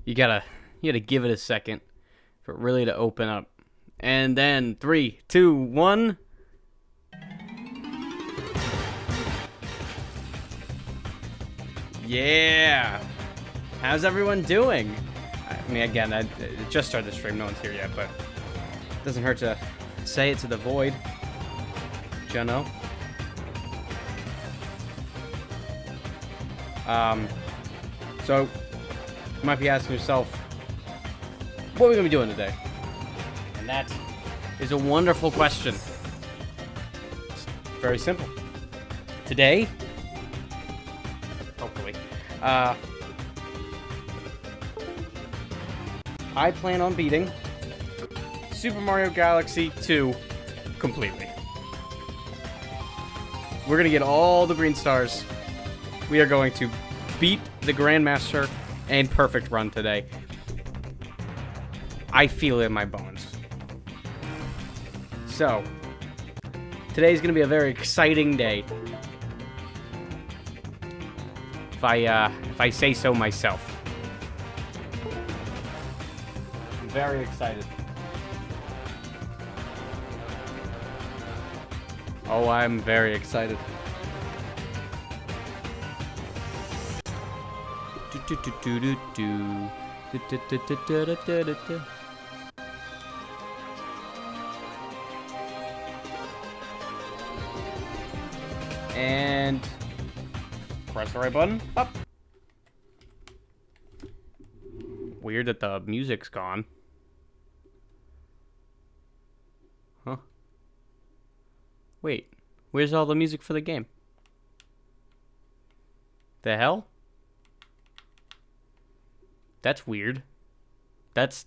You gotta give it a second for it really to open up. And then 3, 2, 1. Yeah. How's everyone doing? I mean, again, I just started the stream. No one's here yet, but it doesn't hurt to say it to the void. Juno. So you might be asking yourself, what are we gonna be doing today? And that is a wonderful question. It's very simple. Today, hopefully, I plan on beating Super Mario Galaxy 2 completely. We're gonna get all the green stars. We are going to beat the Grandmaster and perfect run today. I feel it in my bones. So, today's gonna be a very exciting day. If I say so myself. I'm very excited. Oh, I'm very excited. And press the right button. Up. Weird that the music's gone. Huh? Wait, where's all the music for the game? The hell? That's weird. That's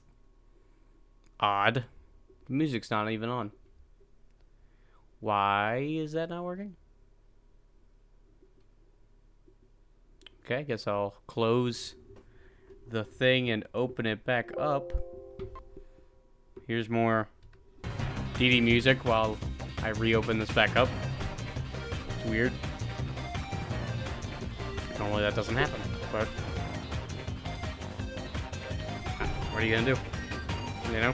odd. The music's not even on. Why is that not working? Okay, I guess I'll close the thing and open it back up. Here's more DD music while I reopen this back up. It's weird. Normally that doesn't happen, but what are you gonna do? You know?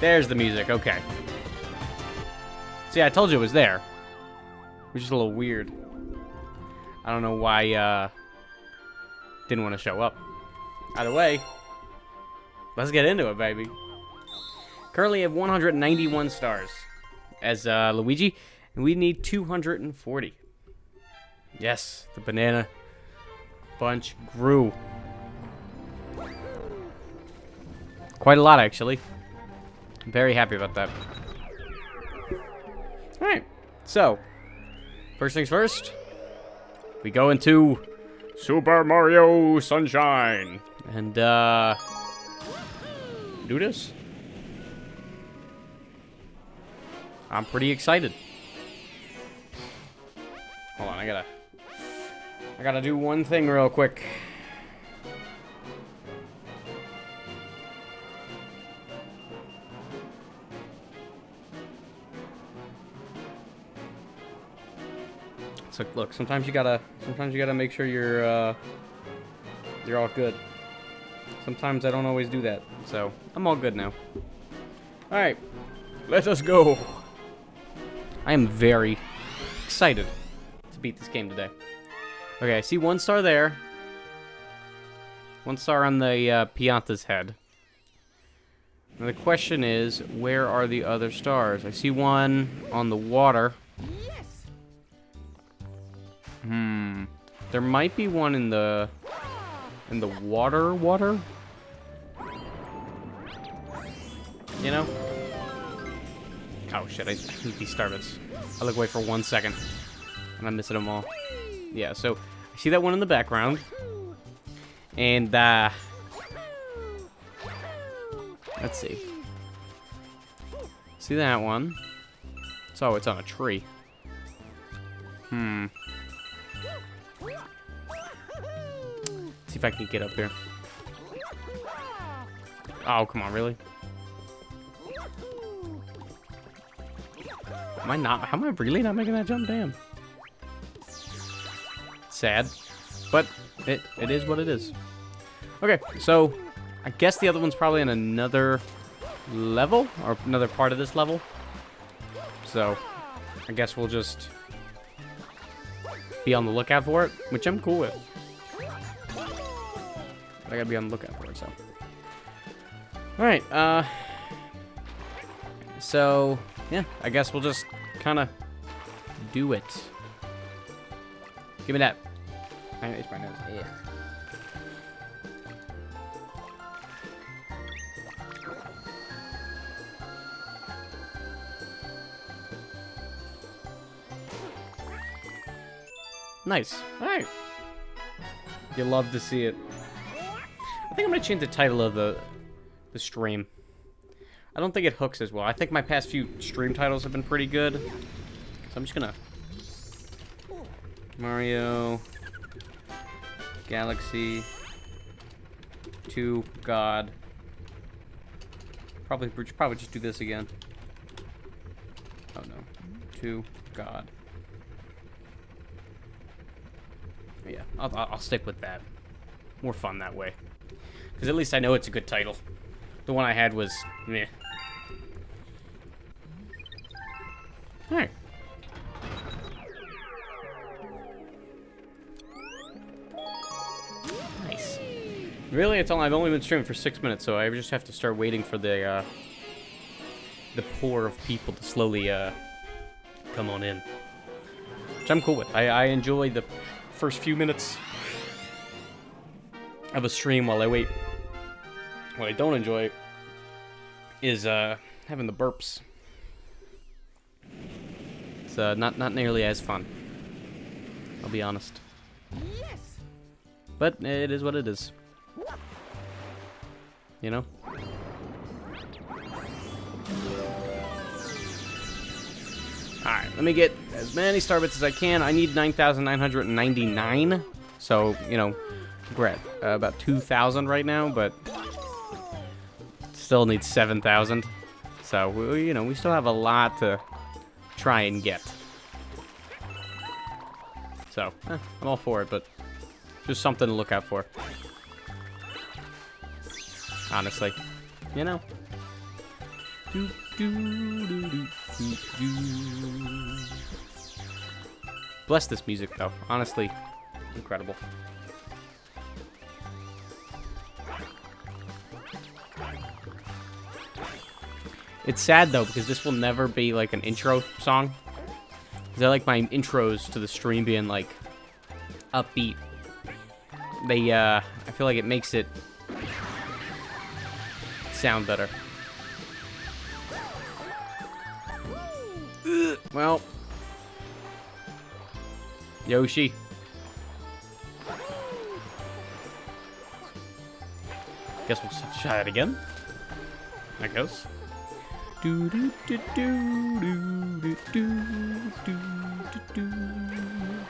There's the music, okay. See, I told you it was there. Which is a little weird. I don't know why, didn't want to show up. Either way, let's get into it, baby. Currently have 191 stars as Luigi, and we need 240. Yes, the banana bunch grew. Quite a lot, actually. I'm very happy about that. Alright, so, first things first, we go into Super Mario Sunshine. And, do this. I'm pretty excited. Hold on, I gotta do one thing real quick. So look, sometimes you gotta make sure you're all good. Sometimes I don't always do that, so I'm all good now. All right, let us go. I am very excited to beat this game today. Okay, I see 1 star there. 1 star on the Pianta's head. Now the question is, where are the other stars? I see 1 on the water. There might be 1 in the water? You know? Oh shit, I hate these star bits. I look away for 1 second and I'm missing them all. Yeah, so I see that 1 in the background. And let's see. See that 1? So it's on a tree. if I can get up here. Oh, come on, really? Am I not? How am I really not making that jump? Damn. Sad. But it is what it is. Okay, so I guess the other one's probably in another level, or another part of this level. So I guess we'll just be on the lookout for it, which I'm cool with. I gotta be on the lookout for it, so. Alright, so, yeah, I guess we'll just kind of do it. Give me that. It's my nose. Yeah. Nice. Alright. You love to see it. I think I'm gonna change the title of the stream. I don't think it hooks as well. I think my past few stream titles have been pretty good. So I'm just gonna... Mario... Galaxy... 2 God... Probably just do this again. Oh no. 2 God... Yeah, I'll stick with that. More fun that way. Because at least I know it's a good title. The one I had was meh. Alright. Nice. Really? I've only been streaming for 6 minutes, so I just have to start waiting for the pour of people to slowly come on in. Which I'm cool with. I enjoy the first few minutes of a stream while I wait. What I don't enjoy is having the burps. It's not nearly as fun. I'll be honest. Yes. But it is what it is. You know? Alright, let me get as many star bits as I can. I need 9,999. So, you know, we're at about 2,000 right now, but still need 7,000. So, you know, we still have a lot to try and get. So, I'm all for it, but just something to look out for. Honestly, you know. Bless this music, though. Honestly, incredible. It's sad, though, because this will never be, like, an intro song. Because I like my intros to the stream being, like, upbeat. I feel like it makes it sound better. Well, Yoshi. Guess we'll just have to try that again. I guess.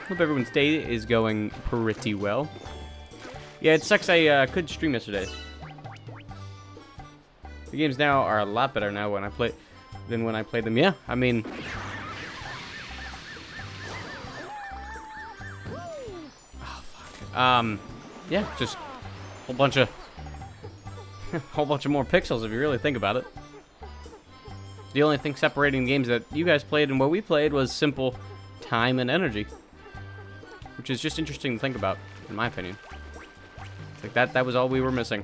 Hope everyone's day is going pretty well. Yeah, it sucks I couldn't stream yesterday. The games now are a lot better now than when I played them. Yeah, I mean... Oh, fuck. Yeah, just a whole bunch of more pixels if you really think about it. The only thing separating the games that you guys played and what we played was simple time and energy. Which is just interesting to think about, in my opinion. It's like that was all we were missing.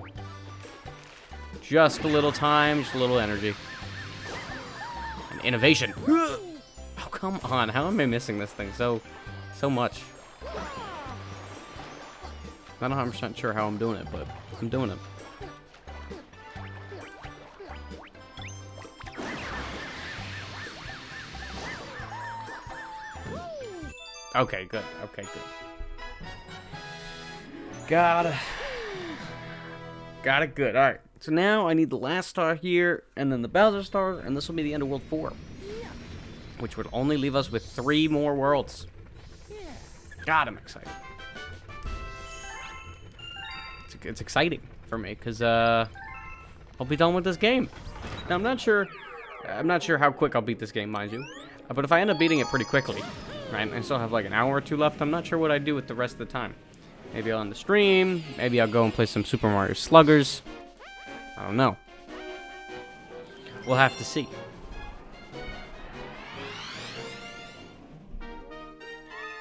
Just a little time, just a little energy. And innovation. Oh, come on. How am I missing this thing so much? I'm not 100% sure how I'm doing it, but I'm doing it. Okay, good. Okay, good. Got it good. Alright. So now I need the last star here, and then the Bowser stars, and this will be the end of World 4. Which would only leave us with 3 more worlds. God, I'm excited. it's exciting for me because I'll be done with this game. Now I'm not sure how quick I'll beat this game, mind you, but if I end up beating it pretty quickly, right, I still have like an hour or two left. I'm not sure what I do with the rest of the time. Maybe I'll end the stream. Maybe I'll go and play some Super Mario Sluggers. I don't know. We'll have to see.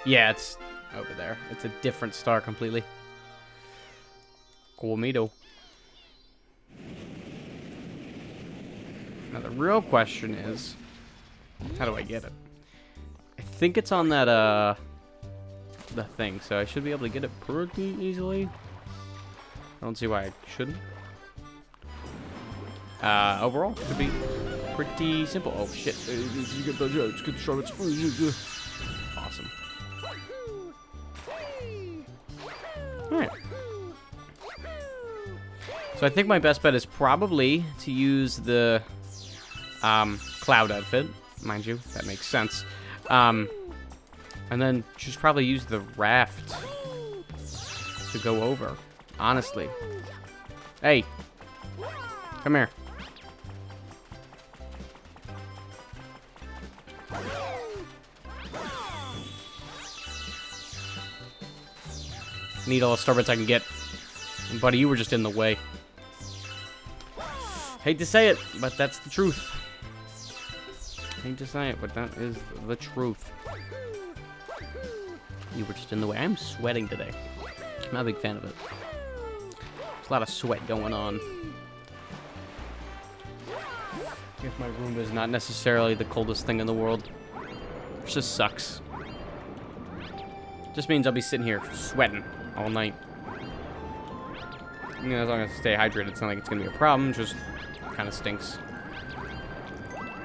Yeah, it's over there. It's a different star completely. Cool meato. Now the real question is, how do I get it? I think it's on that the thing, so I should be able to get it pretty easily. I don't see why I shouldn't. Overall, it should be pretty simple. Oh shit! You get the strawberries. Awesome. Alright. So I think my best bet is probably to use the cloud outfit. Mind you, that makes sense. And then just probably use the raft to go over. Honestly. Hey. Come here. Need all the starbits I can get. And buddy, you were just in the way. Hate to say it, but that's the truth. Hate to say it, but that is the truth. You were just in the way. I'm sweating today. I'm not a big fan of it. There's a lot of sweat going on. I guess my room is not necessarily the coldest thing in the world. It just sucks. Just means I'll be sitting here sweating all night. You know, as long as I stay hydrated, it's not like it's gonna be a problem. Just kind of stinks.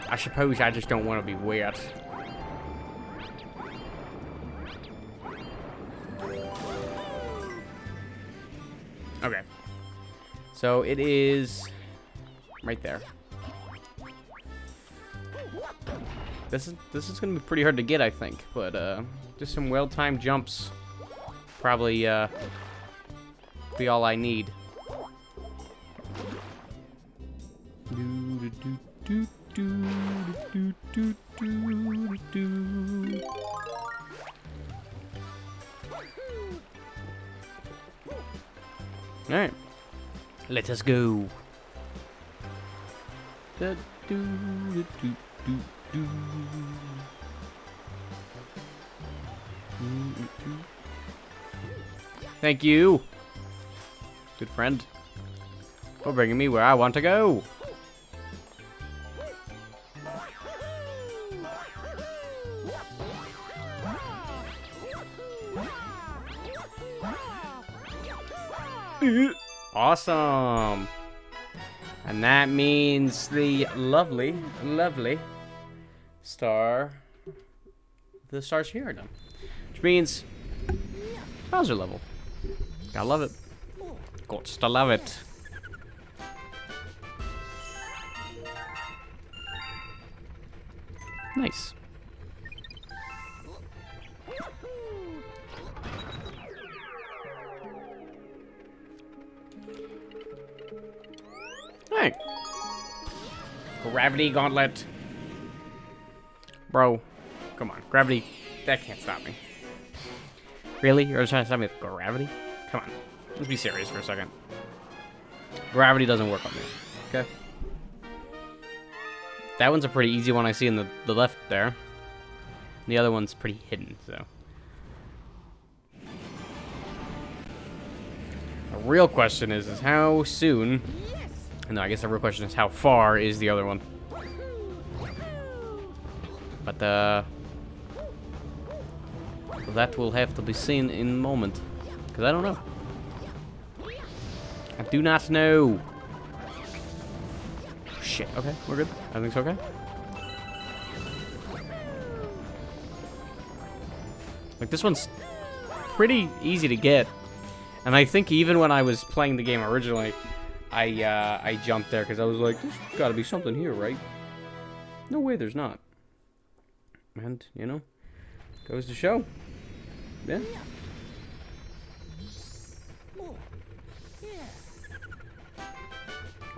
I suppose I just don't want to be wet. Okay. So it is right there. This is gonna be pretty hard to get, I think, but just some well-timed jumps probably be all I need. All right, let us go. Thank you, good friend, for bringing me where I want to go. Awesome. And that means the lovely, lovely star. The stars here are done. Which means Bowser level. Gotta love it. Gots to love it. Nice. Hey. Gravity gauntlet. Bro, come on. Gravity, that can't stop me. Really? You're trying to stop me with gravity? Come on. Let's be serious for a second. Gravity doesn't work on me. Okay? That one's a pretty easy one I see in the left there. The other one's pretty hidden, so. The real question is how soon... No, I guess the real question is how far is the other one. But, that will have to be seen in a moment. Because I don't know. I do not know. Shit. Okay, we're good. Everything's okay. Like, this one's pretty easy to get. And I think even when I was playing the game originally, I jumped there because I was like, there's gotta be something here, right? No way there's not. And, you know, goes to show. Yeah.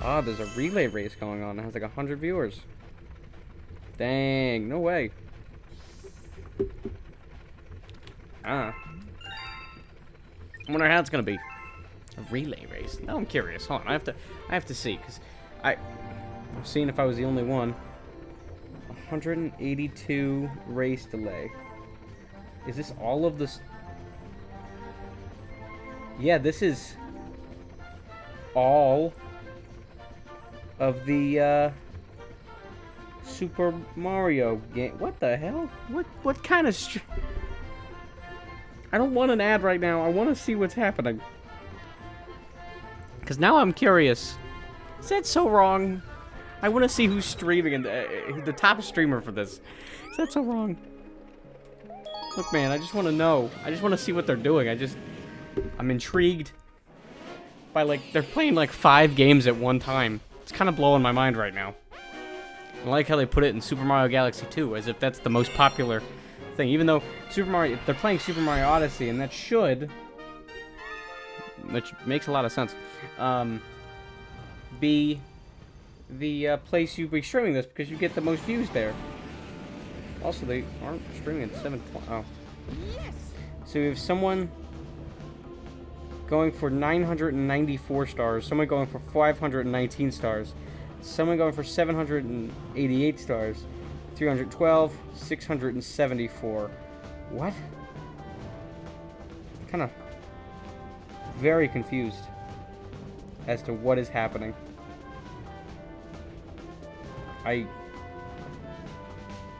Ah, there's a relay race going on. It has like 100 viewers. Dang, no way. Ah. I wonder how it's gonna be. A relay race. Now I'm curious. Hold on, I have to see, because I'm seeing if I was the only one. 182 race delay. Is this all of this? Yeah, this is all of the Super Mario game. What the hell? What kind of I don't want an ad right now. I want to see what's happening. Because now I'm curious. Is that so wrong? I want to see who's streaming and the top streamer for this. Is that so wrong? Look, man, I just want to know. I just want to see what they're doing. I'm intrigued by, like, they're playing, like, 5 games at one time. It's kind of blowing my mind right now. I like how they put it in Super Mario Galaxy 2, as if that's the most popular thing. Even though they're playing Super Mario Odyssey, and that should, which makes a lot of sense, be the place you'd be streaming this, because you get the most views there. Also, they aren't streaming at 7. Oh. So we have someone going for 994 stars, someone going for 519 stars, someone going for 788 stars, 312, 674. What? Kind of very confused as to what is happening. I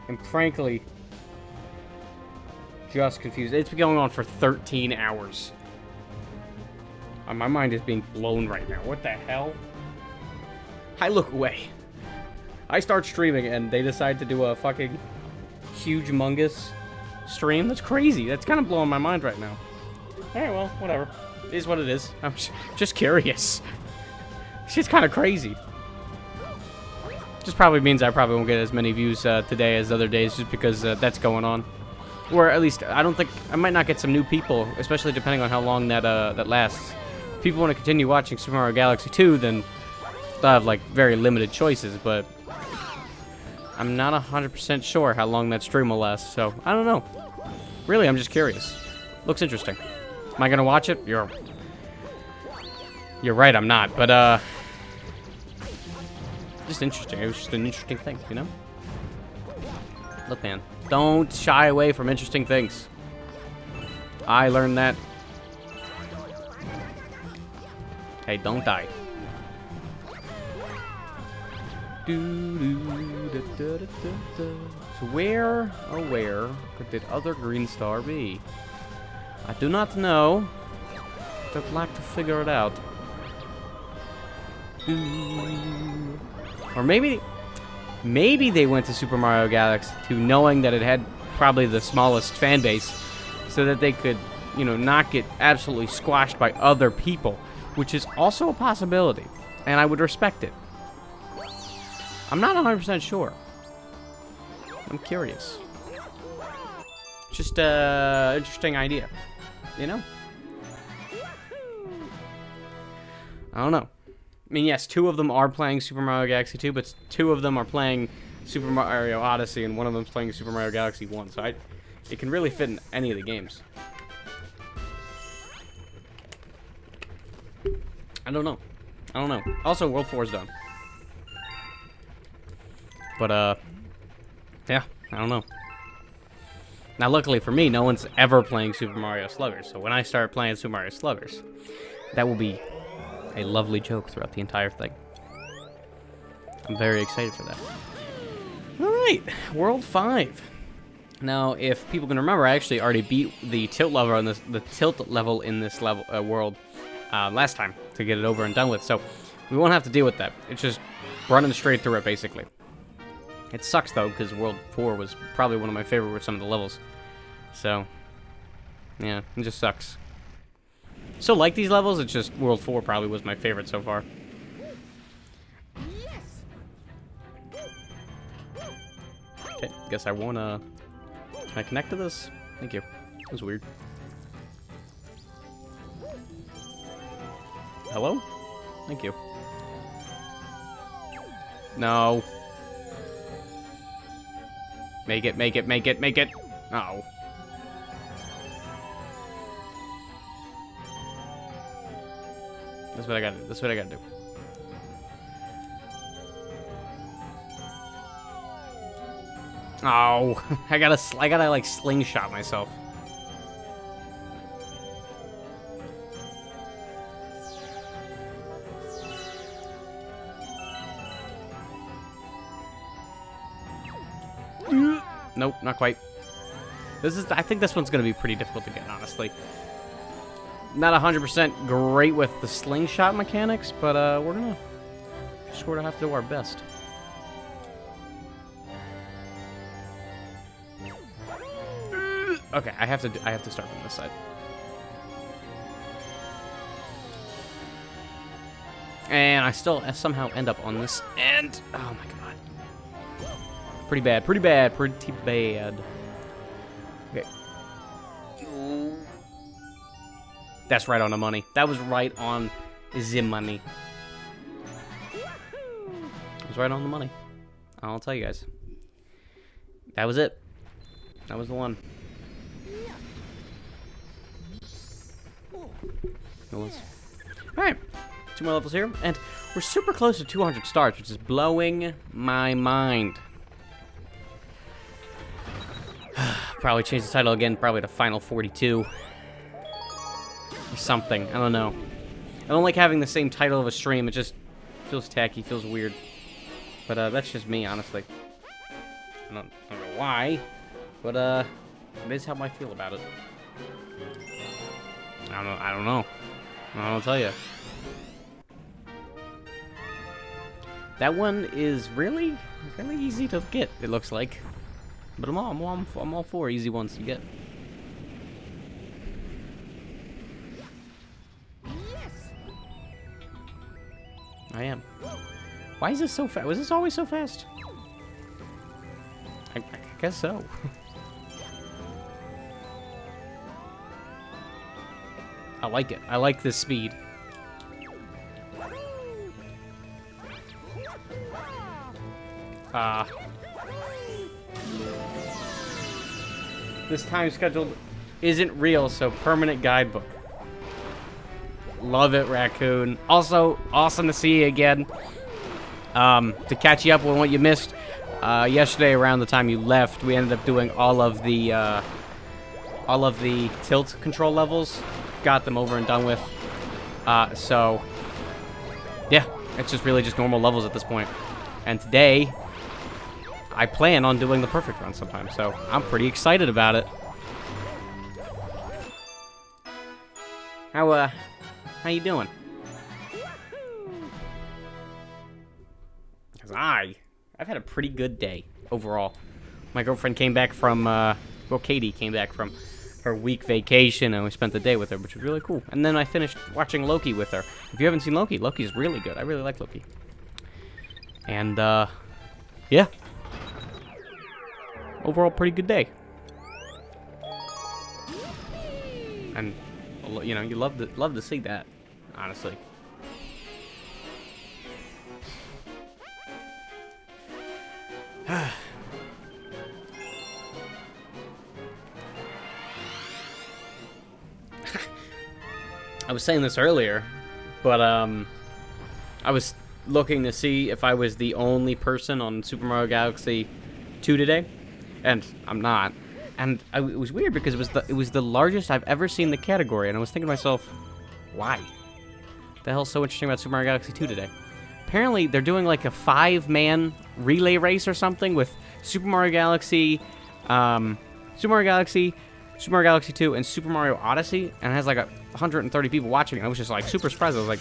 am frankly just confused. It's been going on for 13 hours. My mind is being blown right now. What the hell? I look away. I start streaming and they decide to do a fucking huge humongous stream. That's crazy. That's kind of blowing my mind right now. Alright, well, whatever. It is what it is. I'm just curious. Shit's kind of crazy. Just probably means I probably won't get as many views today as other days, just because that's going on. Or at least, I don't think, I might not get some new people, especially depending on how long that lasts. If people want to continue watching Super Mario Galaxy 2, then they'll have, like, very limited choices, but I'm not 100% sure how long that stream will last, so I don't know. Really, I'm just curious. Looks interesting. Am I gonna watch it? You're right, I'm not, but, just interesting. It was just an interesting thing, you know? Look, man, don't shy away from interesting things. I learned that. Hey, don't die. So where, oh where, could that other green star be? I do not know. I'd like to figure it out. Or maybe they went to Super Mario Galaxy 2 knowing that it had probably the smallest fan base, so that they could, you know, not get absolutely squashed by other people, which is also a possibility, and I would respect it. I'm not 100% sure. I'm curious. Just a interesting idea, you know? I don't know. I mean, yes, 2 of them are playing Super Mario Galaxy 2, but 2 of them are playing Super Mario Odyssey, and one of them's playing Super Mario Galaxy 1, so it can really fit in any of the games. I don't know. Also, World 4 is done. But, yeah, I don't know. Now, luckily for me, no one's ever playing Super Mario Sluggers, so when I start playing Super Mario Sluggers, that will be a lovely joke throughout the entire thing. I'm very excited for that. Alright, World 5. Now, if people can remember, I actually already beat the tilt level in this world last time to get it over and done with, so we won't have to deal with that. It's just running straight through it, basically. It sucks, though, because World 4 was probably one of my favorite with some of the levels. So, yeah, it just sucks. Still like these levels, it's just World 4 probably was my favorite so far. Okay, guess I wanna... Can I connect to this? Thank you. That was weird. Hello? Thank you. No. Make it, make it, make it, make it. Uh-oh. That's what I gotta do. That's what I gotta do. Oh, I gotta like slingshot myself. Nope, not quite. I think this one's gonna be pretty difficult to get, honestly. Not 100% great with the slingshot mechanics, but we're gonna sort of have to do our best. Okay, I have to start from this side. And I still somehow end up on this end. Oh my god. Pretty bad, pretty bad, pretty bad. Okay. That's right on the money. That was right on the money. It was right on the money. I'll tell you guys. That was it. That was the one. It was. Alright. 2 more levels here. And we're super close to 200 stars, which is blowing my mind. Probably change the title again, probably to Final 42. Or something. I don't know. I don't like having the same title of a stream. It just feels tacky, feels weird. But that's just me, honestly. I don't know why. But it is how I feel about it. I don't know. I'll tell you. That one is really easy to get, it looks like. But I'm all for easy ones to get. Yes. I am. Why is this so fast? Was this always so fast? I guess so. I like it. I like this speed. This time schedule isn't real, so permanent guidebook. Love it, Raccoon. Also, awesome to see you again. To catch you up on what you missed, yesterday around the time you left, we ended up doing all of the tilt control levels. Got them over and done with. So, yeah, it's just really just normal levels at this point. And today, I plan on doing the perfect run sometime, so I'm pretty excited about it. How you doing? Because I've had a pretty good day overall. My girlfriend came back from, well, Katie came back from her week vacation, and we spent the day with her, which was really cool. And then I finished watching Loki with her. If you haven't seen Loki, Loki's really good. I really like Loki. And, yeah. Overall, pretty good day. And, you know, you love to see that, honestly. I was saying this earlier, but I was looking to see if I was the only person on Super Mario Galaxy 2 today, and I'm not. And it was weird because it was the largest I've ever seen the category, and I was thinking to myself, why? The hell's so interesting about Super Mario Galaxy 2 today? Apparently, they're doing like a 5-man relay race or something with Super Mario Galaxy, Super Mario Galaxy 2, and Super Mario Odyssey, and it has like 130 people watching. And I was just like super surprised. I was like,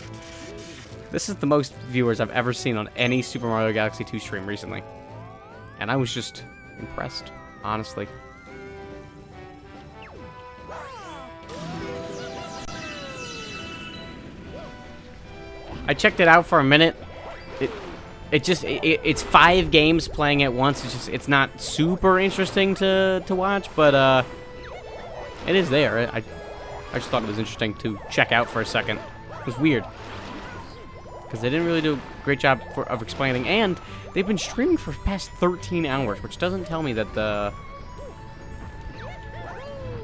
this is the most viewers I've ever seen on any Super Mario Galaxy 2 stream recently. And I was just impressed, honestly. I checked it out for a minute. It's 5 games playing at once. It's not super interesting to watch, but it is there. I just thought it was interesting to check out for a second. It was weird. Because they didn't really do a great job of explaining, and they've been streaming for the past 13 hours, which doesn't tell me that that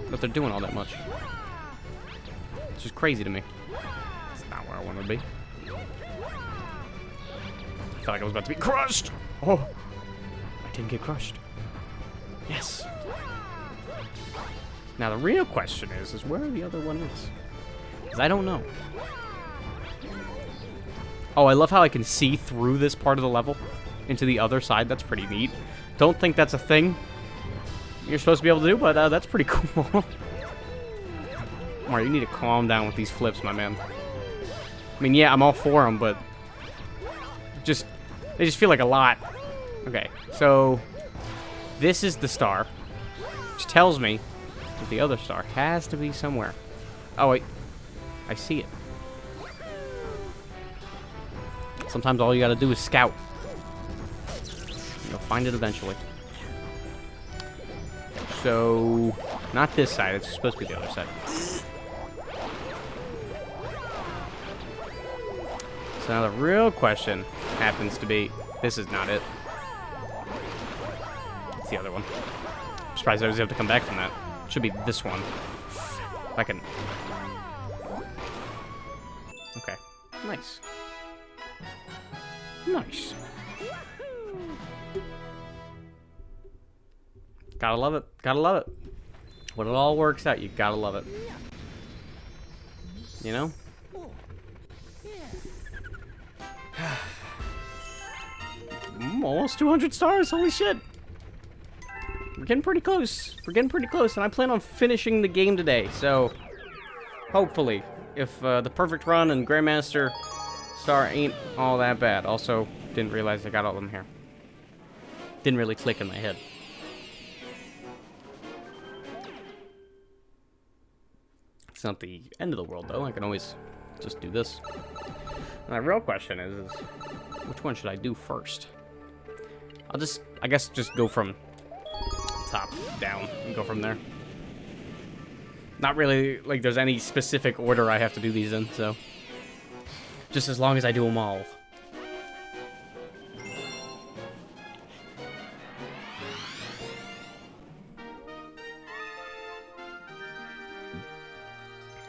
they're doing all that much. It's just crazy to me. It's not where I want to be. I felt like I was about to be crushed. Oh, I didn't get crushed. Yes. Now the real question is where the other one is. Because I don't know. Oh, I love how I can see through this part of the level into the other side. That's pretty neat. Don't think that's a thing you're supposed to be able to do, but that's pretty cool. Mario, you need to calm down with these flips, my man. I mean, yeah, I'm all for them, but they just feel like a lot. Okay, so this is the star, which tells me that the other star has to be somewhere. Oh, wait. I see it. Sometimes all you gotta do is scout. You'll find it eventually. So, not this side. It's supposed to be the other side. So now the real question happens to be, this is not it. It's the other one. I'm surprised I was able to come back from that. It should be this one. If I can... Okay. Nice. Nice. Gotta love it. Gotta love it. When it all works out, you gotta love it. You know? Almost 200 stars. Holy shit. We're getting pretty close. We're getting pretty close, and I plan on finishing the game today. So, hopefully, if the perfect run and Grandmaster star ain't all that bad. Also, didn't realize I got all of them here. Didn't really click in my head. It's not the end of the world, though. I can always just do this. My real question is which one should I do first? I guess, just go from top down and go from there. Not really like there's any specific order I have to do these in, so just as long as I do them all.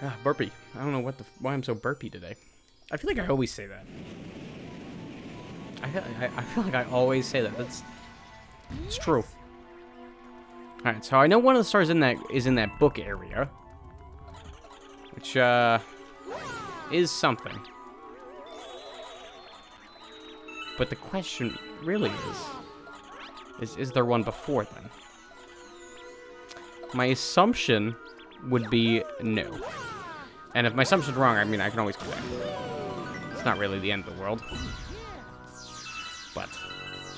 Ah, burpee. I don't know why I'm so burpy today. I feel like I always say that. I feel like I always say that. It's true. All right, so I know one of the stars is in that book area, which is something. But the question really is there one before then? My assumption would be no. And if my assumption's wrong, I mean, I can always go back. It's not really the end of the world. But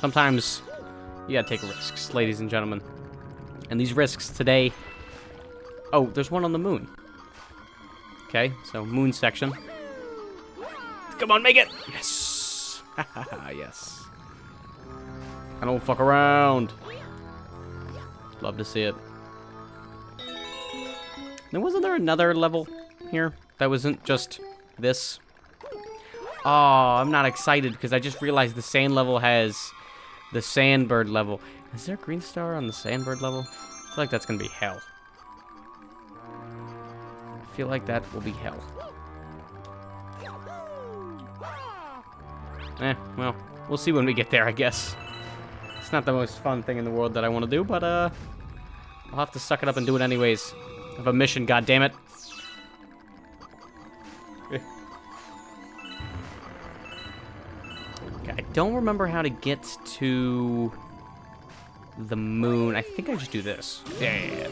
sometimes you gotta take risks, ladies and gentlemen. And these risks today... Oh, there's one on the moon. Okay, so moon section. Come on, make it! Yes! Yes. I don't fuck around. Love to see it. Now, wasn't there another level here that wasn't just this? Oh, I'm not excited because I just realized the sand level has the sandbird level. Is there a green star on the sandbird level? I feel like that's going to be hell. I feel like that will be hell. Well, we'll see when we get there, I guess. It's not the most fun thing in the world that I want to do, but I'll have to suck it up and do it anyways. I have a mission, goddammit. Okay, I don't remember how to get to the moon. I think I just do this. Yeah.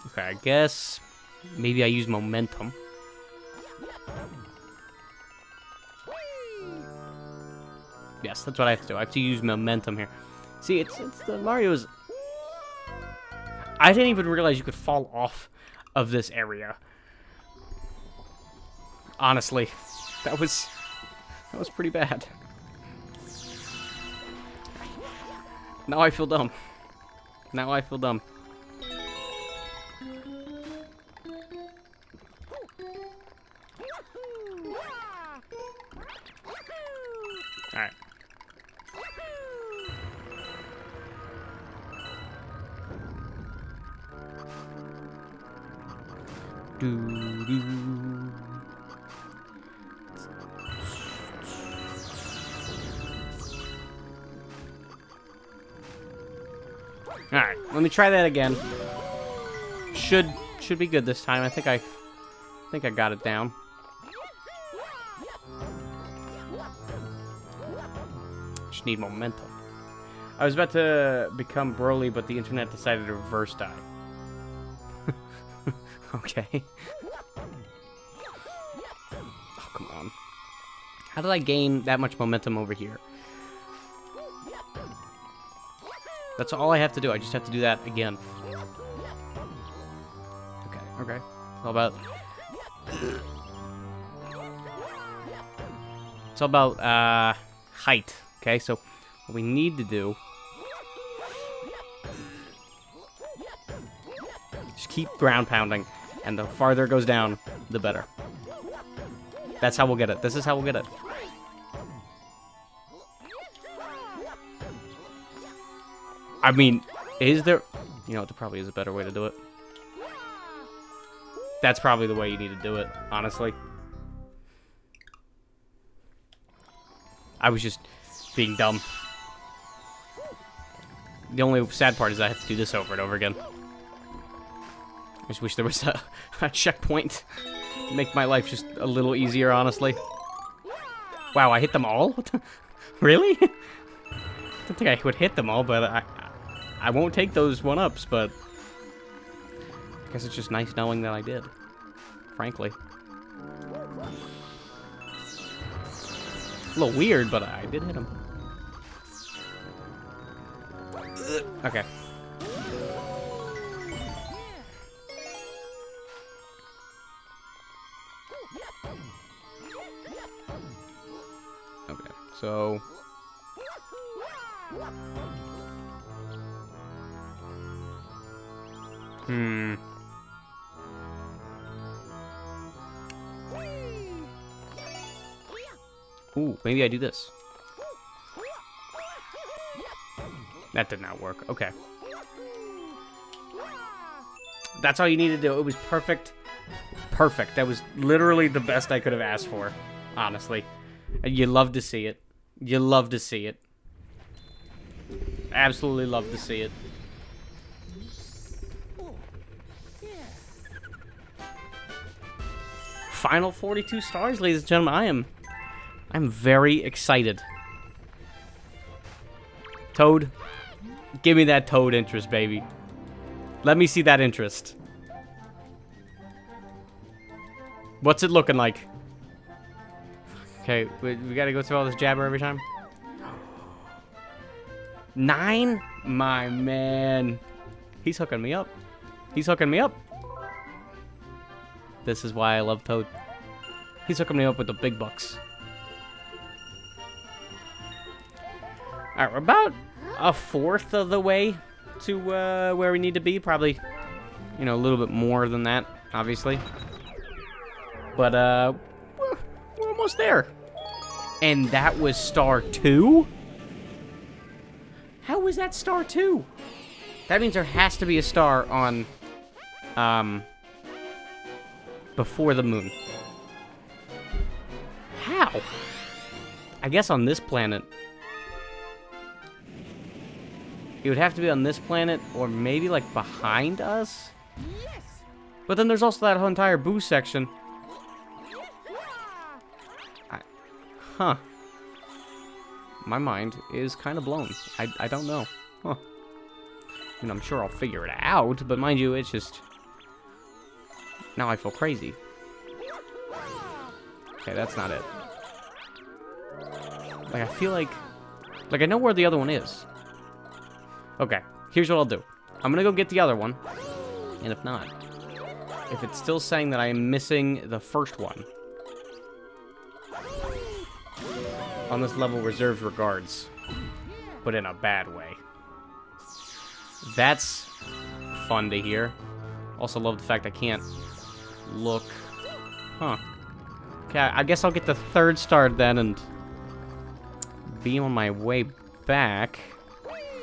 Okay, I guess maybe I use momentum. Yes, that's what I have to do. I have to use momentum here. See, it's the Mario's... I didn't even realize you could fall off of this area. Honestly, that was pretty bad. Now I feel dumb. Now I feel dumb. Alright. Alright, let me try that again. Should be good this time. I think I got it down. Just need momentum. I was about to become Broly, but the internet decided to reverse die. Okay. Oh, come on. How did I gain that much momentum over here? That's all I have to do. I just have to do that again. Okay. It's all about height. Okay, so what we need to do, just keep ground pounding, and the farther it goes down, the better. That's how we'll get it. This is how we'll get it. I mean, is there... You know, there probably is a better way to do it. That's probably the way you need to do it, honestly. I was just being dumb. The only sad part is I have to do this over and over again. I just wish there was a checkpoint. Make my life just a little easier, honestly. Wow, I hit them all? What the... Really? I don't think I would hit them all, but I won't take those one-ups, but... I guess it's just nice knowing that I did. Frankly. A little weird, but I did hit him. Okay. Okay, so... Ooh, maybe I do this. That did not work. Okay. That's all you need to do. It was perfect. Perfect. That was literally the best I could have asked for. Honestly. And you love to see it. You love to see it. Absolutely love to see it. Final 42 stars, ladies and gentlemen. I'm very excited. Toad, give me that Toad interest, baby. Let me see that interest. What's it looking like? Okay, we gotta go through all this jabber every time. 9? My man. He's hooking me up. He's hooking me up. This is why I love Toad. He's hooking me up with the big bucks. Alright, we're about a fourth of the way to where we need to be. Probably, you know, a little bit more than that, obviously. But, we're almost there. And that was star 2? How was that star 2? That means there has to be a star on, before the moon. How? I guess on this planet. It would have to be on this planet, or maybe, like, behind us? Yes. But then there's also that whole entire boost section. Huh. My mind is kind of blown. I don't know. Huh. I mean, I'm sure I'll figure it out, but mind you, it's just... Now I feel crazy. Okay, that's not it. Like, I feel like... Like, I know where the other one is. Okay, here's what I'll do. I'm gonna go get the other one. And if not... If it's still saying that I am missing the first one... On this level, reserves regards. But in a bad way. That's fun to hear. Also love the fact I can't look. Huh. Okay, I guess I'll get the third star then and be on my way back.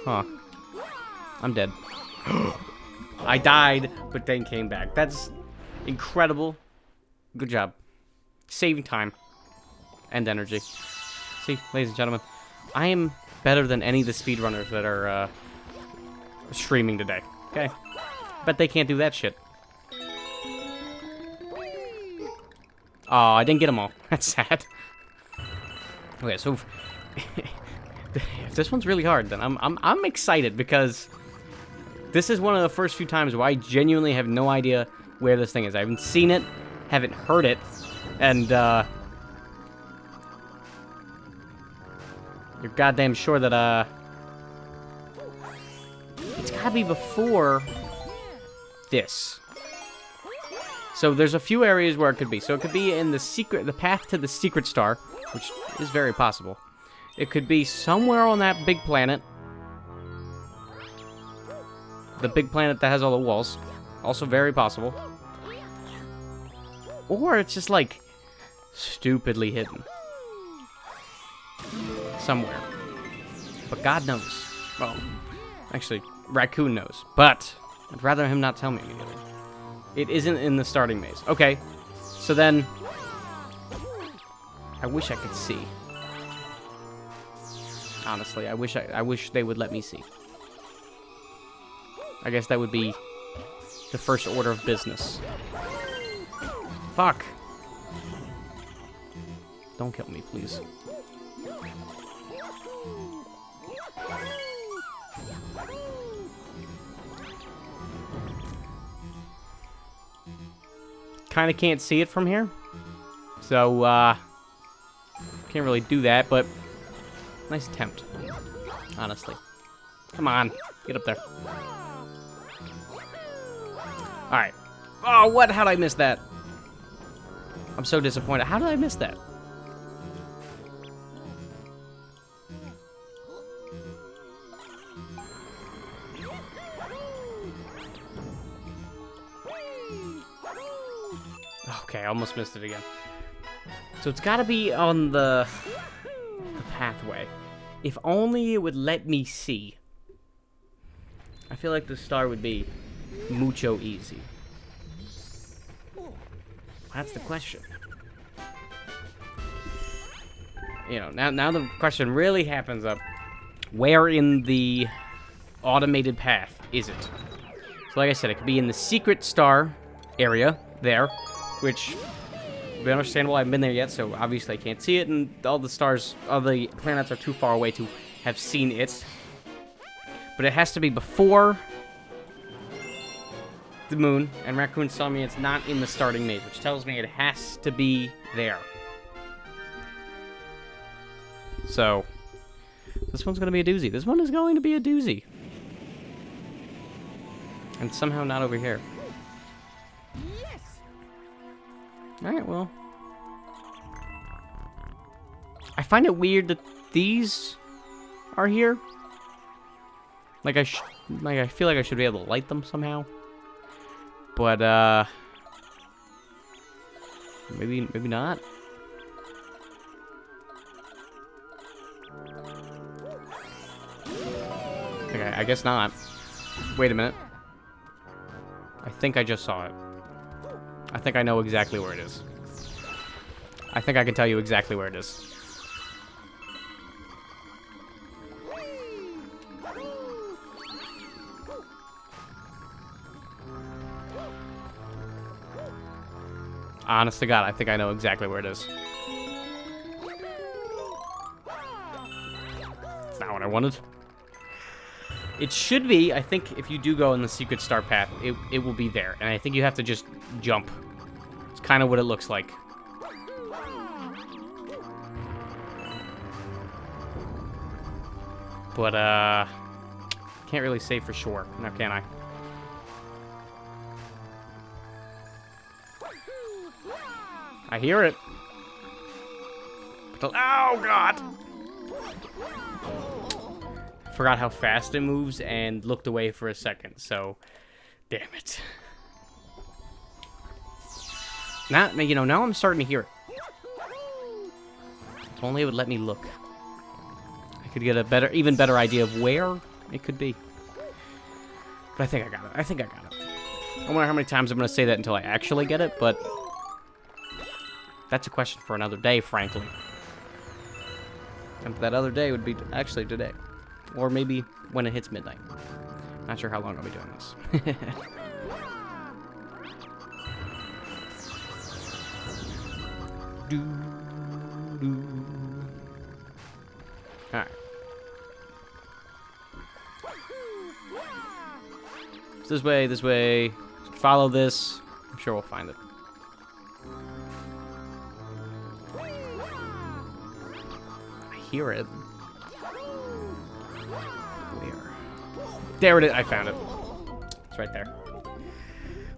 Huh. I'm dead. I died, but then came back. That's incredible. Good job. Saving time. And energy. See, ladies and gentlemen, I am better than any of the speedrunners that are streaming today. Okay? Bet they can't do that shit. Oh, I didn't get them all. That's sad. Okay, so if this one's really hard, then I'm excited because this is one of the first few times where I genuinely have no idea where this thing is. I haven't seen it, haven't heard it, and you're goddamn sure that it's gotta be before this. So there's a few areas where it could be. So it could be in the path to the secret star, which is very possible. It could be somewhere on that big planet. The big planet that has all the walls. Also very possible. Or it's just like stupidly hidden. Somewhere. But God knows. Well, actually, Raccoon knows. But I'd rather him not tell me immediately. It isn't in the starting maze. Okay. So then I wish I could see. Honestly, I wish they would let me see. I guess that would be the first order of business. Fuck. Don't kill me, please. Kind of can't see it from here. So, can't really do that, but nice attempt. Honestly. Come on. Get up there. Alright. Oh, what? How'd I miss that? I'm so disappointed. How did I miss that? Okay, I almost missed it again. So it's gotta be on the pathway. If only it would let me see. I feel like the star would be mucho easy. That's the question. You know, now the question really happens up. Where in the automated path is it? So like I said, it could be in the secret star area there, which we understand why I haven't been there yet, so obviously I can't see it, and all the stars, all the planets are too far away to have seen it. But it has to be before the moon, and Raccoon's telling me it's not in the starting maze, which tells me it has to be there. So, this one's going to be a doozy. This one is going to be a doozy. And somehow not over here. Yes. Alright, well. I find it weird that these are here. Like I feel like I should be able to light them somehow. But maybe not. Okay, I guess not. Wait a minute. I think I just saw it. I think I know exactly where it is. I think I can tell you exactly where it is. Honest to God, I think I know exactly where it is. It's not what I wanted. It should be, I think, if you do go in the secret star path, it will be there. And I think you have to just jump. It's kind of what it looks like. But, can't really say for sure. Now, can I? I hear it. Oh, God! Forgot how fast it moves and looked away for a second, so damn it. Now, you know, now I'm starting to hear it. If only it would let me look. could get a even better idea of where it could be. But I think I got it. I think I got it. I wonder how many times I'm going to say that until I actually get it, but that's a question for another day, frankly. And that other day would be actually today. Or maybe when it hits midnight. Not sure how long I'll be doing this. Alright. So this way. Follow this. I'm sure we'll find it. I hear it. Where? There it is. I found it. It's right there.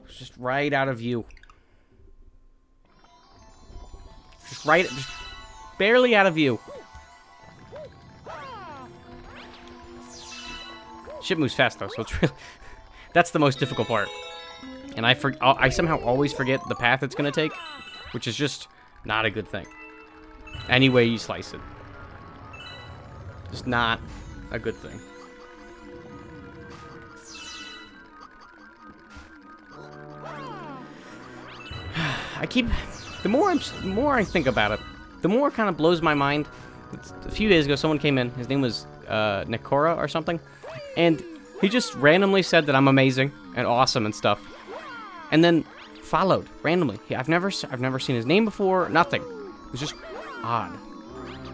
It's just right out of view. Just barely out of view. Shit moves fast though, so it's really that's the most difficult part. And I somehow always forget the path it's gonna take, which is just not a good thing. Any way you slice it, just not a good thing. The more I think about it, the more it kind of blows my mind. A few days ago, someone came in. His name was Nikora or something, and he just randomly said that I'm amazing and awesome and stuff, and then followed randomly. I've never seen his name before. Nothing. It was just odd.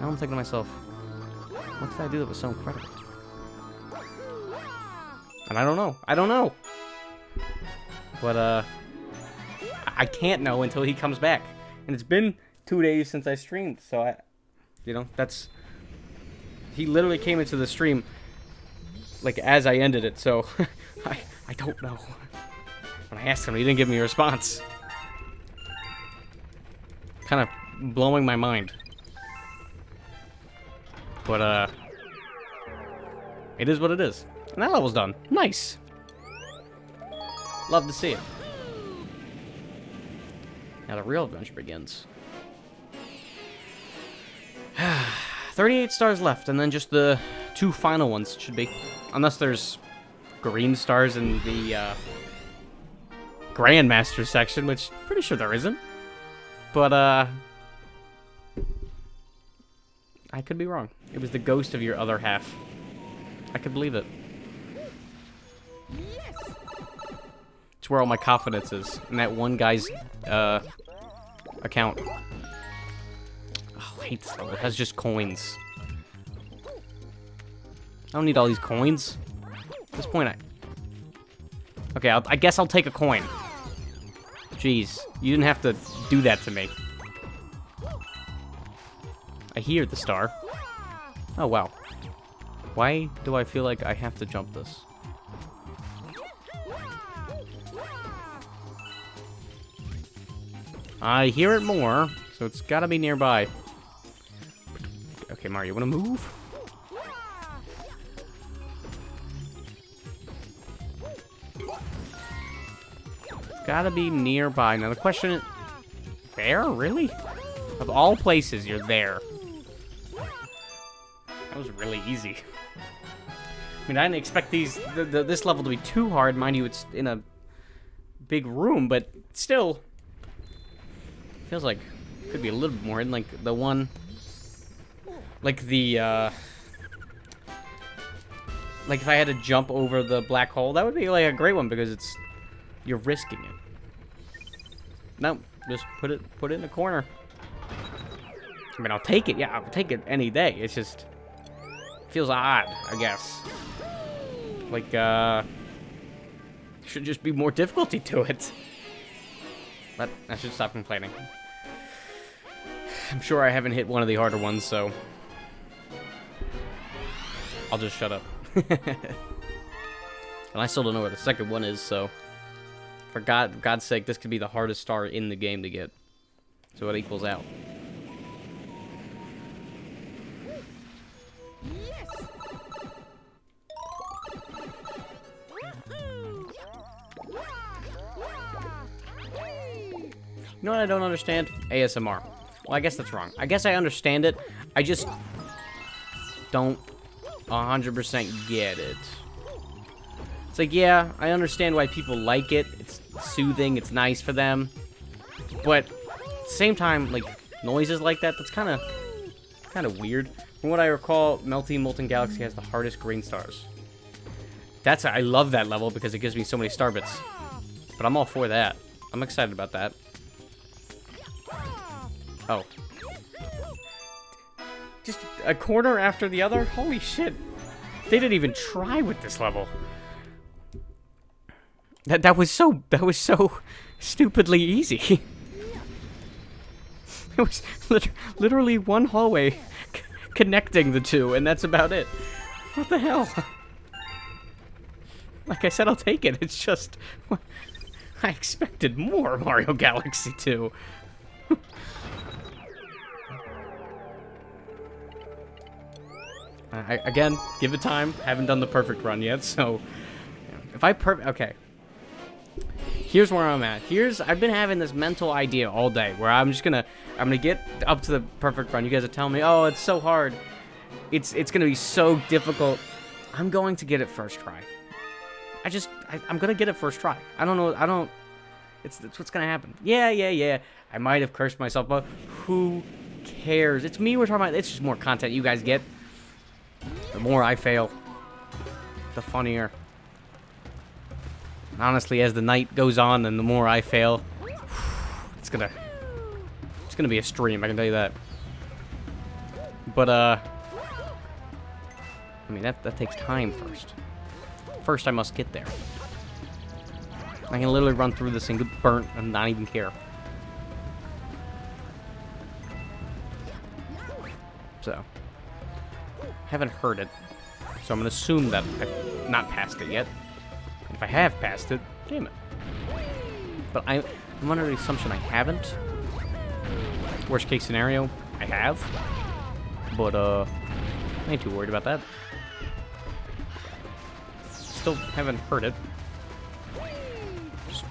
Now I'm thinking to myself, what did I do that was so incredible? And I don't know. But I can't know until he comes back. And it's been 2 days since I streamed, so he literally came into the stream like as I ended it, so I don't know. When I asked him, he didn't give me a response. Kind of blowing my mind. But it is what it is. And that level's done. Nice. Love to see it. Now the real adventure begins. 38 stars left, and then just the 2 final ones should be. Unless there's green stars in the Grandmaster section, which I'm pretty sure there isn't. But I could be wrong. It was the ghost of your other half. I could believe it. It's where all my confidence is, in that one guy's account. Oh, I hate this level. It has just coins. I don't need all these coins. At this point, okay, I guess I'll take a coin. Jeez, you didn't have to do that to me. I hear the star. Oh, wow. Why do I feel like I have to jump this? I hear it more, so it's gotta be nearby. Okay, Mario, you wanna move? Gotta be nearby. Now the question is, there? Really? Of all places, you're there. That was really easy. I mean, I didn't expect this level to be too hard. Mind you, it's in a big room, but still, feels like it could be a little bit more. In like the one, like the, like if I had to jump over the black hole, that would be like a great one because you're risking it. No, just put it in the corner. I mean, I'll take it. Yeah, I'll take it any day. It's just feels odd, I guess. Like, should just be more difficulty to it. But I should stop complaining. I'm sure I haven't hit one of the harder ones, so I'll just shut up. And I still don't know where the second one is, so for God's sake, this could be the hardest star in the game to get. So it equals out. You know what I don't understand? ASMR. Well, I guess that's wrong. I guess I understand it. don't 100% get it. It's like, yeah, I understand why people like it. It's soothing, it's nice for them. But at the same time, like, noises like that, that's kind of weird. From what I recall, Melty Molten Galaxy has the hardest green stars. I love that level because it gives me so many star bits. But I'm all for that. I'm excited about that. Oh. Just a corner after the other? Holy shit. They didn't even try with this level. That was so stupidly easy. It was literally one hallway connecting the two, and that's about it. What the hell? Like I said, I'll take it. It's just... I expected more Mario Galaxy 2. Again, give it time. Haven't done the perfect run yet, so... If I okay. Here's where I'm at. I've been having this mental idea all day where I'm gonna get up to the perfect run. You guys are telling me, oh, it's so hard. It's gonna be so difficult. I'm going to get it first try. I'm gonna get it first try. I don't know. It's what's gonna happen. Yeah. I might have cursed myself, but who cares? It's me we're talking about. It's just more content you guys get. The more I fail, the funnier. Honestly, as the night goes on and the more I fail, it's gonna be a stream, I can tell you that. But, I mean, that takes time first. First, I must get there. I can literally run through this and get burnt and not even care. So, haven't heard it. So I'm gonna assume that I've not passed it yet. If I have passed it, damn it. But I'm under the assumption I haven't. Worst case scenario, I have. But, I ain't too worried about that. Still haven't heard it. Just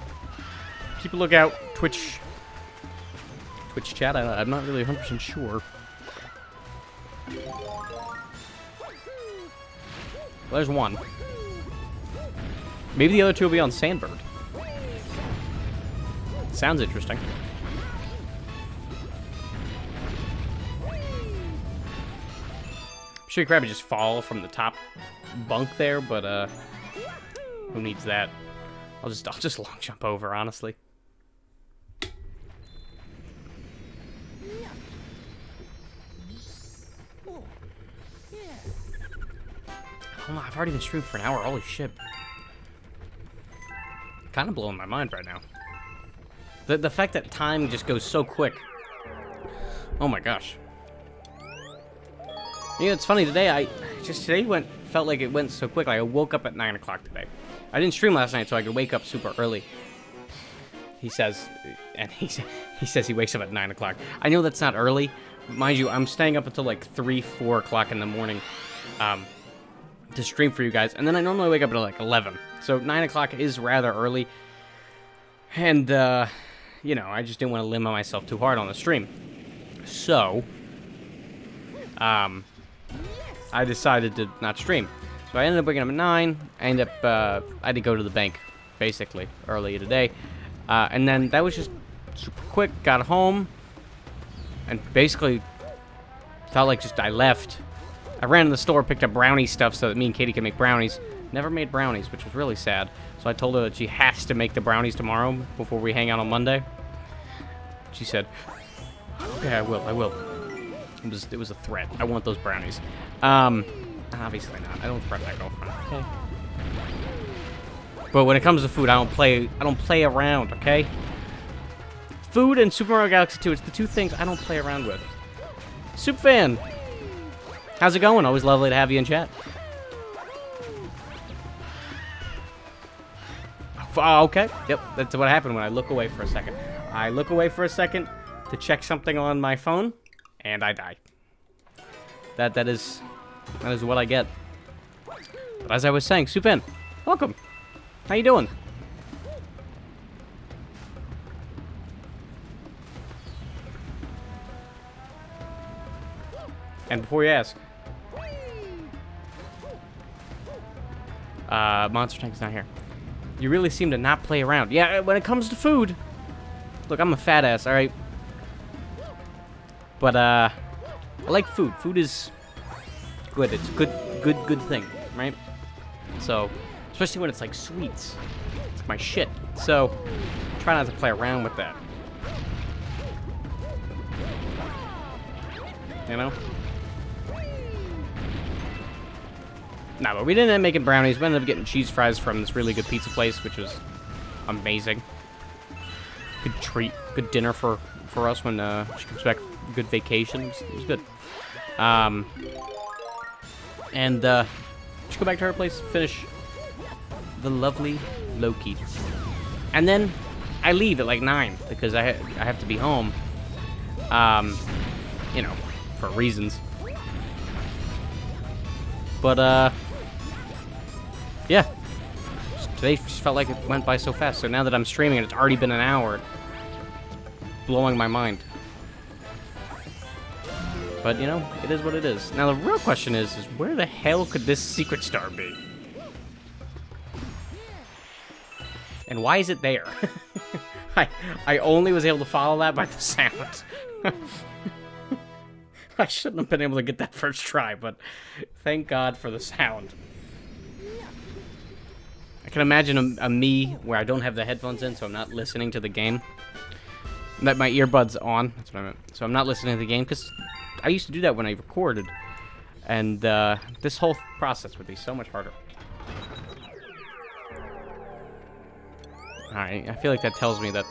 keep a lookout. Twitch chat, I'm not really 100% sure. Well, there's one. Maybe the other two will be on Sandbird. Sounds interesting. I'm sure you could probably just fall from the top bunk there, but who needs that? I'll just long jump over, honestly. Oh, I've already been streaming for an hour. Holy shit. Kind of blowing my mind right now. The fact that time just goes so quick. Oh my gosh. You know, it's funny today. Felt like it went so quick. Like I woke up at 9 o'clock today. I didn't stream last night, so I could wake up super early. He says, and he says he wakes up at 9 o'clock. I know that's not early, mind you. I'm staying up until like 3, 4 o'clock in the morning. To stream for you guys, and then I normally wake up at like 11, so 9 o'clock is rather early, and you know, I just didn't want to limit myself too hard on the stream, so I decided to not stream. So I ended up waking up at 9. I had to go to the bank basically early today, and then that was just super quick. Got home and basically felt like just I left. I ran to the store, picked up brownie stuff so that me and Katie can make brownies. Never made brownies, which was really sad. So I told her that she has to make the brownies tomorrow before we hang out on Monday. She said, okay, I will. It was a threat. I want those brownies. Obviously not. I don't threaten my girlfriend, okay? But when it comes to food, I don't play around, okay? Food and Super Mario Galaxy 2, it's the two things I don't play around with. Soup fan! How's it going? Always lovely to have you in chat. Okay. Yep, that's what happened when I look away for a second. I look away for a second to check something on my phone, and I die. That is what I get. But as I was saying, Supin, welcome. How you doing? And before you ask, Monster Tank's not here. You really seem to not play around. Yeah, when it comes to food. Look, I'm a fat ass, alright? But, I like food. Food is good. It's a good thing, right? So, especially when it's like sweets. It's my shit. So, try not to play around with that. You know? No, but we didn't end up making brownies. We ended up getting cheese fries from this really good pizza place, which was amazing. Good treat, good dinner for us when she comes back. Good vacation. It was good. And just go back to her place, finish the lovely Loki, and then I leave at like 9 because I have to be home. You know, for reasons. But yeah. Today just felt like it went by so fast. So now that I'm streaming and it's already been an hour, it's blowing my mind. But, you know, it is what it is. Now, the real question is where the hell could this secret star be? And why is it there? I only was able to follow that by the sound. I shouldn't have been able to get that first try, but thank God for the sound. I can imagine a me where I don't have the headphones in, so I'm not listening to the game. That my earbuds on. That's what I meant. So I'm not listening to the game, because I used to do that when I recorded. And this whole process would be so much harder. Alright, I feel like that tells me that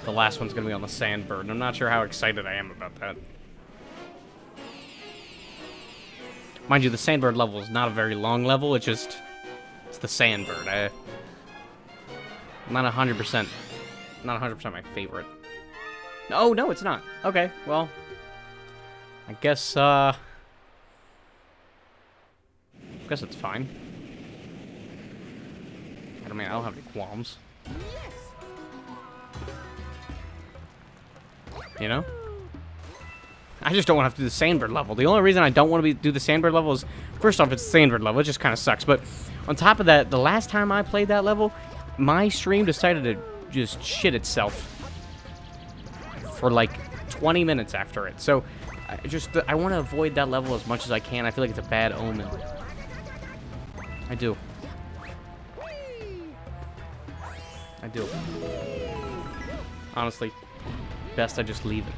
the last one's going to be on the Sandbird. And I'm not sure how excited I am about that. Mind you, the Sandbird level is not a very long level. It's just... it's the Sandbird. I'm not 100%. Not 100% my favorite. Oh, no, it's not. Okay, well... I guess it's fine. I mean, I don't have any qualms. You know? I just don't want to have to do the Sandbird level. The only reason I don't want to do the Sandbird level is, first off, it's the Sandbird level. It just kind of sucks. But on top of that, the last time I played that level, my stream decided to just shit itself for like 20 minutes after it. So I want to avoid that level as much as I can. I feel like it's a bad omen. I do. I do. Honestly, best I just leave it.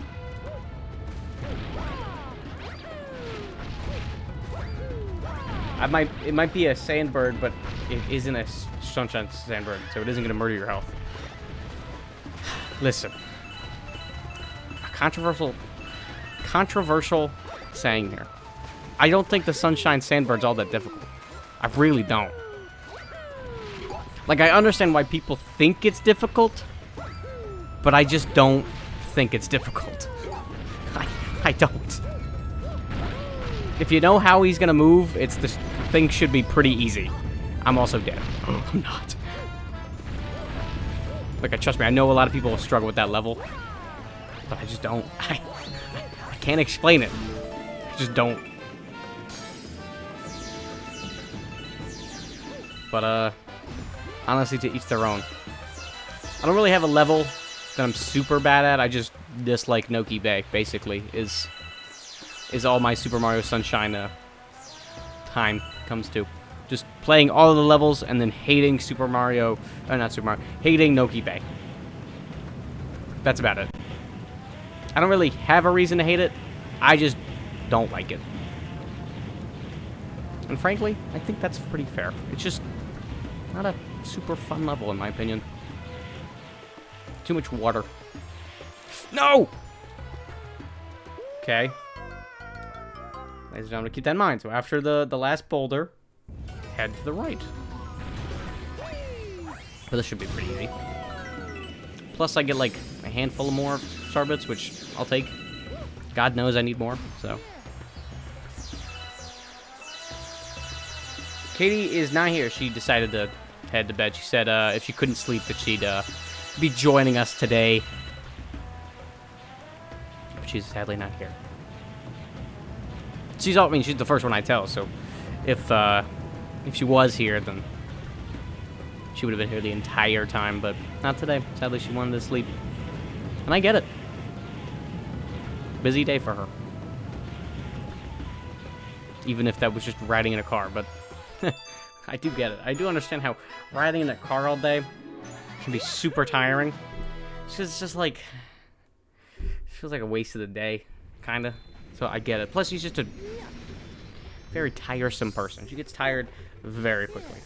It might be a Sandbird, but it isn't a Sunshine Sandbird, so it isn't going to murder your health. Listen. A controversial saying here. I don't think the Sunshine Sandbird's all that difficult. I really don't. Like, I understand why people think it's difficult, but I just don't think it's difficult. I don't. If you know how he's gonna move, the thing should be pretty easy. I'm also dead. I'm not. Like, trust me, I know a lot of people struggle with that level, but I just don't. I can't explain it. I just don't. But, honestly, to each their own. I don't really have a level that I'm super bad at. I just dislike Noki Bay, basically, is all my Super Mario Sunshine time comes to. Just playing all of the levels and then hating hating Noki Bay. That's about it. I don't really have a reason to hate it. I just don't like it. And frankly, I think that's pretty fair. It's just not a super fun level, in my opinion. Too much water. No! Okay. Ladies and gentlemen, keep that in mind. So after the last boulder, head to the right. But this should be pretty easy. Plus, I get like a handful of more star bits, which I'll take. God knows I need more, so. Katie is not here. She decided to head to bed. She said if she couldn't sleep, that she'd be joining us today. But she's sadly not here. She's the first one I tell, so if she was here, then she would have been here the entire time, but not today. Sadly, she wanted to sleep. And I get it. Busy day for her. Even if that was just riding in a car, but I do get it. I do understand how riding in a car all day can be super tiring. It's just like, it feels like a waste of the day, kind of. So I get it. Plus, she's just a very tiresome person. She gets tired very quickly.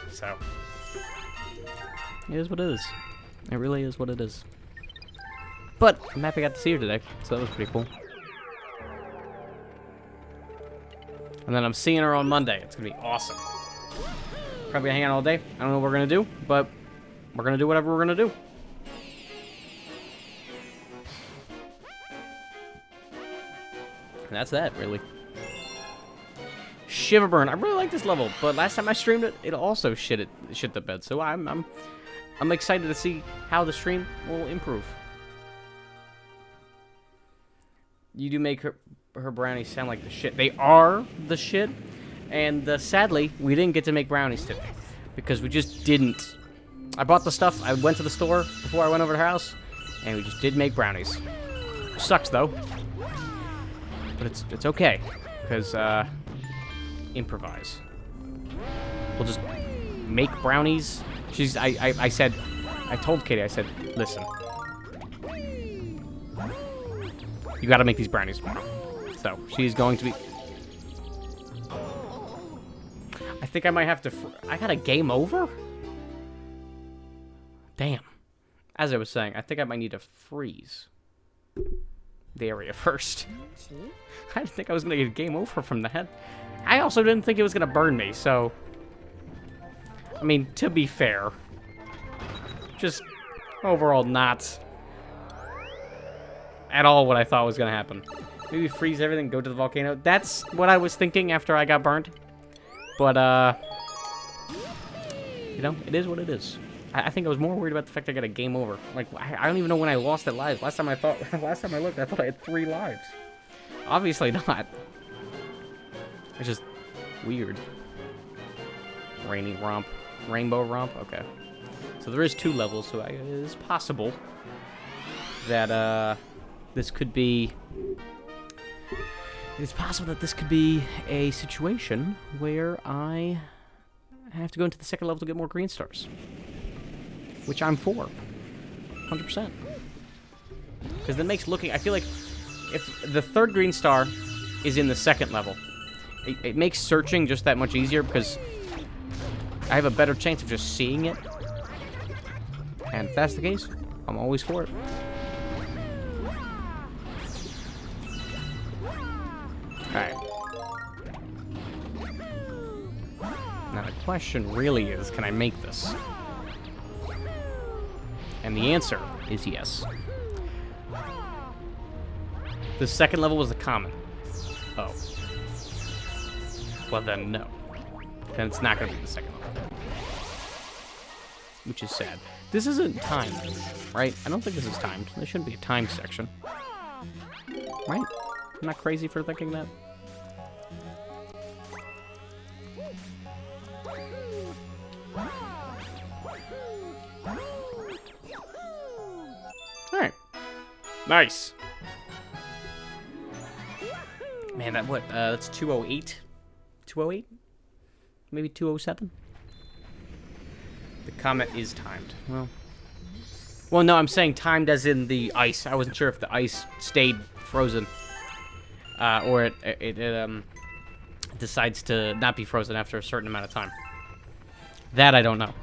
So, it is what it is. It really is what it is. But I'm happy I got to see her today, so that was pretty cool. And then I'm seeing her on Monday. It's gonna be awesome. Probably hang out all day. I don't know what we're gonna do, but we're gonna do whatever we're gonna do. And that's that, really. Shiverburn. I really like this level, but last time I streamed it, it also shit the bed. So I'm excited to see how the stream will improve. You do make her brownies sound like the shit. They are the shit, and sadly, we didn't get to make brownies today because we just didn't. I bought the stuff. I went to the store before I went over to her house, and we just didn't make brownies. Sucks though, but it's okay because improvise. We'll just make brownies. I told Katie, I said, listen, you gotta make these brownies tomorrow. So, she's going to be... I think I might have to... I got a game over? Damn. As I was saying, I think I might need to freeze the area first. I didn't think I was going to get a game over from that. I also didn't think it was going to burn me, so... I mean, to be fair, just overall not at all what I thought was going to happen. Maybe freeze everything, go to the volcano. That's what I was thinking after I got burned. But, you know, it is what it is. I think I was more worried about the fact I got a game over. Like, I don't even know when I lost at lives. Last time I looked, I thought I had 3 lives. Obviously not. It's just weird. Rainbow romp? Okay. So there is 2 levels, so it is possible that, this could be... It's possible that this could be a situation where I have to go into the second level to get more green stars. Which I'm for. 100%. Because that makes looking... I feel like if the 3rd green star is in the 2nd level, it makes searching just that much easier because I have a better chance of just seeing it. And if that's the case, I'm always for it. Alright. Now the question really is, can I make this? And the answer is yes. The 2nd level was the common. Oh. Well then, no. Then it's not going to be the 2nd level. Which is sad. This isn't timed, right? I don't think this is timed. There shouldn't be a timed section. Right? I'm not crazy for thinking that. Alright. Nice. Man, that's 208? 208? Maybe 207? The comet is timed. Well, no, I'm saying timed as in the ice. I wasn't sure if the ice stayed frozen. Or it decides to not be frozen after a certain amount of time. That I don't know.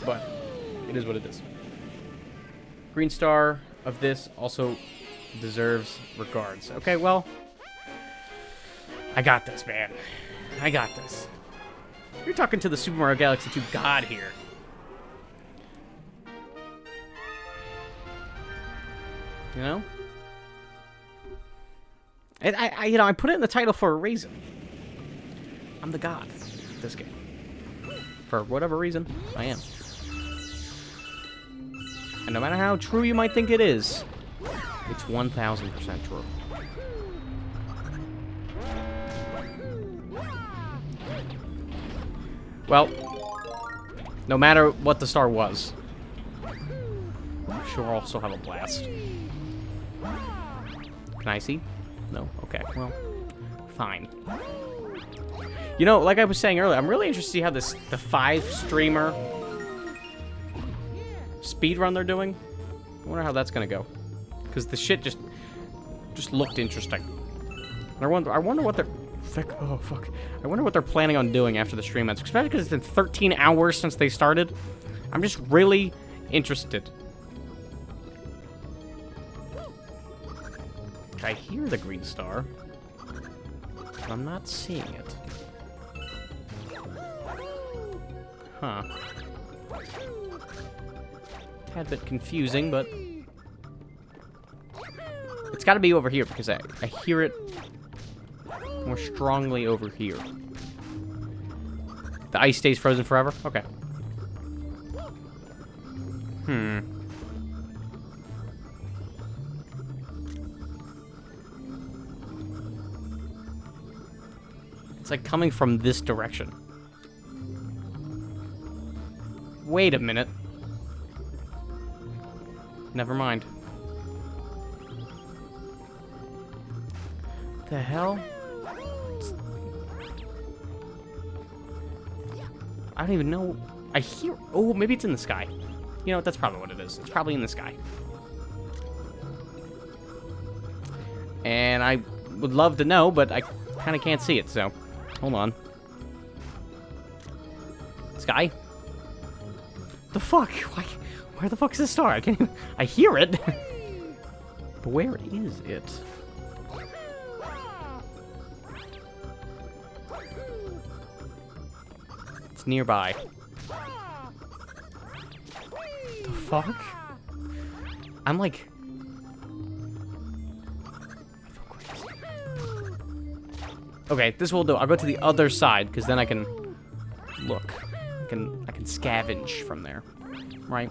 But it is what it is. Green star of this also deserves regards. Okay, well, I got this, man. I got this. You're talking to the Super Mario Galaxy 2 god here. You know? And I put it in the title for a reason. I'm the god of this game. For whatever reason, I am. And no matter how true you might think it is, it's 1000% true. Well, no matter what the star was, I'm sure I'll also have a blast. Can I see? No? Okay, well, fine. You know, like I was saying earlier, I'm really interested to see how the 5-streamer speedrun they're doing. I wonder how that's gonna go. Because the shit just looked interesting. And I wonder what they're... Oh, fuck. I wonder what they're planning on doing after the stream ends. Especially because it's been 13 hours since they started. I'm just really interested. I hear the green star, but I'm not seeing it. Huh. Tad bit confusing, but it's got to be over here because I hear it more strongly over here. The ice stays frozen forever? Okay. It's like coming from this direction. Wait a minute. Never mind. The hell? I don't even know. I hear... Oh, maybe it's in the sky. You know what? That's probably what it is. It's probably in the sky. And I would love to know, but I kind of can't see it, so... Hold on. Sky? The fuck? Where the fuck is the star? I can't even... I hear it. But where is it? It's nearby. The fuck? I'm like... Okay, this will do. I'll go to the other side, because then I can look. I can scavenge from there. Right?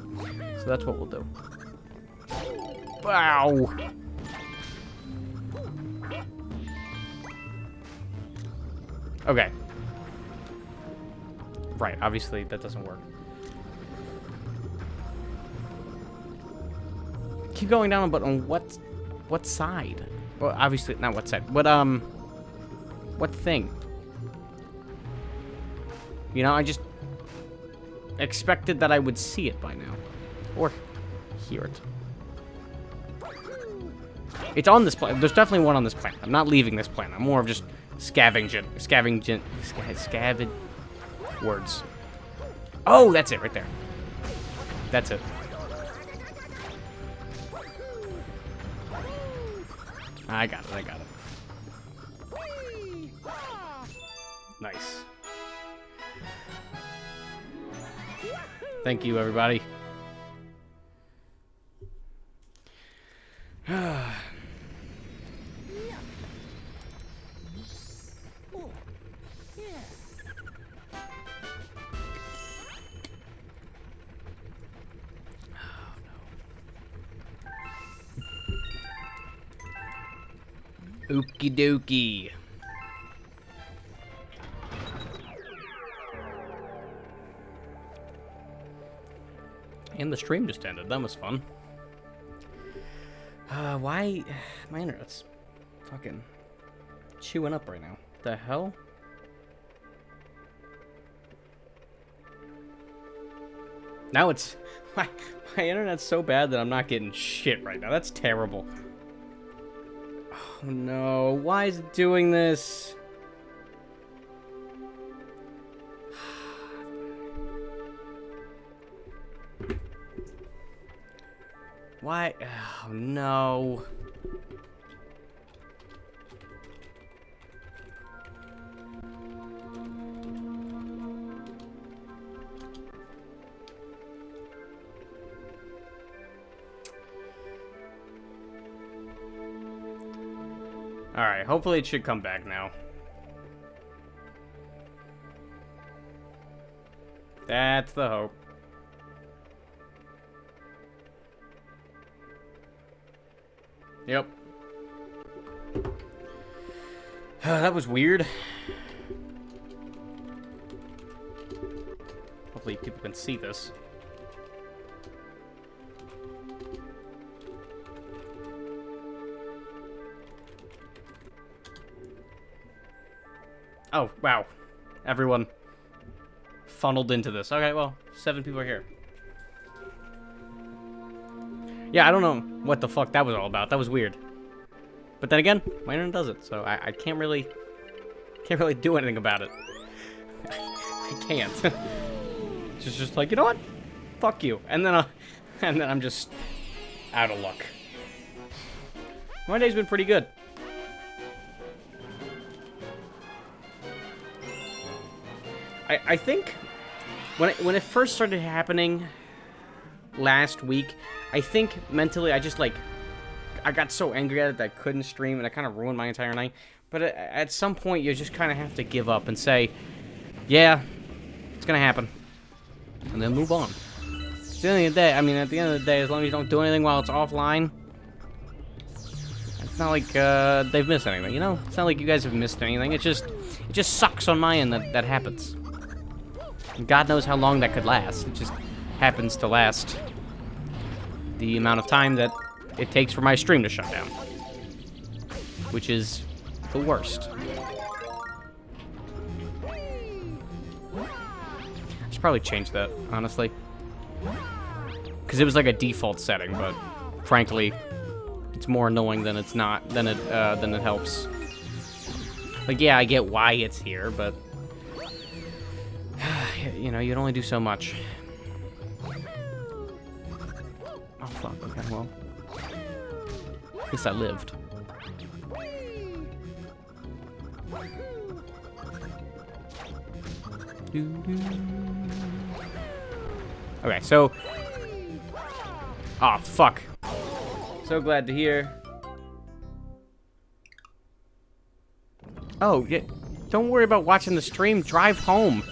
So that's what we'll do. Wow! Okay. Right, obviously that doesn't work. Keep going down, but on what side? Well, obviously, not what side. What thing? You know, I just expected that I would see it by now. Or hear it. It's on this planet. There's definitely one on this planet. I'm not leaving this planet. I'm more of just scavenging words. Oh, that's it right there. That's it. I got it. Nice. Thank you, everybody. Okie dokie. And the stream just ended. That was fun. Why? My internet's fucking chewing up right now. The hell? Now it's... My internet's so bad that I'm not getting shit right now. That's terrible. Oh no. Why is it doing this? Why? Oh, no. Alright, hopefully it should come back now. That's the hope. Yep. That was weird. hopefully people can see this. Oh, wow. Everyone funneled into this. Okay, well, 7 people are here. Yeah, I don't know what the fuck that was all about. That was weird. But then again, my internet does it, so I can't really do anything about it. I can't. It's just like, you know what? Fuck you. And then I'm just out of luck. My day's been pretty good. I think when it first started happening last week, I think mentally I just, like, I got so angry at it that I couldn't stream, and it kind of ruined my entire night. But at some point, you just kind of have to give up and say, yeah, it's going to happen. And then move on. At the end of the day, I mean, at the end of the day, as long as you don't do anything while it's offline, it's not like they've missed anything, you know? It's not like you guys have missed anything. It just sucks on my end that happens. And God knows how long that could last. It just happens to last the amount of time that it takes for my stream to shut down. Which is the worst. I should probably change that, honestly. Because it was like a default setting, but frankly, it's more annoying than it's not, than it helps. Like, yeah, I get why it's here, but you know, you'd only do so much. Oh fuck, okay, well. At least I lived. Okay, so... oh, fuck. So glad to hear. Oh, yeah, don't worry about watching the stream. Drive home.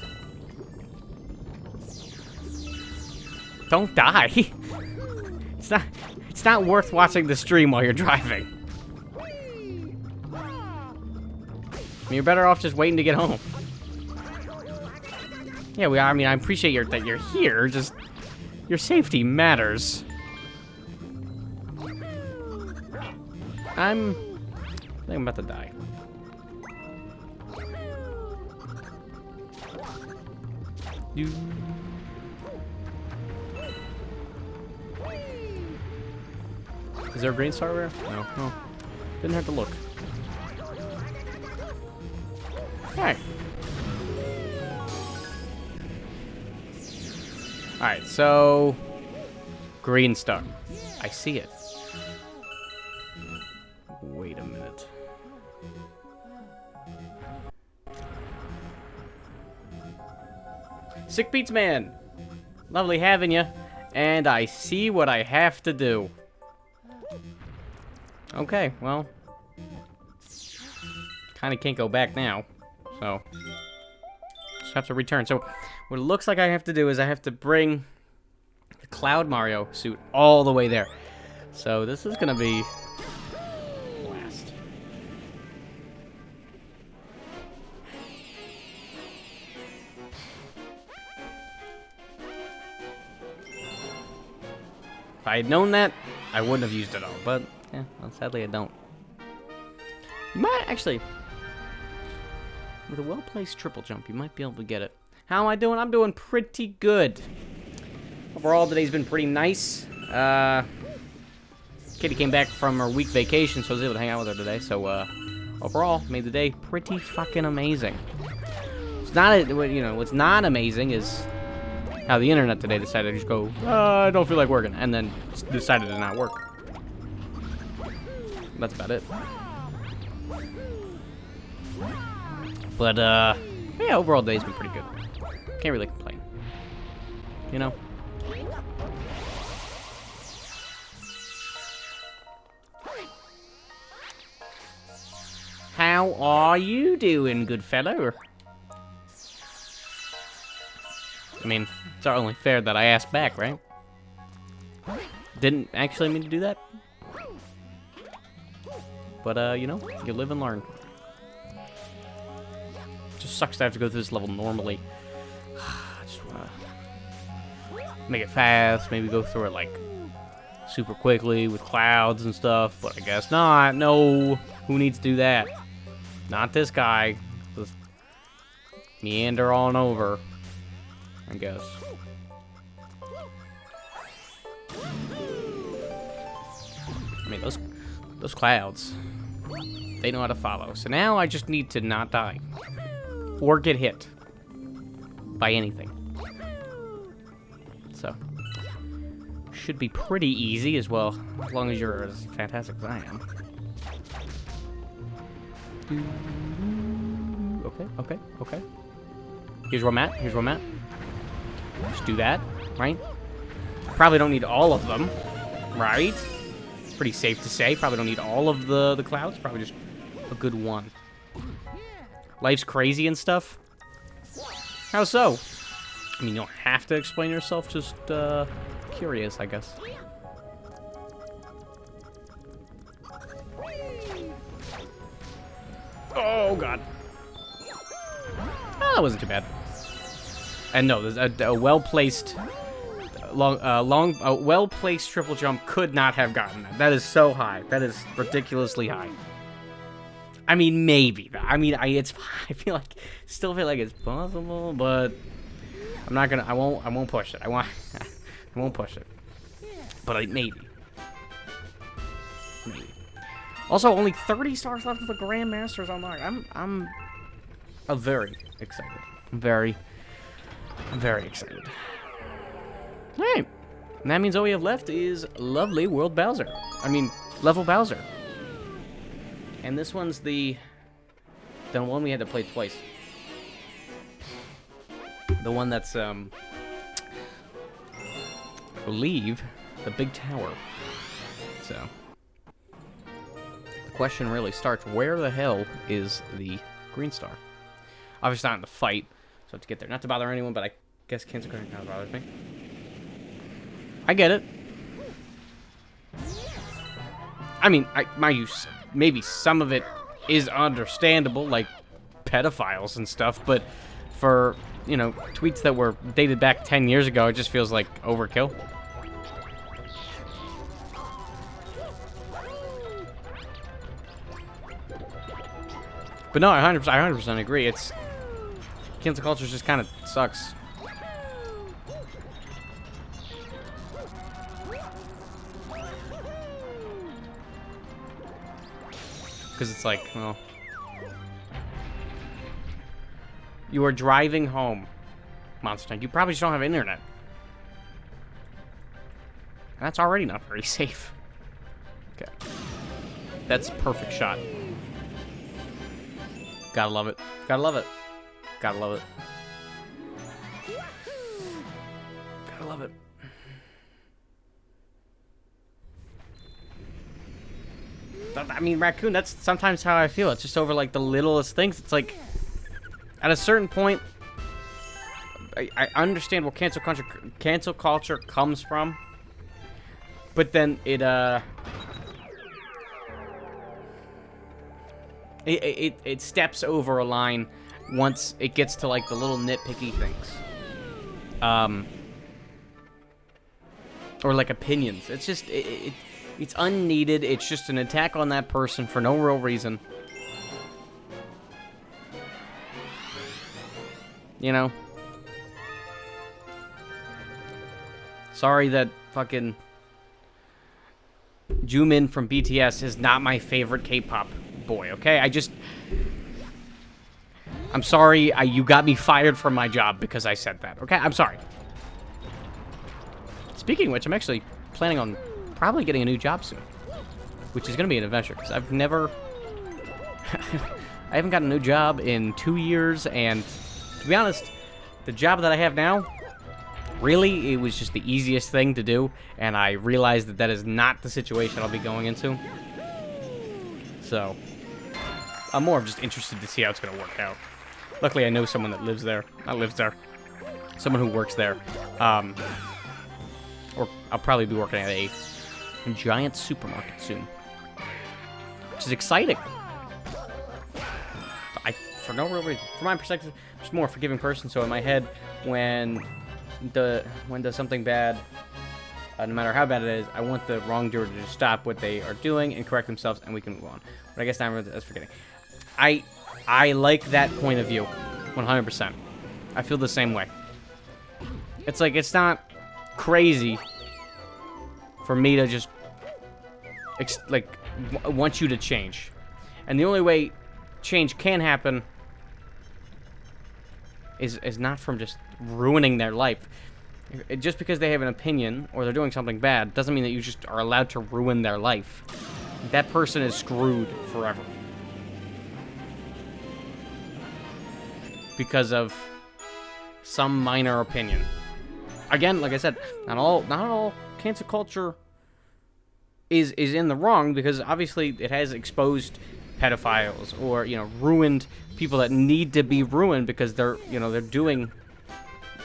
Don't die. It's not worth watching the stream while you're driving. I mean, you're better off just waiting to get home. Yeah, I mean, I appreciate that you're here. Just your safety matters. I think I'm about to die. Is there a green star there? No, no. Didn't have to look. Alright. Alright, so... green star. I see it. Wait a minute. Sick Beats Man! Lovely having you. And I see what I have to do. Okay, well. Kinda can't go back now. So. Just have to return. So, what it looks like I have to do is I have to bring the Cloud Mario suit all the way there. So, this is gonna be... blast. If I had known that, I wouldn't have used it all, but... yeah, well, sadly I don't. You might actually, with a well-placed triple jump, you might be able to get it. How am I doing? I'm doing pretty good. Overall, today's been pretty nice. Kitty came back from her week vacation, so I was able to hang out with her today. So, overall, made the day pretty fucking amazing. It's not, you know, what's not amazing is how the internet today decided to just go, I don't feel like working, and then decided to not work. That's about it. But, yeah, overall day's been pretty good. Can't really complain. You know? How are you doing, good fellow? I mean, it's only fair that I asked back, right? Didn't actually mean to do that. But, you know, you live and learn. Just sucks to have to go through this level normally. I just wanna make it fast, maybe go through it like super quickly with clouds and stuff, but I guess not. No, who needs to do that? Not this guy. Just meander on over, I guess. I mean, those clouds, they know how to follow. So now I just need to not die or get hit by anything. So should be pretty easy as well, as long as you're as fantastic as I am. Okay. Here's where I'm at. Just do that, right? Probably don't need all of them, right? It's pretty safe to say. Probably don't need all of the clouds. Probably just a good one. Life's crazy and stuff. How so? I mean, you don't have to explain yourself. Just curious, I guess. Oh God. Oh, that wasn't too bad. And no, there's a well-placed, well-placed triple jump could not have gotten that. That is so high. That is ridiculously high. I mean, maybe. I mean, I still feel like it's possible, but I'm not gonna. I won't push it. I won't push it. But maybe. Also, only 30 stars left of the Grandmasters unlocked. I'm very excited. I'm very excited. All right. And that means all we have left is lovely World Bowser. I mean, level Bowser. And this one's the one we had to play twice. The one that's, I believe, the big tower. So, the question really starts, where the hell is the green star? Obviously not in the fight, so I have to get there. Not to bother anyone, but I guess cancel kind of bothers me. I get it. I mean, maybe some of it is understandable, like pedophiles and stuff, but for, you know, tweets that were dated back 10 years ago, it just feels like overkill. But no, I 100% agree. It's cancel culture just kind of sucks. Because it's like, well, you are driving home, Monster Tank. You probably just don't have internet. And that's already not very safe. Okay. That's perfect shot. Gotta love it. Gotta love it. Gotta love it. Gotta love it. I mean, Raccoon, that's sometimes how I feel. It's just over, like, the littlest things. It's like, at a certain point, I understand where cancel culture comes from, but then it steps over a line once it gets to, like, the little nitpicky things. Or, like, opinions. It's just, it's unneeded. It's just an attack on that person for no real reason. You know? Sorry that fucking Jumin from BTS is not my favorite K-pop boy, okay? I'm sorry you got me fired from my job because I said that, okay? I'm sorry. Speaking of which, I'm actually planning on probably getting a new job soon, which is going to be an adventure, because I've never... I haven't gotten a new job in 2 years, and to be honest, the job that I have now, really, it was just the easiest thing to do, and I realized that that is not the situation I'll be going into. So, I'm more just interested to see how it's going to work out. Luckily, I know someone that lives there. Not lives there. Someone who works there. Or I'll probably be working at a giant supermarket soon, which is exciting. For no real reason. From my perspective, I'm just more a forgiving person, so in my head, when does something bad, no matter how bad it is, I want the wrongdoer to just stop what they are doing and correct themselves, and we can move on. But I guess now that's forgetting. I like that point of view, 100%. I feel the same way. It's like, it's not crazy for me to just want you to change, and the only way change can happen is not from just ruining their life. Just because they have an opinion or they're doing something bad doesn't mean that you just are allowed to ruin their life. That person is screwed forever because of some minor opinion. Again, like I said, not all cancel culture is in the wrong, because obviously it has exposed pedophiles or, you know, ruined people that need to be ruined because they're, you know, they're doing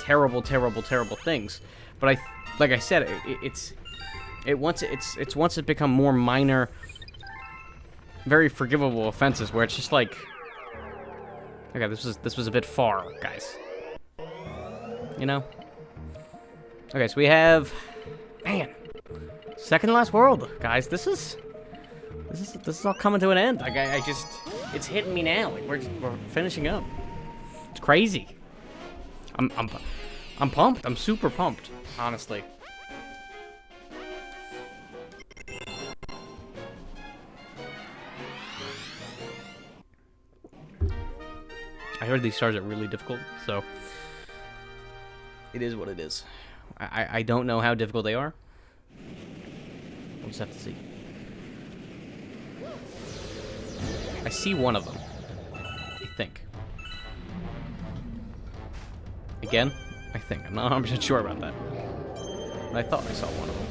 terrible things. But like I said, it's once it become more minor, very forgivable offenses where it's just like, okay, this was a bit far, guys. You know? Okay, so we have, man, second to last world, guys. This is all coming to an end. Like I just, it's hitting me now. Like we're finishing up. It's crazy. I'm pumped. I'm super pumped, honestly. I heard these stars are really difficult, so it is what it is. I don't know how difficult they are. We'll just have to see. I see one of them, I think. Again, I think. I'm not 100% sure about that. But I thought I saw one of them.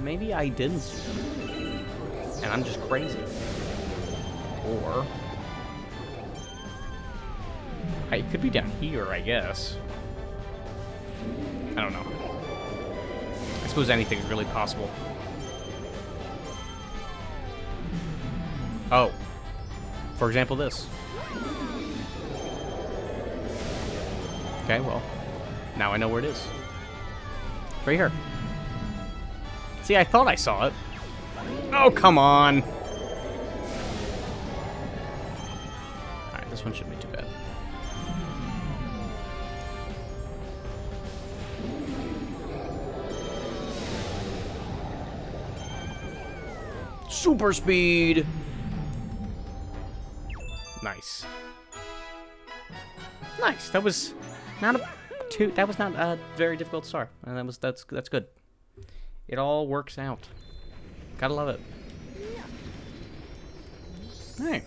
Maybe I didn't see them. And I'm just crazy. Or it could be down here, I guess. I don't know. I suppose anything's really possible. Oh. For example, this. Okay, well. Now I know where it is. Right here. See, I thought I saw it. Oh, come on. Alright, this one shouldn't be too bad. Super speed. Nice. Nice. That was not a very difficult star. And that's good. It all works out. Gotta love it. Alright.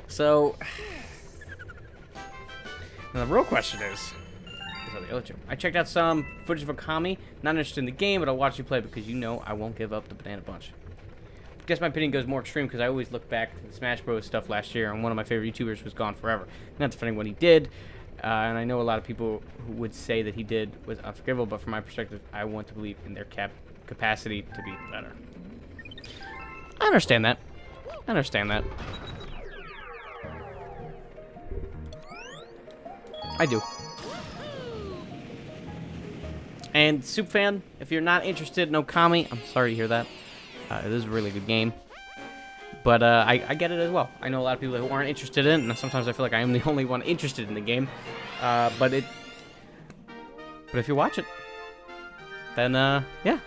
So now the real question is the other two. I checked out some footage of Okami. Not interested in the game, but I'll watch you play because you know I won't give up the Banana Bunch. I guess my opinion goes more extreme because I always look back to the Smash Bros. Stuff last year, and one of my favorite YouTubers was gone forever. Not defending what he did, and I know a lot of people who would say that he did was unforgivable, but from my perspective, I want to believe in their capacity to be better. I understand that. I understand that. I do. And Superfan, if you're not interested in Okami, I'm sorry to hear that. It is a really good game. But I get it as well. I know a lot of people who aren't interested in it, and sometimes I feel like I am the only one interested in the game. But if you watch it, then yeah.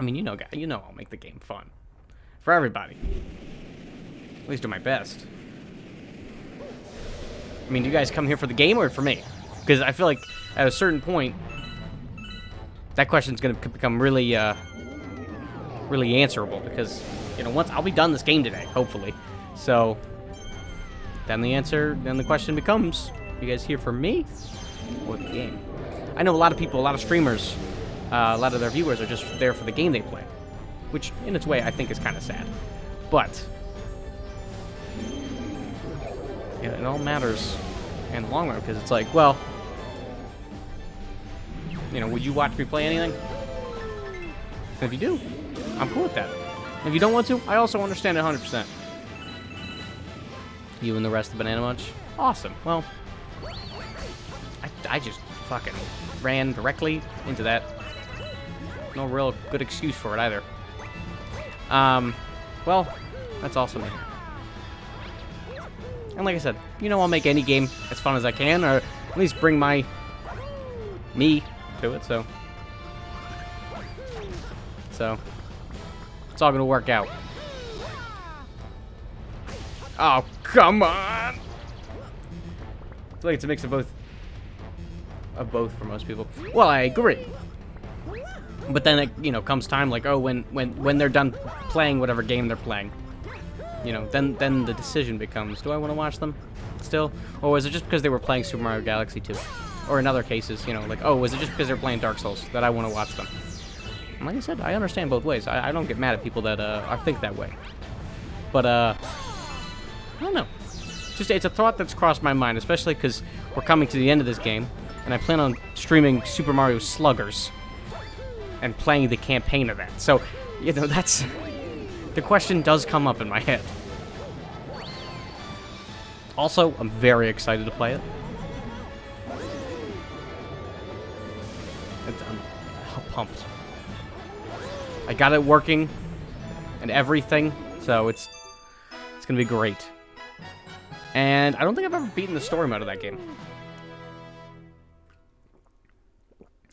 I mean, you know, I'll make the game fun for everybody. At least do my best. I mean, do you guys come here for the game or for me? Because I feel like at a certain point, that question's gonna become really, really answerable. Because you know, once I'll be done this game today, hopefully. So then the question becomes: you guys here for me or the game? I know a lot of people, a lot of streamers. A lot of their viewers are just there for the game they play, which, in its way, I think is kind of sad. But yeah, it all matters in the long run because it's like, well, You know, would you watch me play anything? And if you do, I'm cool with that. And if you don't want to, I also understand it 100%. You and the rest of Banana Munch? Awesome. Well, I just fucking ran directly into that. No real good excuse for it either. Well, that's awesome. And like I said, you know, I'll make any game as fun as I can, or at least bring me to it, so it's all gonna work out. Oh, come on! I feel like it's a mix of both for most people. Well, I agree. But then it, you know, comes time like, oh, when they're done playing whatever game they're playing, you know, then the decision becomes, do I want to watch them still? Or was it just because they were playing Super Mario Galaxy 2? Or in other cases, you know, like, oh, was it just because they're playing Dark Souls that I want to watch them? And like I said, I understand both ways. I don't get mad at people that think that way. But, I don't know. Just, it's a thought that's crossed my mind, especially because we're coming to the end of this game, and I plan on streaming Super Mario Sluggers and playing the campaign of that. So, you know, that's... The question does come up in my head. Also, I'm very excited to play it. I'm pumped. I got it working and everything, so it's gonna be great. And I don't think I've ever beaten the story mode of that game.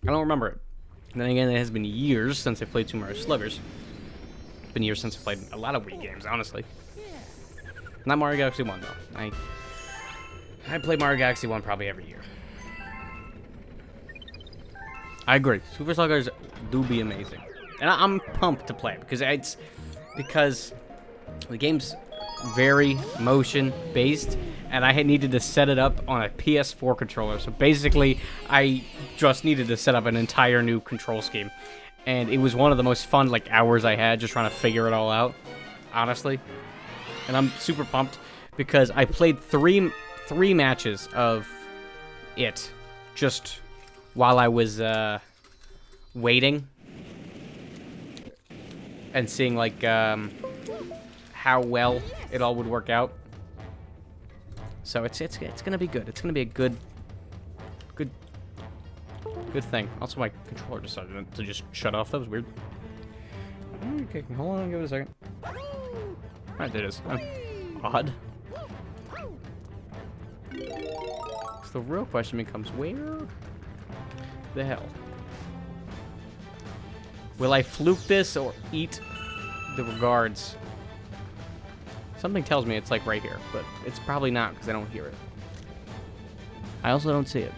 I don't remember it. And then again, it has been years since I played Super Mario Sluggers. It's been years since I played a lot of Wii games, honestly. Not Mario Galaxy 1, though. I play Mario Galaxy 1 probably every year. I agree. Super Sluggers do be amazing. And I'm pumped to play it, because the game's very motion-based, and I had needed to set it up on a PS4 controller. So basically, I just needed to set up an entire new control scheme. And it was one of the most fun, like, hours I had just trying to figure it all out, honestly. And I'm super pumped because I played three matches of it just while I was waiting and seeing, like, how well it all would work out. So it's gonna be good. It's gonna be a good thing. Also, my controller decided to just shut off. That was weird. Okay, hold on, give it a second. Alright, there it is. Odd. So the real question becomes, where the hell? Will I fluke this or eat the regards? Something tells me it's like right here, but it's probably not because I don't hear it. I also don't see it.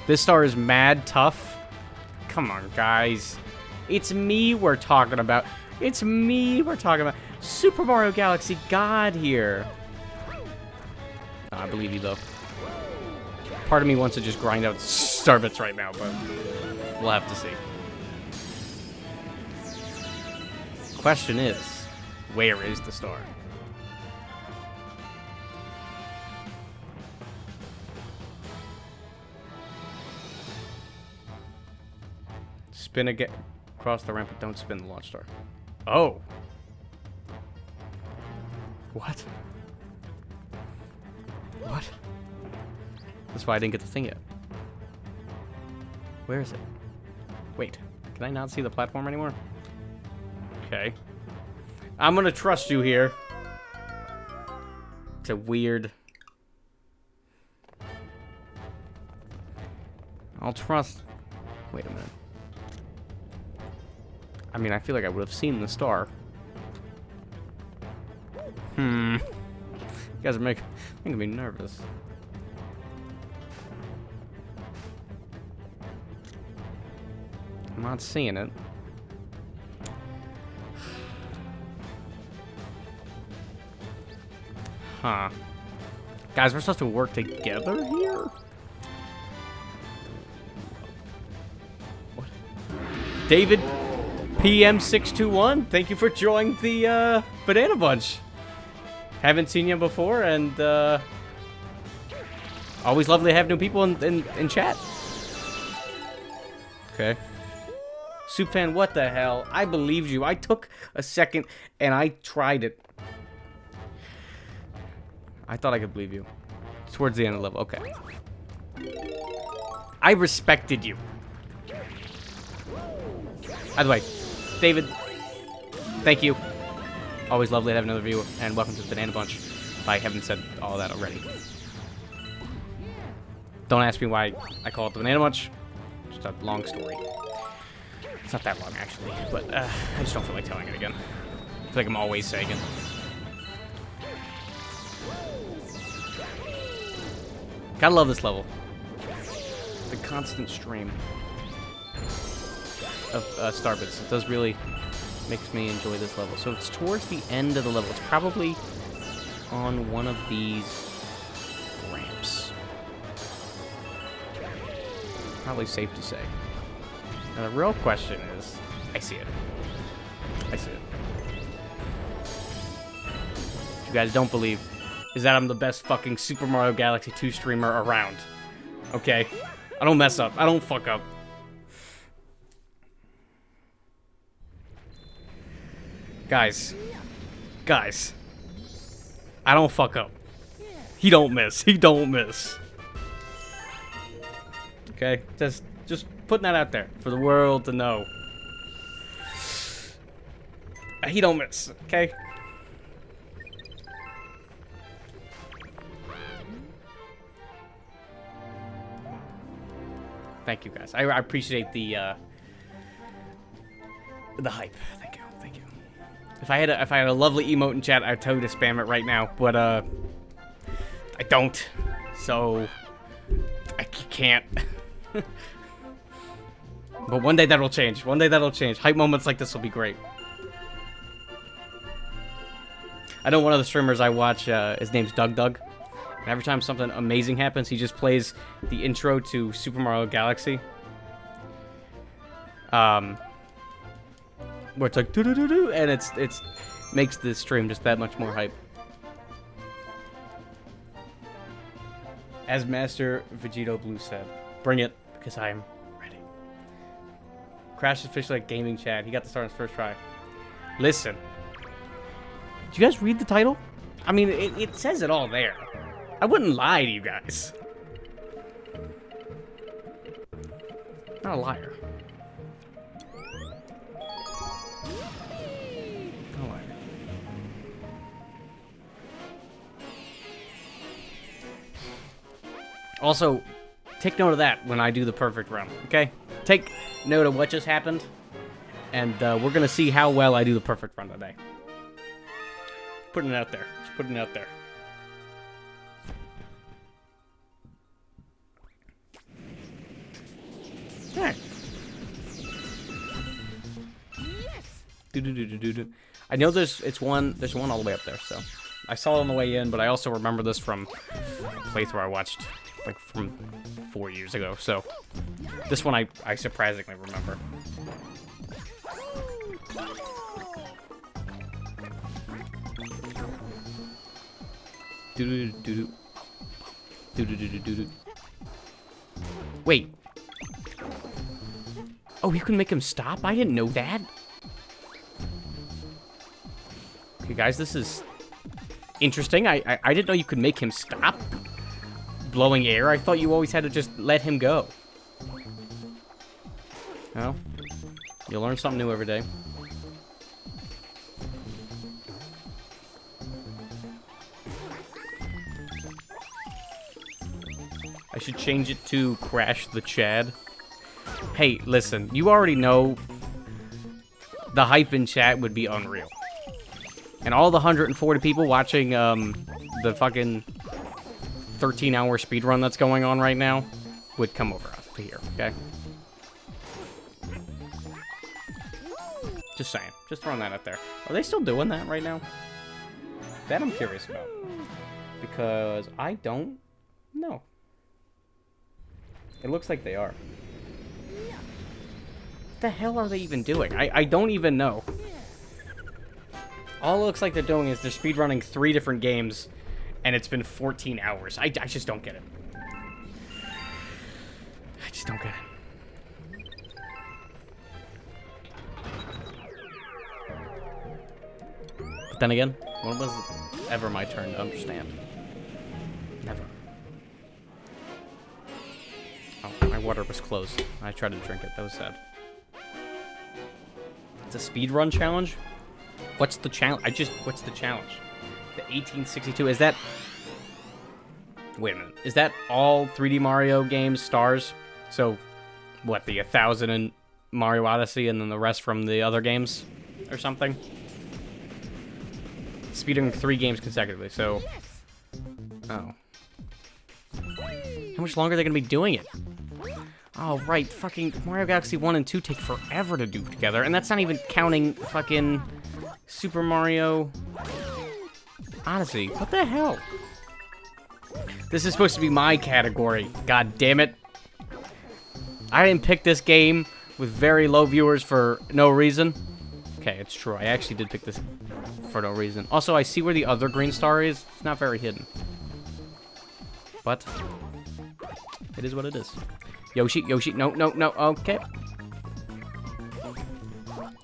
This star is mad tough. Come on, guys. It's me we're talking about. It's me we're talking about. Super Mario Galaxy God here. Oh, I believe you, though. Part of me wants to just grind out star bits right now, but we'll have to see. Question is, where is the star? Spin again. Cross the ramp, but don't spin the launch star. Oh. What? What? That's why I didn't get the thing yet. Where is it? Wait, can I not see the platform anymore? Okay. I'm gonna trust you here. It's a weird... I'll trust... Wait a minute. I mean, I feel like I would have seen the star. You guys are making me nervous. I'm not seeing it. Huh. Guys, we're supposed to work together here? What? David PM621, thank you for joining the Banana Bunch. Haven't seen you before, and Always lovely to have new people in chat. Okay. Soup fan, what the hell? I believed you. I took a second and I tried it. I thought I could believe you. Towards the end of the level. Okay. I respected you. By the way, David, thank you. Always lovely to have another view, and welcome to the Banana Bunch, if I haven't said all that already. Don't ask me why I call it the Banana Bunch. Just a long story. It's not that long, actually, but I just don't feel like telling it again. I feel like I'm always saying it. Gotta love this level. The constant stream of Starbits. It does really makes me enjoy this level. So it's towards the end of the level. It's probably on one of these ramps. Probably safe to say. Now the real question is, I see it. I see it. What you guys don't believe is that I'm the best fucking Super Mario Galaxy 2 streamer around. Okay? I don't mess up. I don't fuck up. Guys. Guys. I don't fuck up. He don't miss. He don't miss. Okay? Just putting that out there for the world to know. He don't miss. Okay? Thank you, guys. I appreciate the hype. Thank you. Thank you. If I had a lovely emote in chat, I'd tell you to spam it right now, but I don't. So I can't. But one day that'll change. One day that'll change. Hype moments like this will be great. I know one of the streamers I watch, his name's Doug. And every time something amazing happens, he just plays the intro to Super Mario Galaxy. Where it's like doo-doo-doo-doo, and it's makes the stream just that much more hype. As Master Vegito Blue said, bring it, because I am ready. Crash is officially like gaming chat. He got to start on his first try. Listen. Did you guys read the title? I mean, it says it all there. I wouldn't lie to you guys. Not a liar. Not a liar. Also, take note of that when I do the perfect run, okay? Take note of what just happened, and we're gonna see how well I do the perfect run today. Putting it out there. Just putting it out there. Alright. I know there's one all the way up there, so I saw it on the way in, but I also remember this from a playthrough I watched like from 4 years ago, so this one I surprisingly remember. Wait. Oh, you can make him stop? I didn't know that. Okay, guys, this is interesting. I didn't know you could make him stop blowing air. I thought you always had to just let him go. Well, you learn something new every day. I should change it to Crash the Chad. Hey, listen, you already know the hype in chat would be unreal. And all the 140 people watching the fucking 13-hour speedrun that's going on right now would come over to here, okay? Just saying. Just throwing that out there. Are they still doing that right now? That I'm curious about. Because I don't know. It looks like they are. What the hell are they even doing? I don't even know. All it looks like they're doing is they're speedrunning 3 different games, and it's been 14 hours. I just don't get it. Okay. But then again, when was it ever my turn to understand? Never. Oh, my water was closed. I tried to drink it. That was sad. It's a speedrun challenge? What's the challenge? What's the challenge? The 1862, is that... Wait a minute. Is that all 3D Mario games stars? So, what, the 1,000 in Mario Odyssey and then the rest from the other games? Or something? Speedrunning 3 games consecutively, so... Oh. How much longer are they gonna be doing it? Oh, right, fucking Mario Galaxy 1 and 2 take forever to do together, and that's not even counting fucking Super Mario Odyssey. What the hell? This is supposed to be my category. God damn it. I didn't pick this game with very low viewers for no reason. Okay, it's true. I actually did pick this for no reason. Also, I see where the other green star is. It's not very hidden. But it is what it is. Yoshi, no, okay.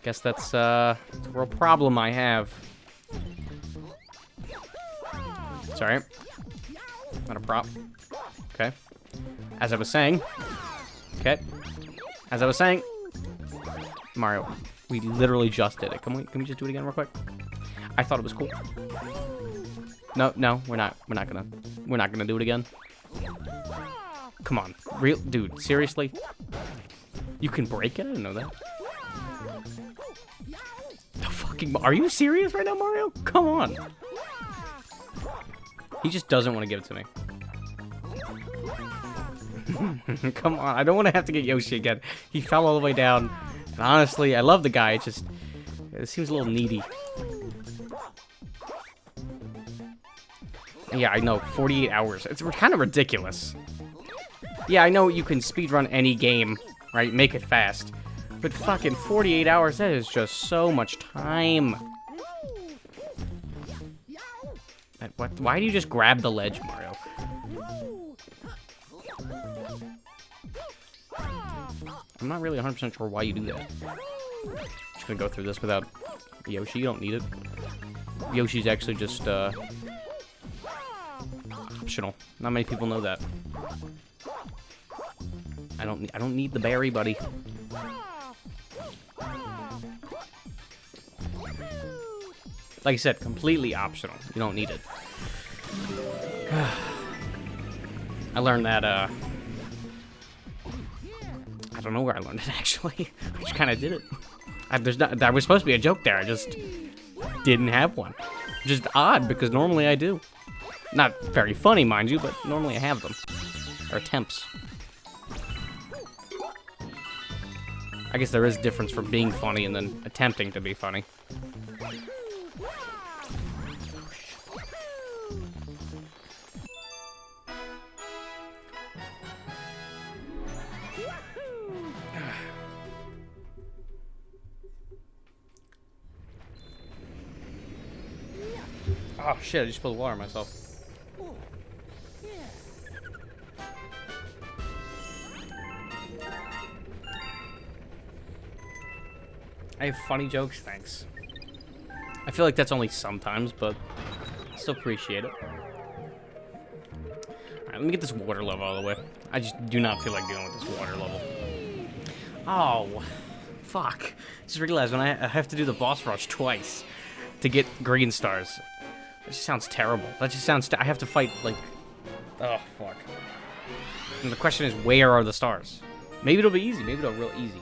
Guess that's a real problem I have. Sorry. Not a prop. Okay. As I was saying. Okay. As I was saying. Mario, we literally just did it. Can we just do it again real quick? I thought it was cool. No, we're not gonna do it again. Come on. Dude, seriously? You can break it? I didn't know that. The fucking... Are you serious right now, Mario? Come on. He just doesn't want to give it to me. Come on. I don't want to have to get Yoshi again. He fell all the way down. And honestly, I love the guy. It seems a little needy. Yeah, I know. 48 hours. It's kind of ridiculous. Yeah, I know you can speedrun any game, right? Make it fast. But fucking 48 hours, that is just so much time. What? Why do you just grab the ledge, Mario? I'm not really 100% sure why you do that. Just gonna go through this without Yoshi. You don't need it. Yoshi's actually just, optional. Not many people know that. I don't need the berry, buddy. Like I said, completely optional. You don't need it. I learned that, I don't know where I learned it, actually. I just kind of did it. There was supposed to be a joke there. I just didn't have one. Just odd, because normally I do. Not very funny, mind you, but normally I have them. Or attempts. I guess there is a difference for being funny and then attempting to be funny. Oh shit, I just spilled water on myself. I have funny jokes, thanks. I feel like that's only sometimes, but I still appreciate it. Alright, let me get this water level out of the way. I just do not feel like dealing with this water level. Oh, fuck. Just realized when I have to do the boss rush twice to get green stars. That just sounds terrible. That just sounds... I have to fight, like... Oh, fuck. And the question is, where are the stars? Maybe it'll be easy. Maybe it'll be real easy.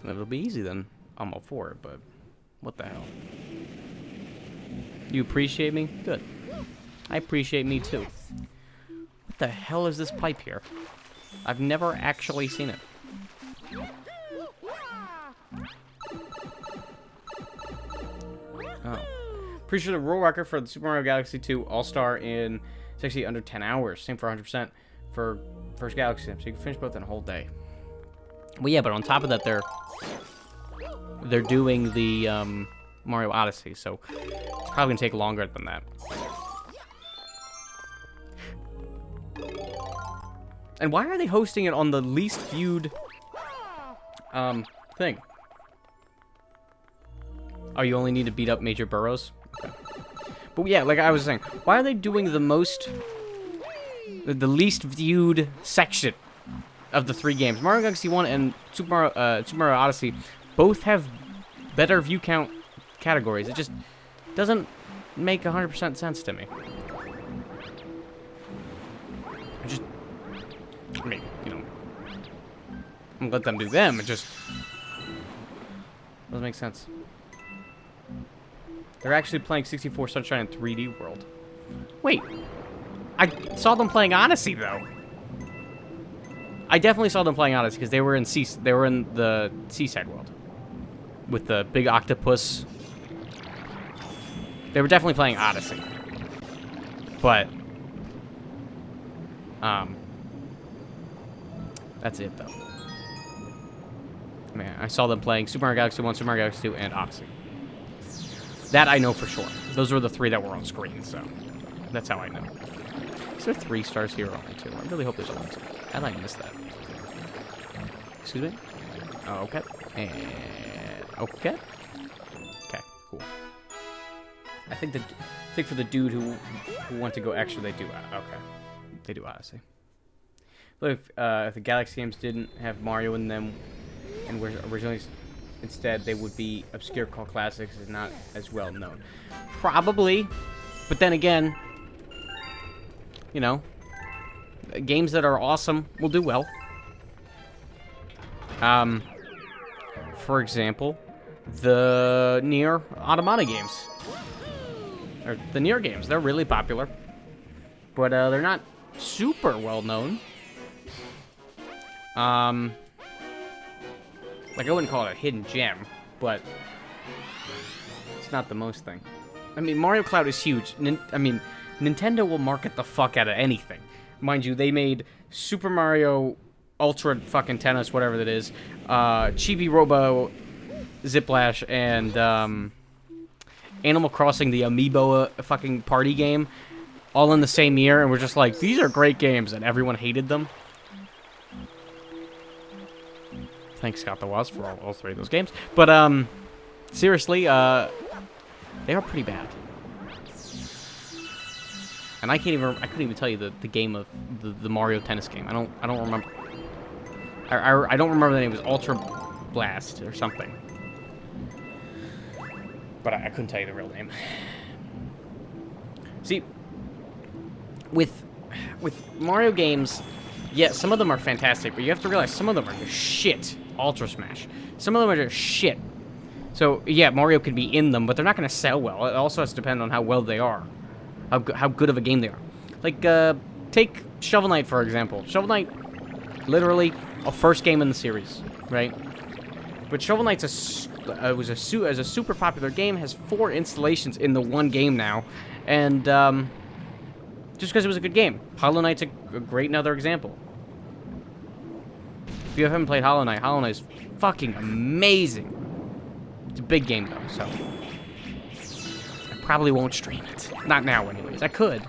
If it'll be easy, then I'm all for it, but what the hell? You appreciate me? Good. I appreciate me, too. What the hell is this pipe here? I've never actually seen it. Oh. Pretty sure the world record for the Super Mario Galaxy 2 All-Star in... It's actually under 10 hours. Same for 100% for first Galaxy Sim. So you can finish both in a whole day. Well, yeah, but on top of that, they're doing the Mario Odyssey, so it's probably gonna take longer than that. And why are they hosting it on the least viewed thing? Oh, you only need to beat up major boroughs? Okay. But yeah, like I was saying, why are they doing the least viewed section of the 3 games? Mario Galaxy 1 and Super Mario Odyssey both have better view count categories. It just doesn't make 100% sense to me. I mean, you know, I'm gonna let them do them. It just doesn't make sense. They're actually playing 64 Sunshine in 3D World. Wait, I saw them playing Odyssey though. I definitely saw them playing Odyssey because they were in the Seaside World with the big octopus. They were definitely playing Odyssey, but that's it though. Man, I saw them playing Super Mario Galaxy 1, Super Mario Galaxy 2, and Odyssey. That I know for sure. Those were the 3 that were on screen, so that's how I know. Is there 3 stars here or only 2? I really hope there's only 2. How did I miss that? Excuse me? Oh, okay. And okay. Okay, cool. I think for the dude who want to go extra, they do. Okay, they do Odyssey. Look, if the Galaxy games didn't have Mario in them, and were originally instead, they would be obscure cult classics and not as well known. Probably, but then again, you know, games that are awesome will do well. For example, the Nier Automata games. Or the Nier games, they're really popular. But they're not super well known. Like, I wouldn't call it a hidden gem, but it's not the most thing. I mean, Mario Cloud is huge. Nintendo will market the fuck out of anything. Mind you, they made Super Mario Ultra fucking Tennis, whatever that is, Chibi Robo Ziplash, and Animal Crossing, the Amiibo fucking party game, all in the same year, and we're just like, these are great games, and everyone hated them. Thanks, Scott the Woz, for all 3 of those games. But, seriously, they are pretty bad. And I couldn't even tell you the game of the Mario Tennis game. I don't remember. I don't remember the name. It was Ultra Blast or something. But I couldn't tell you the real name. See, with Mario games, yeah, some of them are fantastic, but you have to realize some of them are just shit. Ultra Smash. Some of them are just shit. So, yeah, Mario could be in them, but they're not going to sell well. It also has to depend on how well they are. How good of a game they are. Like, take Shovel Knight, for example. Shovel Knight, literally, a first game in the series, right? But Shovel Knight's was a super popular game, has 4 installations in the one game now, and, just because it was a good game. Hollow Knight's a great another example. If you haven't played Hollow Knight's fucking amazing. It's a big game, though, so I probably won't stream it. Not now, anyways. I could.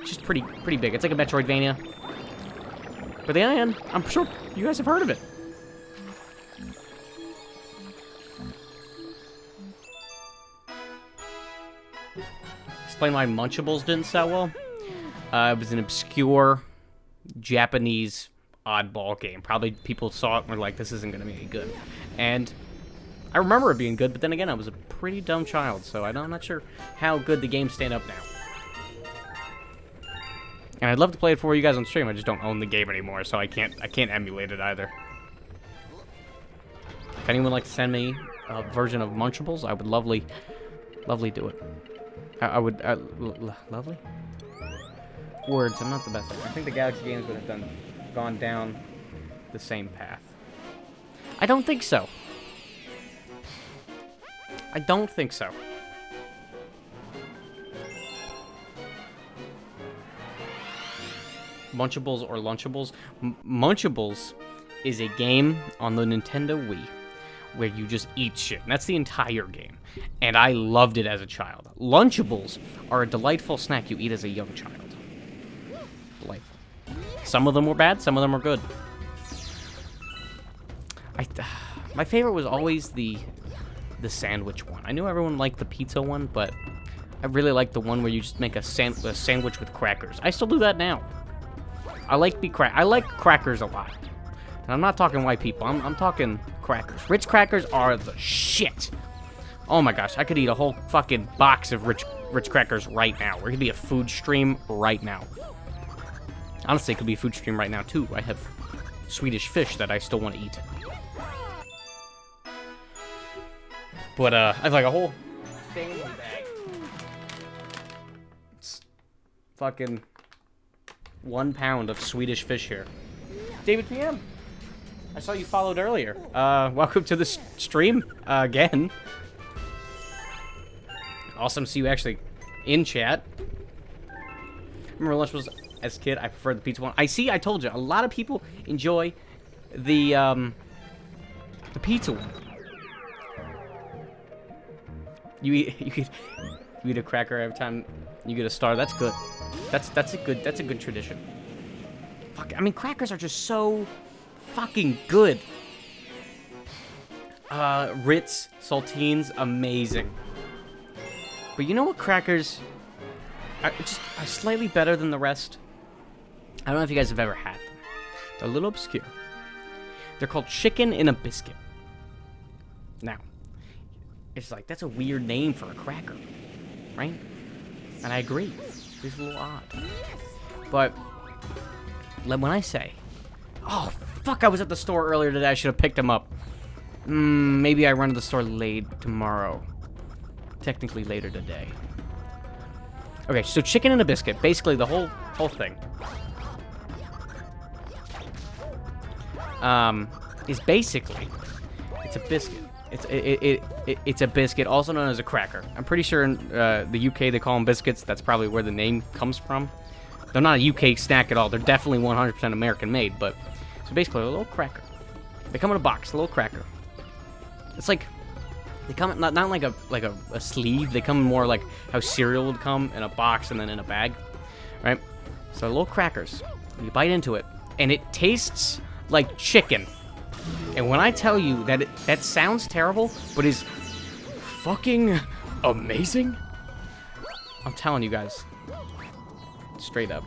It's just pretty big. It's like a Metroidvania. But then, I'm sure you guys have heard of it. Explain why Munchables didn't sell well. It was an obscure Japanese oddball game. Probably people saw it and were like, this isn't going to be any good. And I remember it being good, but then again, I was a pretty dumb child, so I'm not sure how good the games stand up now. And I'd love to play it for you guys on stream. I just don't own the game anymore, so I can't emulate it either. If anyone would like to send me a version of Munchables, I would lovely do it. I would, lovely? Words, I'm not the best at it. I think the Galaxy games would have gone down the same path. I don't think so. I don't think so. Munchables or Lunchables? Munchables is a game on the Nintendo Wii where you just eat shit. And that's the entire game. And I loved it as a child. Lunchables are a delightful snack you eat as a young child. Delightful. Some of them were bad, some of them were good. My favorite was always the sandwich one. I knew everyone liked the pizza one, but I really like the one where you just make a sandwich with crackers. I still do that now. I like crackers a lot. And I'm not talking white people. I'm talking crackers. Ritz crackers are the shit. Oh my gosh, I could eat a whole fucking box of Ritz crackers right now. Or it could be a food stream right now. Honestly, it could be a food stream right now too. I have Swedish fish that I still want to eat. But I have like a whole family bag. It's fucking 1 pound of Swedish fish here. David PM, I saw you followed earlier. Welcome to the stream again. Awesome to see you actually in chat. Remember lunch was as a kid, I preferred the pizza one. I told you, a lot of people enjoy the pizza one. You eat a cracker every time you get a star. That's good. That's a good tradition. Fuck, I mean, crackers are just so fucking good. Ritz saltines, amazing. But you know what crackers are slightly better than the rest? I don't know if you guys have ever had them. They're a little obscure. They're called chicken in a biscuit. Now, it's like, that's a weird name for a cracker, right? And I agree. It's a little odd. But when I say, oh, fuck, I was at the store earlier today. I should have picked them up. Maybe I run to the store late tomorrow. Technically later today. Okay, so chicken and a biscuit. Basically, the whole thing. Is basically, it's a biscuit. It's a biscuit, also known as a cracker. I'm pretty sure in the UK they call them biscuits. That's probably where the name comes from. They're not a UK snack at all. They're definitely 100% American made. But so basically, a little cracker. They come in a box, a little cracker. It's like they come not like a sleeve. They come more like how cereal would come in a box and then in a bag, right? So little crackers. You bite into it, and it tastes like chicken. And when I tell you that that sounds terrible, but is fucking amazing, I'm telling you guys, straight up.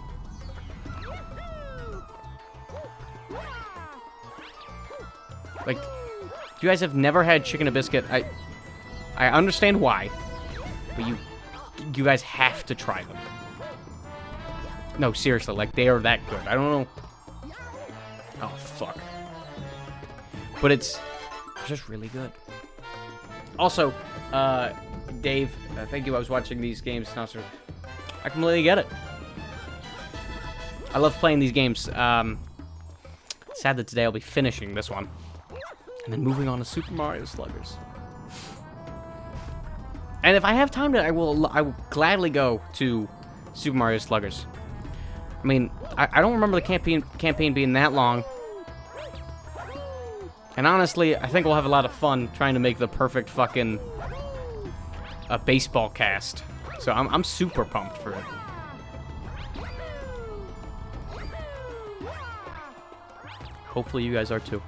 Like, you guys have never had chicken and biscuit. I understand why, but you guys have to try them. No, seriously, like, they are that good. I don't know. Oh, fuck. But it's just really good. Also, Dave, thank you. I was watching these games. Now, sir, I completely get it. I love playing these games. Sad that today I'll be finishing this one. And then moving on to Super Mario Sluggers. And if I have time to, I will gladly go to Super Mario Sluggers. I mean, I don't remember the campaign being that long. And honestly, I think we'll have a lot of fun trying to make the perfect fucking baseball cast. So I'm super pumped for it. Hopefully you guys are too.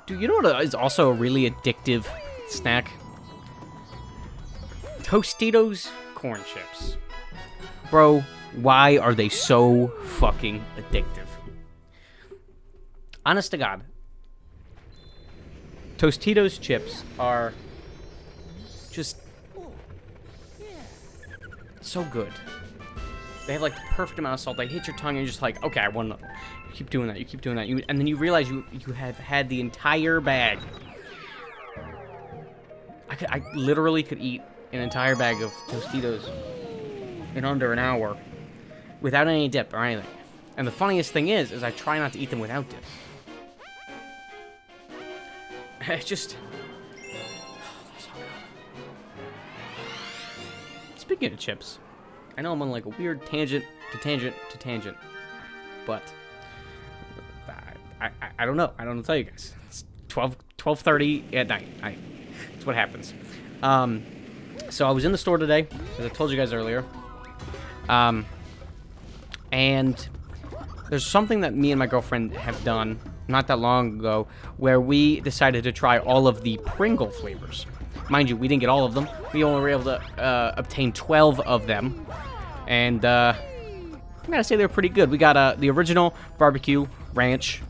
Do you know what is also a really addictive snack? Tostitos corn chips. Bro, why are they so fucking addictive? Honest to God. Tostitos chips are just so good. They have like the perfect amount of salt. They hit your tongue and you're just like, okay, I want another. You keep doing that. You keep doing that. And then you realize you have had the entire bag. I literally could eat an entire bag of Tostitos in under an hour without any dip or anything. And the funniest thing is I try not to eat them without dip. It's just... Speaking of chips, I know I'm on like a weird tangent to tangent to tangent. but I don't know. I don't know what to tell you guys. It's 12:30 at night. That's what happens. So I was in the store today, as I told you guys earlier. And there's something that me and my girlfriend have done not that long ago where we decided to try all of the Pringle flavors. Mind you, we didn't get all of them. We only were able to obtain 12 of them. And I gotta say they're pretty good. We got the original barbecue, ranch,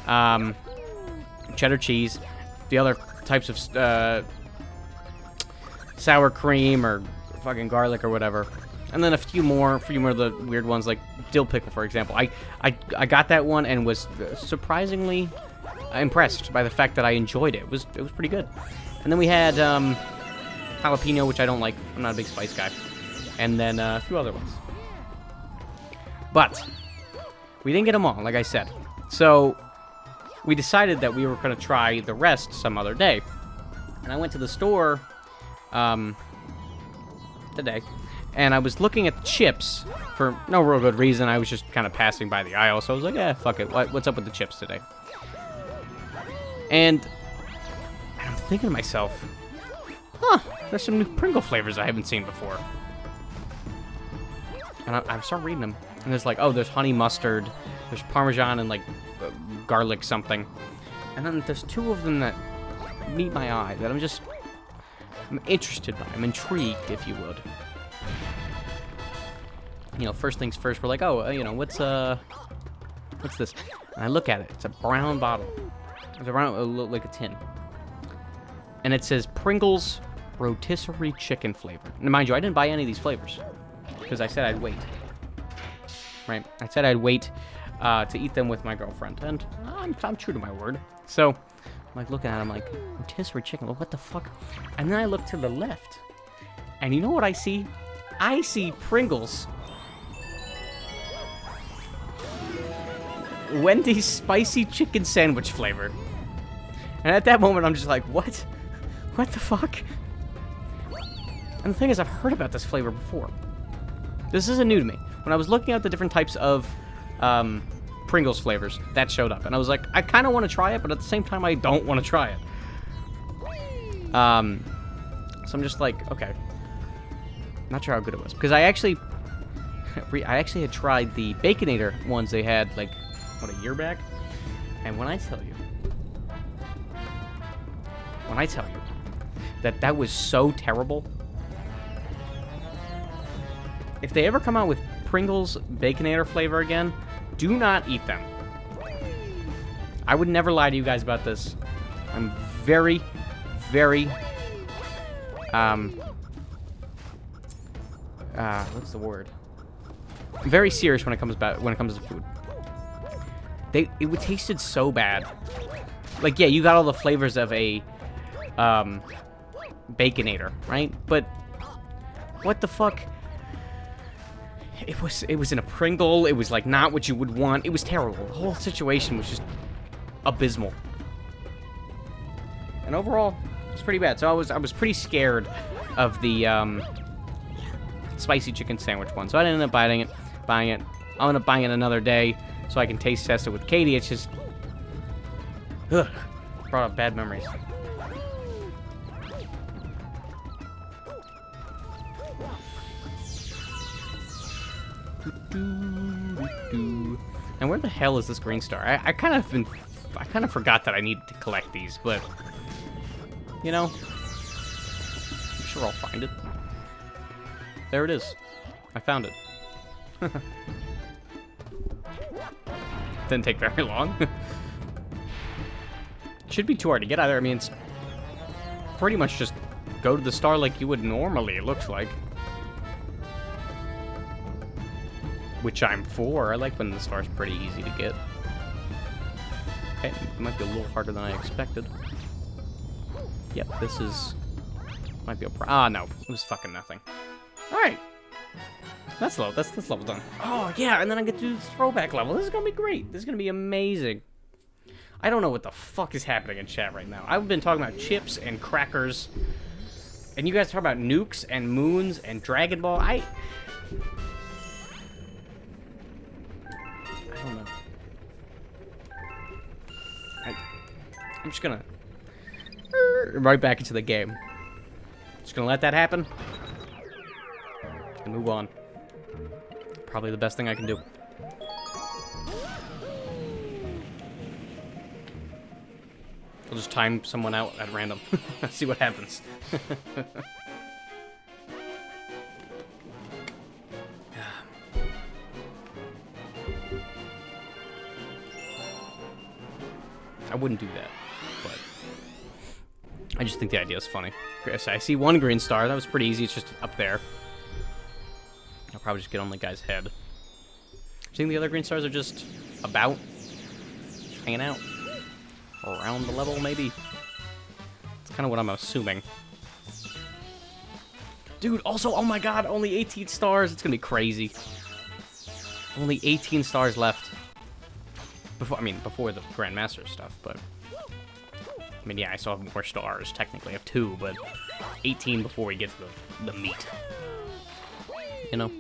cheddar cheese, the other types of sour cream or fucking garlic or whatever. And then a few more of the weird ones, like dill pickle, for example. I got that one and was surprisingly impressed by the fact that I enjoyed it. It was pretty good. And then we had jalapeno, which I don't like. I'm not a big spice guy. And then a few other ones. But we didn't get them all, like I said. So we decided that we were going to try the rest some other day. And I went to the store today. And I was looking at the chips for no real good reason. I was just kind of passing by the aisle. So I was like, fuck it. What's up with the chips today? And I'm thinking to myself, there's some new Pringle flavors I haven't seen before. And I start reading them. And there's like, there's honey mustard. There's Parmesan and like garlic something. And then there's two of them that meet my eye that I'm interested by. I'm intrigued, if you would. You know, first things first, we're like, what's this? And I look at it. It's a brown bottle. It's around like a tin. And it says Pringles rotisserie chicken flavor. And mind you, I didn't buy any of these flavors because I said I'd wait. Right? I said I'd wait to eat them with my girlfriend, and I'm true to my word. So I'm like looking at it, I'm like, rotisserie chicken. Well, what the fuck? And then I look to the left, and you know what I see? I see Pringles. Wendy's spicy chicken sandwich flavor. And at that moment, I'm just like, what? What the fuck? And the thing is, I've heard about this flavor before. This isn't new to me. When I was looking at the different types of Pringles flavors, that showed up. And I was like, I kind of want to try it, but at the same time, I don't want to try it. So I'm just like, okay. Not sure how good it was. Because I actually had tried the Baconator ones they had, like, what, a year back? And when I tell you that was so terrible, if they ever come out with Pringles Baconator flavor again, do not eat them. I would never lie to you guys about this. I'm very, very, what's the word? I'm very serious when it comes to food. It tasted so bad. Like, yeah, you got all the flavors of a Baconator, right? But what the fuck? It was in a Pringle. It was like not what you would want. It was terrible. The whole situation was just abysmal. And overall, it was pretty bad. So I was pretty scared of the spicy chicken sandwich one. So I ended up buying it. I'm gonna buy it another day so I can taste test it with Katie. It's just brought up bad memories. And where the hell is this green star? I kind of forgot that I needed to collect these, but you know, I'm sure I'll find it. There it is. I found it. Didn't take very long. Should be too hard to get either. I mean, it's pretty much just go to the star like you would normally, it looks like. Which I'm for. I like when the star's pretty easy to get. Okay, it might be a little harder than I expected. Yep, this is... might be a no. It was fucking nothing. Alright. That's low. This level's done. Oh, yeah, and then I get to do this throwback level. This is gonna be great. This is gonna be amazing. I don't know what the fuck is happening in chat right now. I've been talking about chips and crackers. And you guys talk about nukes and moons and Dragon Ball. I don't know. I'm just gonna... right back into the game. Just gonna let that happen. And move on. Probably the best thing I can do. I'll just time someone out at random. See what happens. I wouldn't do that, but I just think the idea is funny. I see one green star. That was pretty easy. It's just up there. I'll probably just get on the guy's head. Do you think the other green stars are just about? Hanging out? Around the level, maybe? That's kind of what I'm assuming. Dude, also, oh my god, only 18 stars. It's gonna be crazy. Only 18 stars left. Before the Grandmaster stuff, but... I mean, yeah, I still have more stars. Technically, I have 2, but 18 before we get to the meat. You know?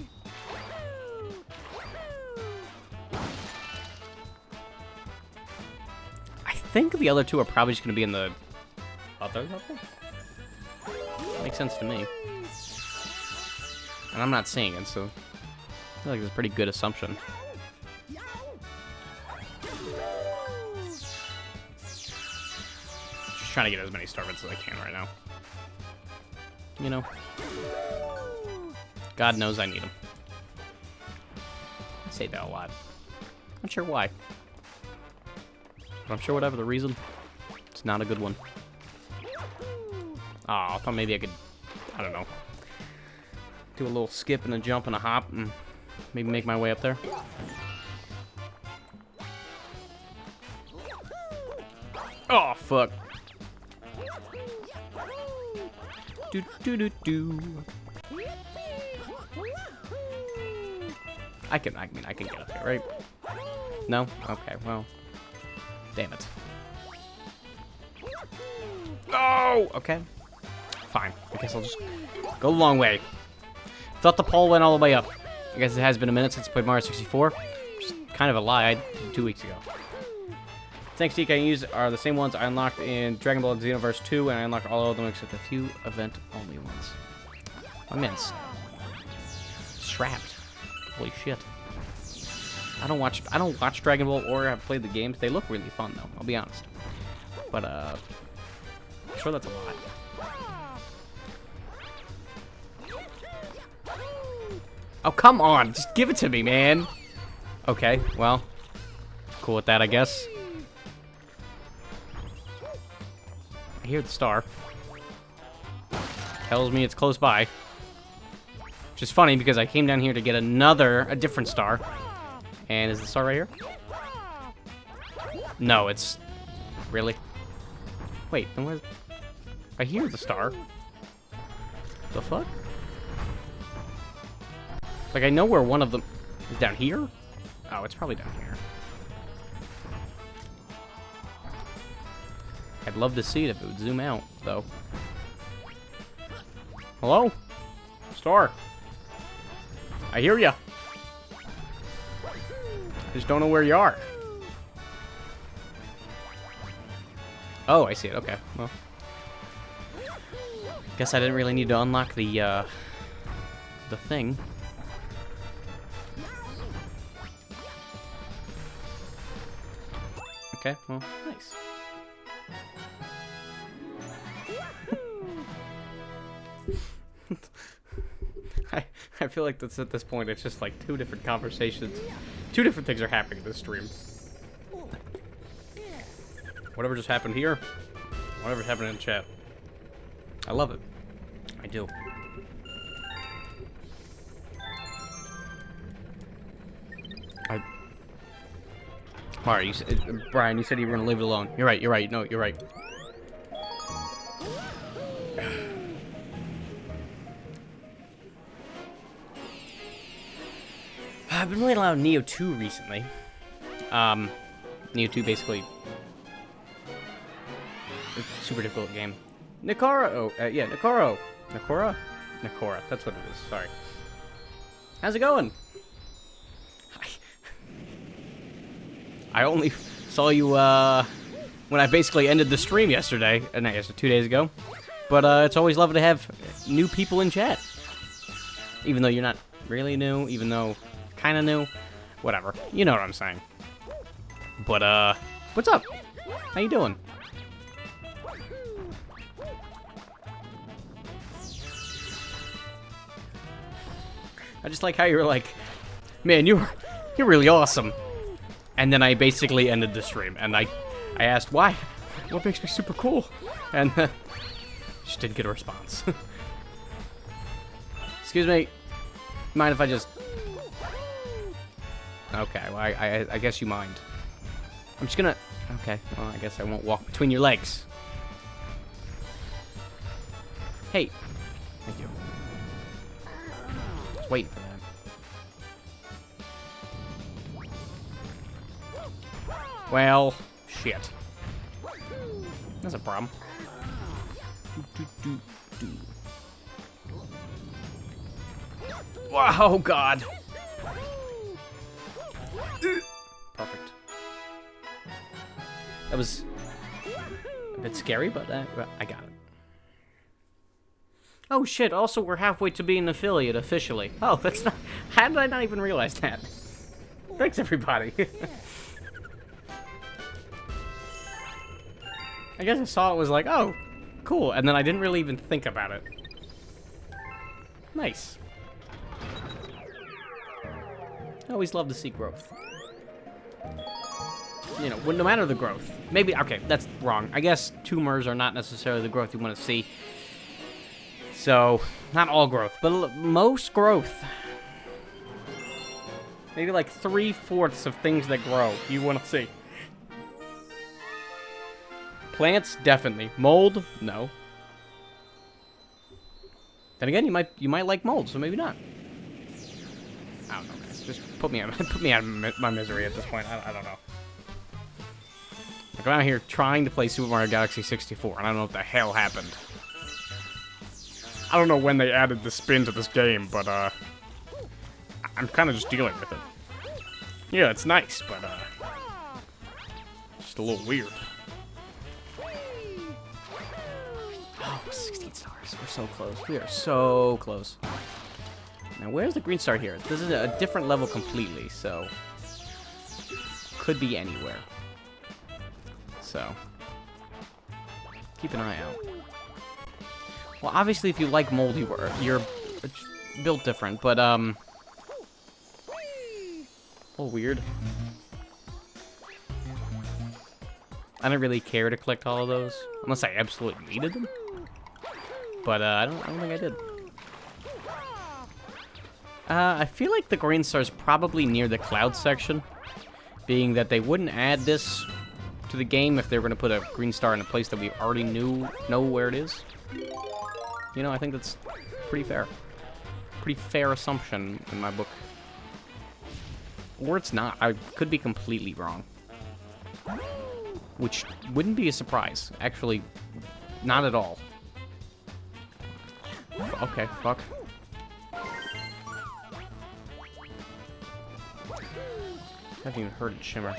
I think the other 2 are probably just going to be in the other level? Makes sense to me. And I'm not seeing it, so I feel like it's a pretty good assumption. Just trying to get as many star bits as I can right now. You know? God knows I need them. I say that a lot. Not sure why. But I'm sure whatever the reason, it's not a good one. Aw, I thought maybe I could, I don't know, do a little skip and a jump and a hop and maybe make my way up there. Oh, fuck. Do do do do. I can get up here, right? No? Okay, well. Damn it. Oh! Okay. Fine. I guess I'll just go the long way. Thought the poll went all the way up. I guess it has been a minute since I played Mario 64. Which is kind of a lie. I did 2 weeks ago. Thanks, Deke. I use are the same ones I unlocked in Dragon Ball Xenoverse 2, and I unlocked all of them except a few event-only ones. My man's strapped. Holy shit. I don't watch Dragon Ball or have played the games. They look really fun though, I'll be honest. But I'm sure that's a lot. Oh, come on. Just give it to me, man. Okay, well. Cool with that, I guess. I hear the star. Tells me it's close by. Which is funny because I came down here to get a different star. And is the star right here? No, it's... Really? Wait, then where's... I hear the star. The fuck? Like, I know where one of them... Is down here? Oh, it's probably down here. I'd love to see it if it would zoom out, though. Hello? Star. I hear ya. I just don't know where you are. Oh, I see it. Okay, well. Guess I didn't really need to unlock the thing. Okay, well, nice. I feel like that's at this point, it's just like 2 different conversations. 2 different things are happening in this stream. Whatever just happened here, whatever happened in chat. I love it. I do. Mario, Brian, you said you were gonna leave it alone. You're right, you're right. No, you're right. I've been playing a lot of Neo 2 recently. Neo 2 basically... It's a super difficult game. Nikoro! Yeah, Nikoro! Nikora? Nikora, that's what it is, sorry. How's it going? I only saw you, when I basically ended the stream yesterday, and I guess 2 days ago. But it's always lovely to have new people in chat. Even though you're not really new, even though kind of new, whatever. You know what I'm saying. But what's up? How you doing? I just like how you were like, man, you're really awesome. And then I basically ended the stream, and I asked why. What makes me super cool? And just didn't get a response. Excuse me. Mind if I just? Okay, well I guess you mind. I'm just gonna. Okay, well I guess I won't walk between your legs. Hey. Thank you. Just waiting for that. Well, shit. That's a problem. Wow, oh God. Perfect. That was a bit scary, but I got it. Oh shit, also we're halfway to being an affiliate officially. Oh, that's not... How did I not even realize that? Thanks, everybody. I guess I saw it was like, oh, cool, and then I didn't really even think about it. Nice. I always love to see growth. You know, no matter the growth. Maybe, okay, that's wrong. I guess tumors are not necessarily the growth you want to see. So, not all growth, but most growth. Maybe like 3/4 of things that grow you want to see. Plants, definitely. Mold, no. Then again, you might like mold, so maybe not. I don't know, guys. Just put me out of my misery at this point. I don't know. Like, I'm out here trying to play Super Mario Galaxy 64, and I don't know what the hell happened. I don't know when they added the spin to this game, but I'm kind of just dealing with it. Yeah, it's nice, but just a little weird. Oh, 16 stars. We're so close. We are so close. Now, where's the green star here? This is a different level completely, so... Could be anywhere. So... Keep an eye out. Well, obviously, if you like mold, you're built different, but, a little weird. I don't really care to collect all of those, unless I absolutely needed them. But, I don't think I did. I feel like the green star is probably near the cloud section, being that they wouldn't add this to the game if they were going to put a green star in a place that we already know where it is. You know, I think that's pretty fair. Pretty fair assumption in my book. Or it's not. I could be completely wrong. Which wouldn't be a surprise. Actually, not at all. Okay, fuck. I haven't even heard it shimmer.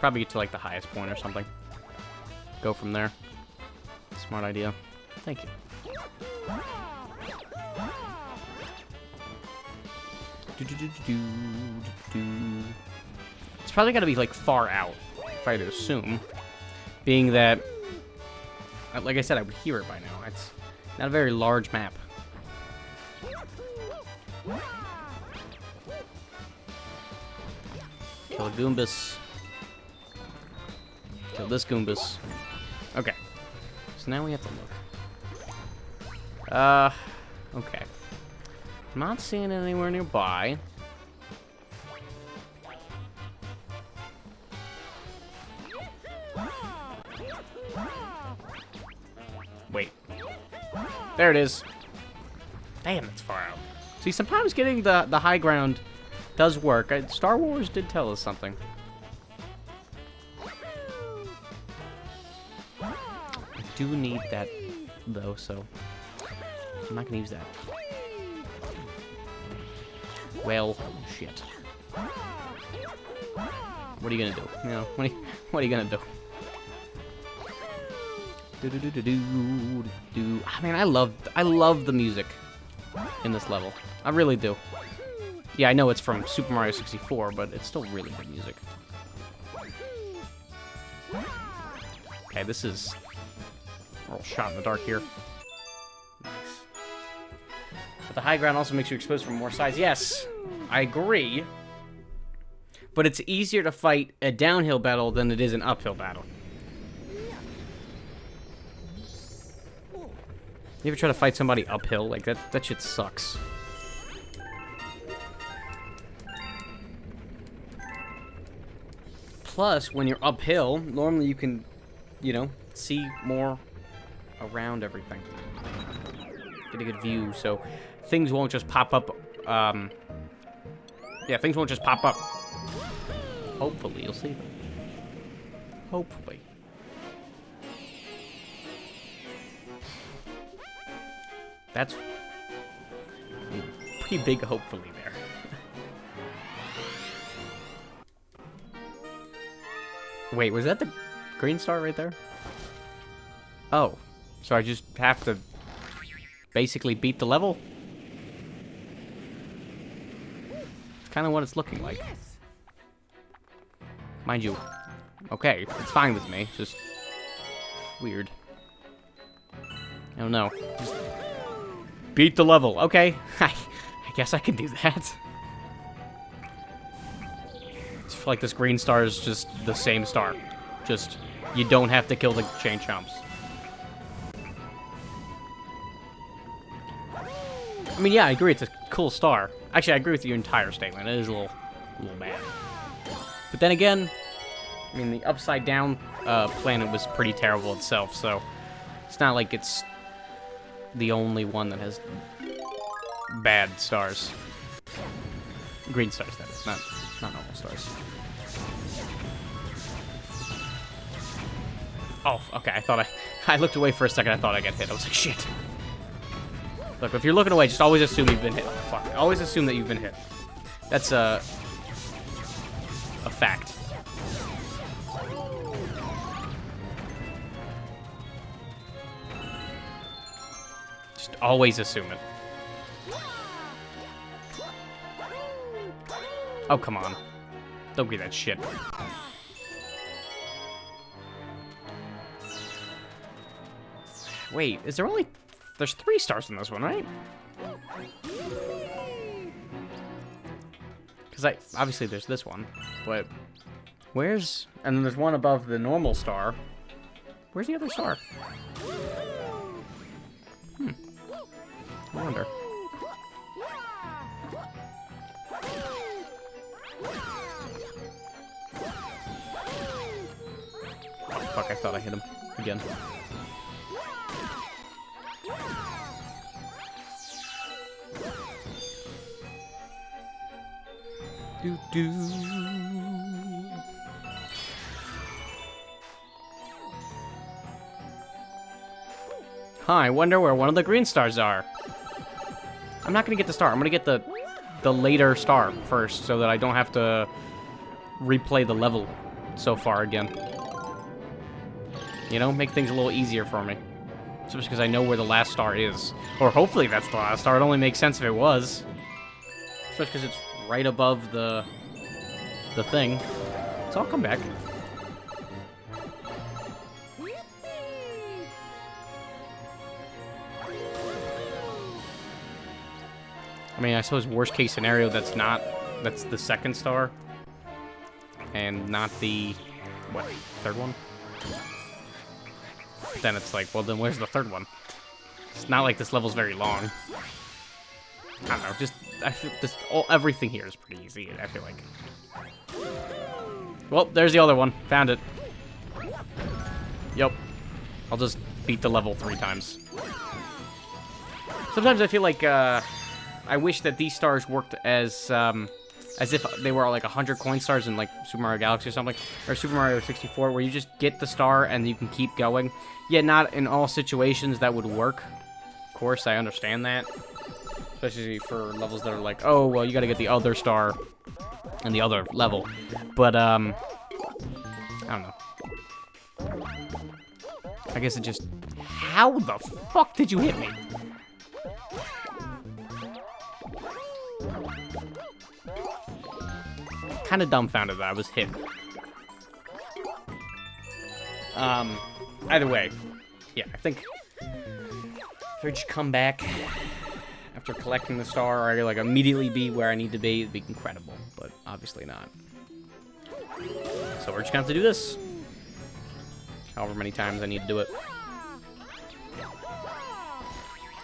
Probably get to like the highest point or something. Go from there. Smart idea. Thank you. It's probably got to be like far out, if I had to assume. Being that, like I said, I would hear it by now. It's not a very large map. Kill a Goombas. Kill this Goombas. Okay. So now we have to look. Okay. I'm not seeing it anywhere nearby. Wait. There it is. Damn, it's far out. See, sometimes getting the high ground does work. Star Wars did tell us something. I do need that, though, so I'm not gonna use that. Well, shit. What are you gonna do? You know, what are you gonna do? I mean, I love the music in this level. I really do. Yeah, I know it's from Super Mario 64, but it's still really good music. Okay, this is a little shot in the dark here. Nice. But the high ground also makes you exposed from more sides. Yes, I agree. But it's easier to fight a downhill battle than it is an uphill battle. You ever try to fight somebody uphill? Like, that shit sucks. Plus, when you're uphill, normally you can, you know, see more around everything. Get a good view, so things won't just pop up, yeah, things won't just pop up. Hopefully, you'll see them. Hopefully. That's a pretty big hopefully there. Wait, was that the green star right there? Oh, so I just have to basically beat the level? It's kind of what it's looking like. Mind you, okay, it's fine with me, just weird. I don't know. Just beat the level. Okay, I guess I can do that. I feel like this green star is just the same star. Just, you don't have to kill the chain chomps. I mean, yeah, I agree, it's a cool star. Actually, I agree with your entire statement. It is a little bad. But then again, I mean, the upside down planet was pretty terrible itself, so it's not like it's the only one that has bad stars. Green stars, that is, not normal stars. Oh, okay, I looked away for a second, I thought I got hit. I was like, shit. Look, if you're looking away, just always assume you've been hit. Fuck, always assume that you've been hit. That's a fact. Just always assume it. Oh, come on. Don't be that shit. Wait, is there only... There's 3 stars in this one, right? Because obviously there's this one, but where's... And then there's one above the normal star. Where's the other star? I wonder. Oh, fuck, I thought I hit him again. Do. Huh, I wonder where one of the green stars are. I'm not gonna get the star. I'm gonna get the later star first, so that I don't have to replay the level so far again. You know, make things a little easier for me. Just because I know where the last star is. Or hopefully that's the last star. It only makes sense if it was. Especially because it's right above the thing. So I'll come back. I mean, I suppose worst case scenario, that's the second star. And not the, what, third one? Then it's like, well, then where's the third one? It's not like this level's very long. I don't know, just, I feel everything here is pretty easy, I feel like. Well, there's the other one. Found it. Yep. I'll just beat the level 3 times. Sometimes I feel like, I wish that these stars worked as if they were like 100 coin stars in like Super Mario Galaxy or something, or Super Mario 64, where you just get the star and you can keep going. Yeah, not in all situations that would work. Of course, I understand that. Especially for levels that are like, oh, well, you gotta get the other star in the other level. But, I don't know. I guess it just... How the fuck did you hit me? Kind of dumbfounded that I was hit. Either way, yeah, I think if I just come back after collecting the star, or I like immediately be where I need to be, it'd be incredible, but obviously not. So we're just gonna have to do this. However many times I need to do it.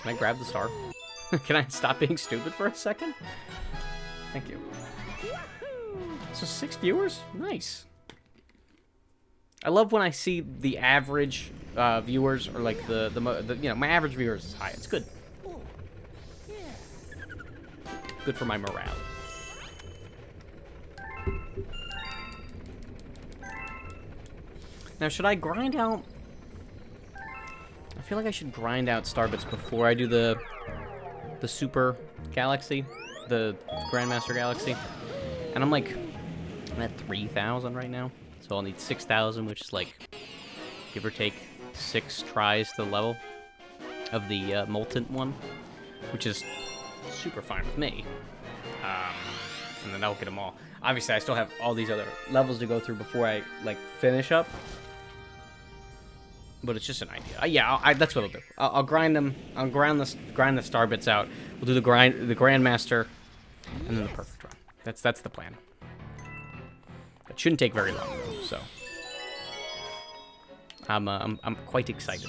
Can I grab the star? Can I stop being stupid for a second? Thank you. So 6 viewers? Nice. I love when I see the average viewers, or like the you know, my average viewers is high. It's good. Good for my morale. Now, should I grind out... I feel like I should grind out Starbits before I do the Super Galaxy, the Grandmaster Galaxy. And I'm at 3,000 right now. So I'll need 6,000, which is like, give or take, 6 tries to the level of the Molten one, which is super fine with me. And then I'll get them all. Obviously, I still have all these other levels to go through before I, like, finish up. But it's just an idea. Yeah, that's what I'll do. I'll grind them. I'll grind the Starbits out. We'll do the Grandmaster, and then the perfect run. That's the plan. That shouldn't take very long, though, so I'm quite excited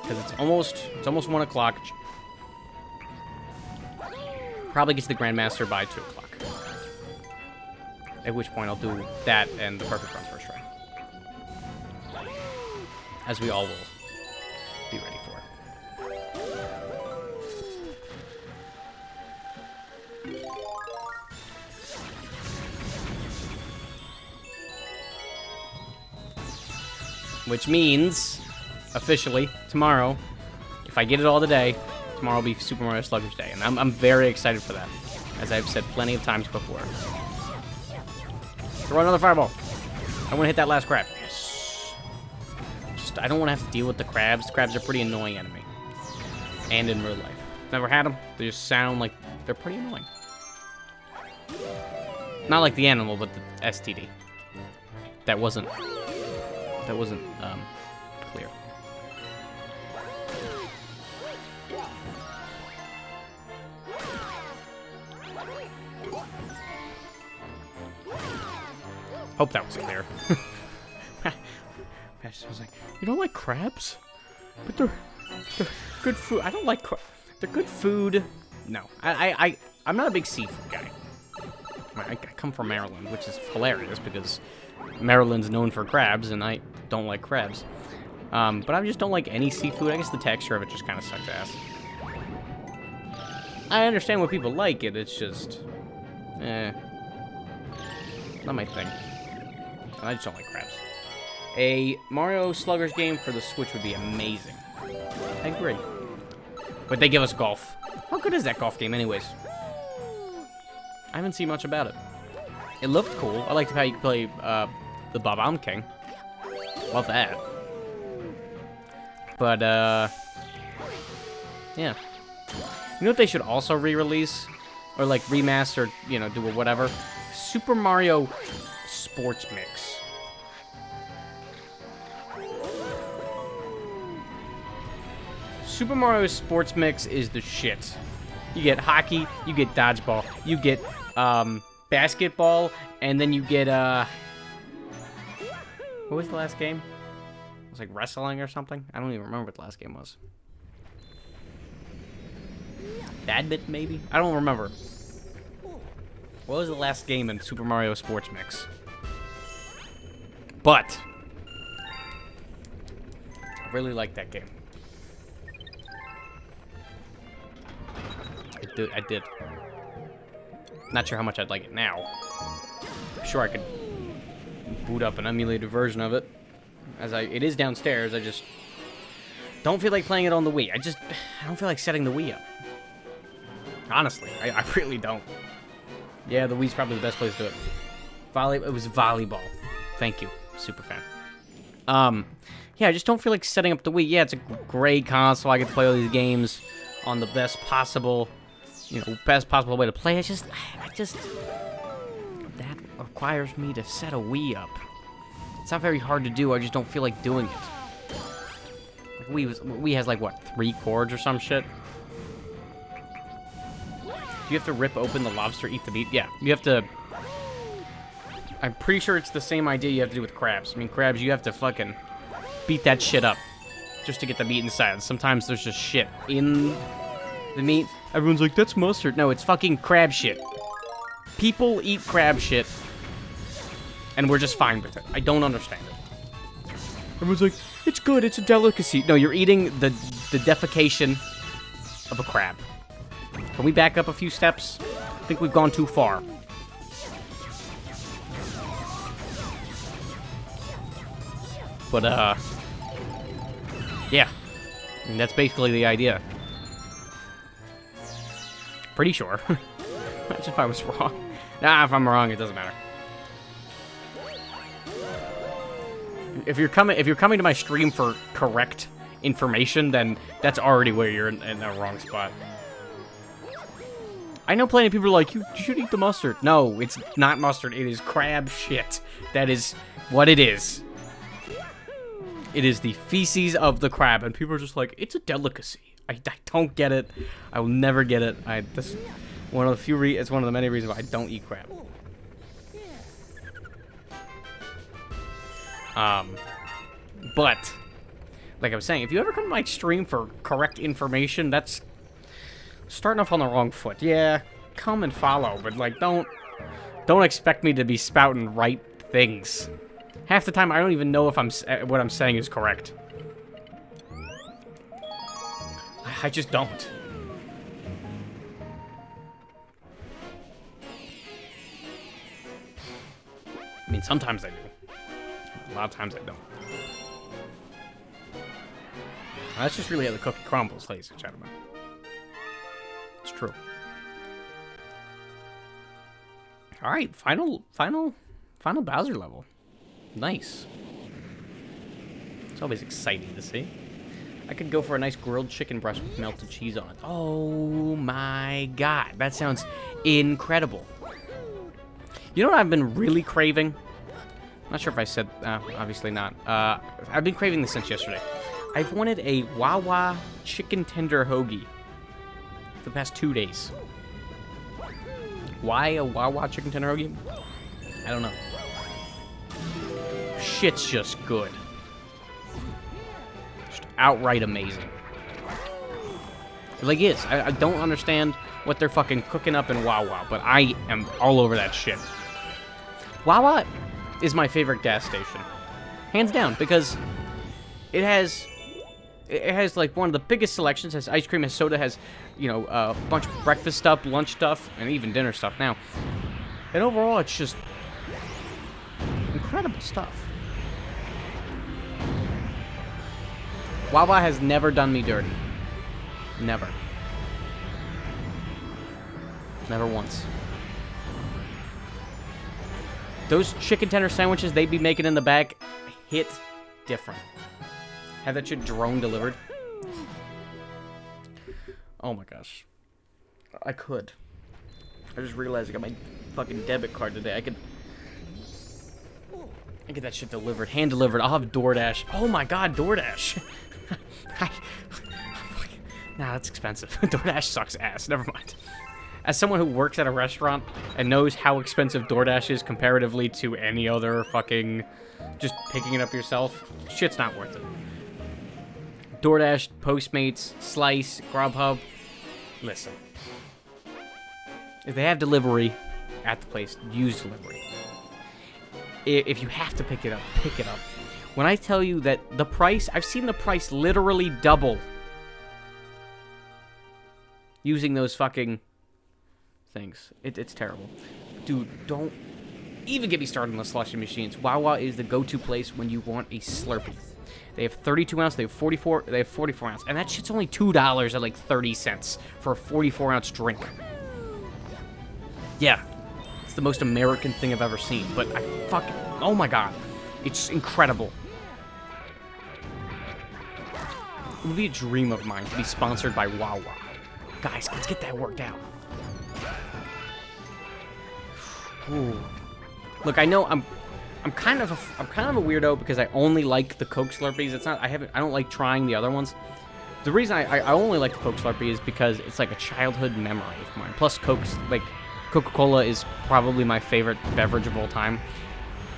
because it's almost 1 o'clock. Probably get to the Grandmaster by 2 o'clock. At which point I'll do that and the perfect run first try. As we all will be ready for. Which means, officially, tomorrow, if I get it all today, tomorrow will be Super Mario Sluggers Day. And I'm very excited for that, as I've said plenty of times before. Throw another fireball. I want to hit that last crab. Yes. I don't want to have to deal with the crabs. Crabs are a pretty annoying enemy. And in real life. Never had them. They just sound like they're pretty annoying. Not like the animal, but the STD. That wasn't clear. Hope that was clear. I was like, you don't like crabs? But they're good food. I don't like they're good food. No, I'm not a big seafood guy. I come from Maryland, which is hilarious because Maryland's known for crabs, and I don't like crabs. But I just don't like any seafood. I guess the texture of it just kind of sucks ass. I understand when people like it. It's just, not my thing. I just don't like crabs. A Mario Sluggers game for the Switch would be amazing. I agree. But they give us golf. How good is that golf game anyways? I haven't seen much about it. It looked cool. I liked how you could play the Bob-omb King. Love that. But, yeah. You know what they should also re-release? Or, like, remaster, you know, do a whatever? Super Mario Sports Mix. Super Mario Sports Mix is the shit. You get hockey, you get dodgeball, you get basketball, and then you get what was the last game? It was like wrestling or something. I don't even remember what the last game was. Badminton, maybe? I don't remember. What was the last game in Super Mario Sports Mix? But I really like that game. I did. Not sure how much I'd like it now. I'm sure I could boot up an emulated version of it. It is downstairs. I just don't feel like playing it on the Wii. I don't feel like setting the Wii up. Honestly, I really don't. Yeah, the Wii's probably the best place to do it. It was volleyball. Thank you, Superfan. Yeah, I just don't feel like setting up the Wii. Yeah, it's a great console. I get to play all these games on the best possible, best possible way to play. I just, that requires me to set a Wii up. It's not very hard to do. I just don't feel like doing it. Like Wii has like what, 3 chords or some shit. Do you have to rip open the lobster, eat the meat? Yeah, you have to. I'm pretty sure it's the same idea you have to do with crabs. I mean, crabs, you have to fucking beat that shit up just to get the meat inside. Sometimes there's just shit in the meat. Everyone's like, that's mustard. No, it's fucking crab shit. People eat crab shit, and we're just fine with it. I don't understand it. Everyone's like, it's good, it's a delicacy. No, you're eating the defecation of a crab. Can we back up a few steps? I think we've gone too far. But, yeah. I mean, that's basically the idea. Pretty sure. Imagine if I was wrong. Nah, if I'm wrong, it doesn't matter. If you're coming to my stream for correct information, then that's already where you're in the wrong spot. I know plenty of people are like, you should eat the mustard. No, it's not mustard. It is crab shit. That is what it is. It is the feces of the crab, and people are just like, it's a delicacy. I don't get it. I will never get it. This one of the few. It's one of the many reasons why I don't eat crab. But like I was saying, if you ever come to my stream for correct information, that's starting off on the wrong foot. Yeah, come and follow, but like don't expect me to be spouting right things. Half the time, I don't even know if what I'm saying is correct. I just don't. I mean, sometimes I do. A lot of times I don't. That's just really how the cookie crumbles, ladies and gentlemen. It's true. All right, final Bowser level. Nice. It's always exciting to see. I could go for a nice grilled chicken breast with melted cheese on it. Oh my god, that sounds incredible. You know what I've been really craving? I'm not sure if I said, obviously not. I've been craving this since yesterday. I've wanted a Wawa chicken tender hoagie for the past 2 days. Why a Wawa chicken tender hoagie? I don't know. Shit's just good. Just outright amazing. It like is. I don't understand what they're fucking cooking up in Wawa, but I am all over that shit. Wawa is my favorite gas station. Hands down, because it has like one of the biggest selections. Has ice cream, has soda, has, a bunch of breakfast stuff, lunch stuff, and even dinner stuff now. And overall, it's just incredible stuff. Wawa has never done me dirty. Never. Never once. Those chicken tender sandwiches they'd be making in the back hit different. Have that shit drone delivered. Oh my gosh. I just realized I got my fucking debit card today. I get that shit delivered. Hand delivered. I'll have DoorDash. Oh my god, DoorDash. Nah, that's expensive. DoorDash sucks ass. Never mind. As someone who works at a restaurant and knows how expensive DoorDash is comparatively to any other fucking just picking it up yourself, shit's not worth it. DoorDash, Postmates, Slice, Grubhub. Listen. If they have delivery at the place, use delivery. If you have to pick it up, pick it up. When I tell you that the price, I've seen the price literally double using those fucking things. It's terrible. Dude, don't even get me started on the slushy machines. Wawa is the go-to place when you want a Slurpee. They have 32 ounce, they have 44 ounce, and that shit's only $2 at like 30 cents for a 44 ounce drink. Yeah, it's the most American thing I've ever seen, but oh my god. It's incredible. It would be a dream of mine to be sponsored by Wawa. Guys, let's get that worked out. Ooh. Look, I know I'm kind of a weirdo because I only like the Coke Slurpees. I don't like trying the other ones. The reason I only like the Coke Slurpee is because it's like a childhood memory of mine. Plus, Coca-Cola is probably my favorite beverage of all time,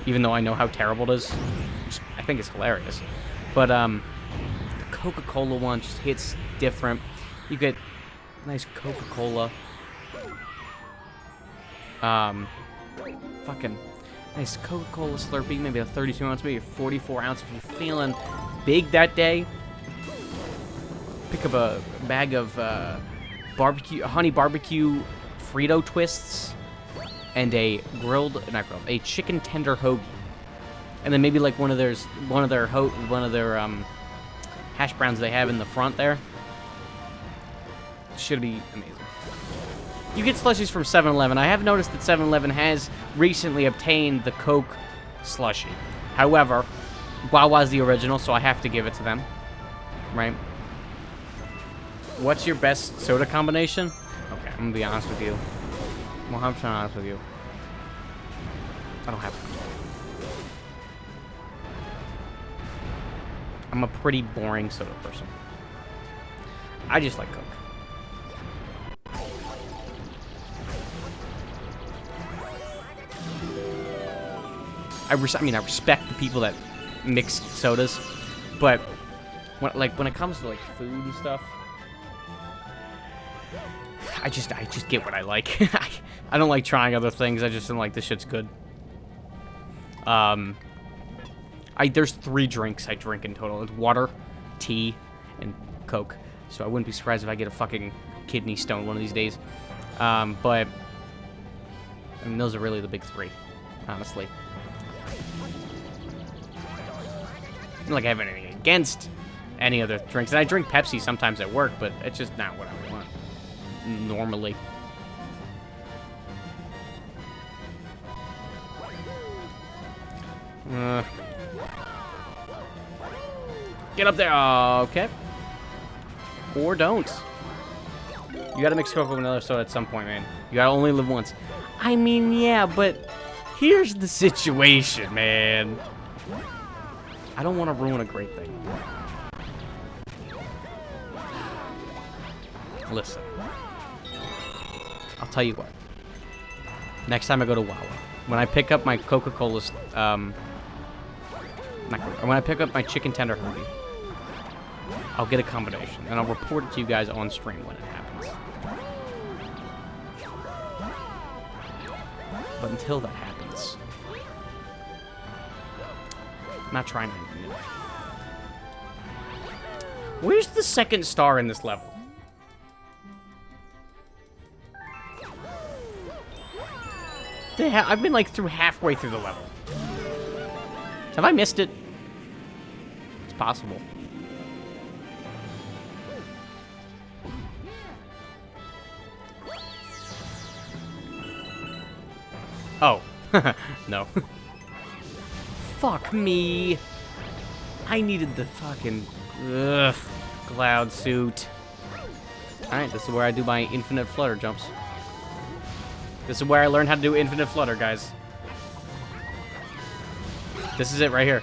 even though I know how terrible it is. Which I think it's hilarious. But the Coca-Cola one just hits different. You get nice Coca-Cola. Fucking nice Coca-Cola Slurpee, maybe a 32 ounce, maybe a 44 ounce if you're feeling big that day. Pick up a bag of honey barbecue Frito twists and a chicken tender hoagie, and then maybe like one of their hash browns they have in the front there. Should be amazing. You get slushies from 7-Eleven. I have noticed that 7-Eleven has recently obtained the Coke slushie. However, Wawa's the original, so I have to give it to them. Right? What's your best soda combination? Okay, I'm gonna be honest with you. 100% honest with you. I don't have one. I'm a pretty boring soda person. I just like Coke. I respect the people that mix sodas, but when it comes to like food and stuff, I just get what I like. I don't like trying other things. I just don't like this shit's good. There's 3 drinks I drink in total. It's water, tea, and Coke. So I wouldn't be surprised if I get a fucking kidney stone one of these days. But I mean, those are really the big 3, honestly. Not like I have anything against any other drinks. And I drink Pepsi sometimes at work, but it's just not what I want normally. Get up there. Okay. Or don't. You gotta mix Coke with another soda at some point, man. You gotta only live once. I mean, yeah, but here's the situation, man. I don't want to ruin a great thing. Listen. I'll tell you what. Next time I go to Wawa, when I pick up my Coca-Cola, when I pick up my chicken tender hoagie, I'll get a combination, and I'll report it to you guys on stream when it happens. But until that happens, I'm not trying anything new. Where's the second star in this level? I've been like halfway through the level. Have I missed it? It's possible. Oh. No. Fuck me. I needed the fucking cloud suit. Alright, this is where I do my infinite flutter jumps. This is where I learned how to do infinite flutter, guys. This is it right here.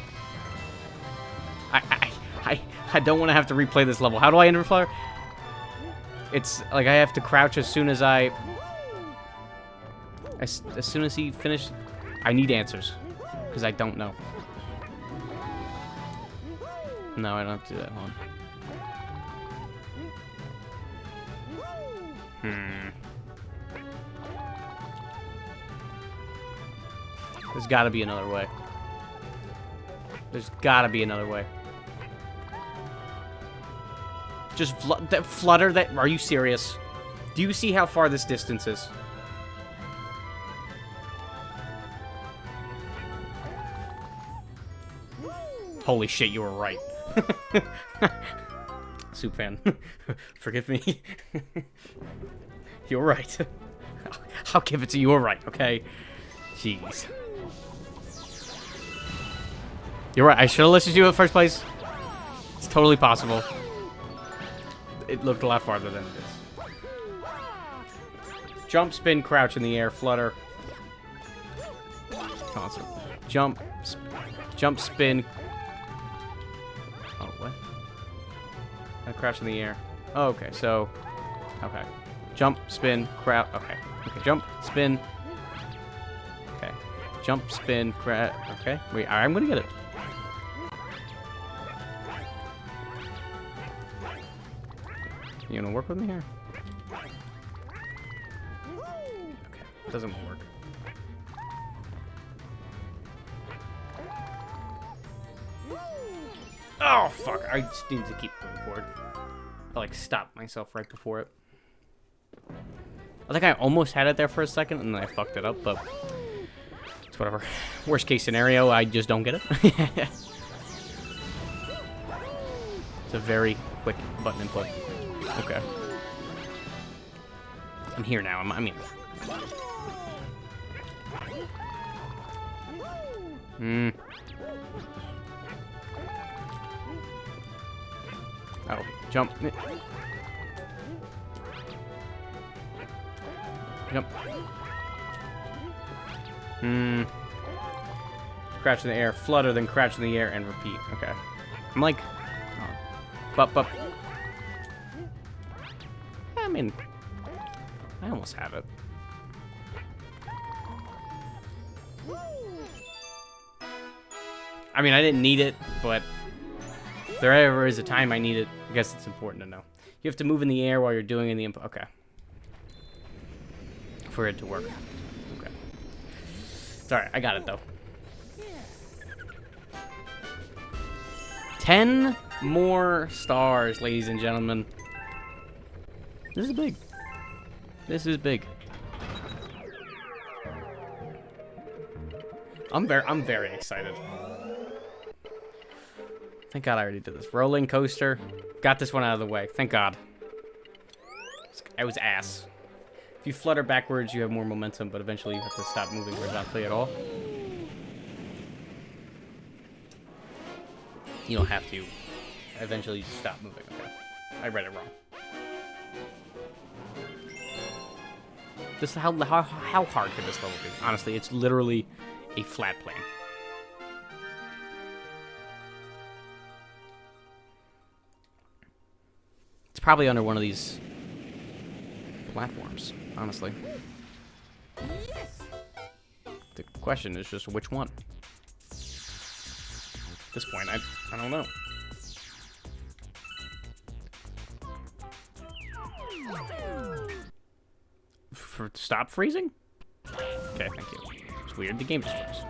I don't want to have to replay this level. How do I infinite flutter? It's like I have to crouch as soon as as soon as he finished. I need answers because I don't know. No, I don't have to do that one. There's got to be another way. There's got to be another way. Just flutter that. Are you serious? Do you see how far this distance is? Holy shit, you were right. Soup fan. Forgive me. You're right. I'll give it to you. You're right, okay? Jeez. You're right. I should have listened to you in the first place. It's totally possible. It looked a lot farther than it is. Jump, spin, crouch in the air, flutter. Awesome. Jump, spin. Oh, what? And crouch in the air. Oh, okay, so... Okay. Jump, spin, crouch. Okay. Okay, jump, spin. Okay. Jump, spin, crouch. Okay. Wait, I'm gonna get it. You gonna work with me here? Okay, doesn't work. Oh, fuck. I just need to keep moving forward. I, like, stopped myself right before it. I think I almost had it there for a second, and then I fucked it up, but... It's whatever. Worst case scenario, I just don't get it. It's a very quick button input. Okay. I'm here now. I mean... Oh, jump. Jump. Crouch in the air, flutter, then crouch in the air, and repeat. Okay. I'm like... Oh. Bup. I mean... I almost have it. I mean, I didn't need it, but... If there ever is a time I need it, I guess it's important to know. You have to move in the air while you're doing in the input. Okay. For it to work. Okay. It's alright, I got it though. 10 more stars, ladies and gentlemen. This is big. This is big. I'm very excited. Thank God I already did this. Rolling coaster. Got this one out of the way. Thank God. I was ass. If you flutter backwards, you have more momentum, but eventually you have to stop moving horizontally at all. You don't have to. Eventually you just stop moving. Okay. I read it wrong. This how hard could this level be? Honestly, it's literally a flat plane. It's probably under one of these platforms, honestly. The question is just which one. At this point, I don't know. For stop freezing? Okay, thank you. It's weird, the game just froze.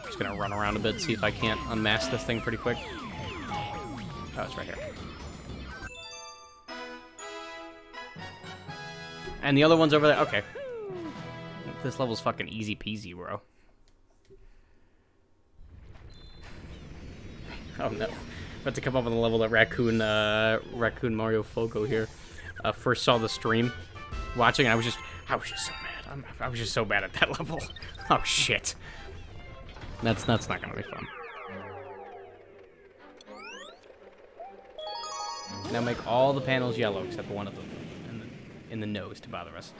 Just gonna run around a bit, see if I can't unmask this thing pretty quick. Oh, it's right here. And the other one's over there. Okay. This level's fucking easy peasy, bro. Oh no. About to come up on the level that Raccoon Mario Fogo here first saw the stream watching, and I was just so mad. I was just so bad at that level. Oh shit. That's not gonna be fun. Now make all the panels yellow except one of them in the nose to bother us.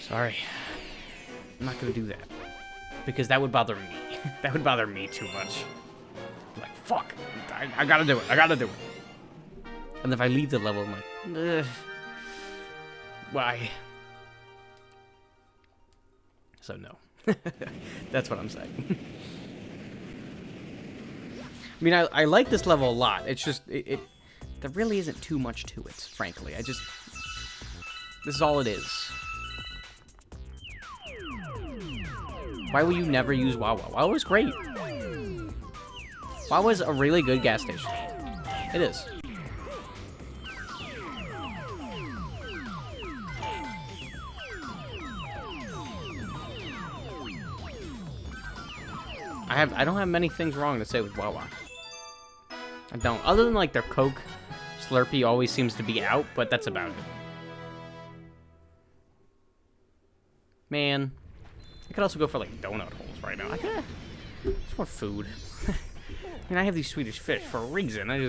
Sorry. I'm not gonna do that. Because that would bother me. That would bother me too much. Like, fuck. I gotta do it. I gotta do it. And if I leave the level, I'm like, ugh. Why? So no. That's what I'm saying. I mean, I like this level a lot. It's just, there really isn't too much to it, frankly. This is all it is. Why will you never use Wawa? Wawa's great. Wawa's a really good gas station. It is. I don't have many things wrong to say with Wawa. I don't. Other than like their Coke Slurpee always seems to be out, but that's about it. Man. could also go for, like, donut holes right now. I could... Just want food. I mean, I have these Swedish fish for a reason. I'm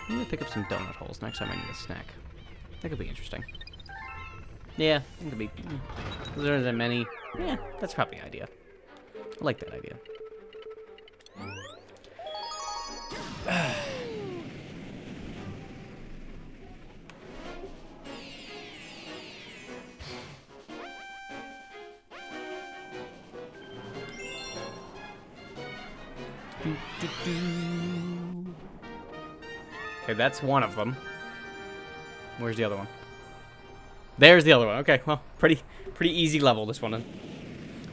gonna pick up some donut holes next time I need a snack. That could be interesting. Yeah, it could be. There aren't that many. Yeah, that's probably an idea. I like that idea. Okay, that's one of them. Where's the other one? There's the other one. Okay, well, pretty easy level, this one.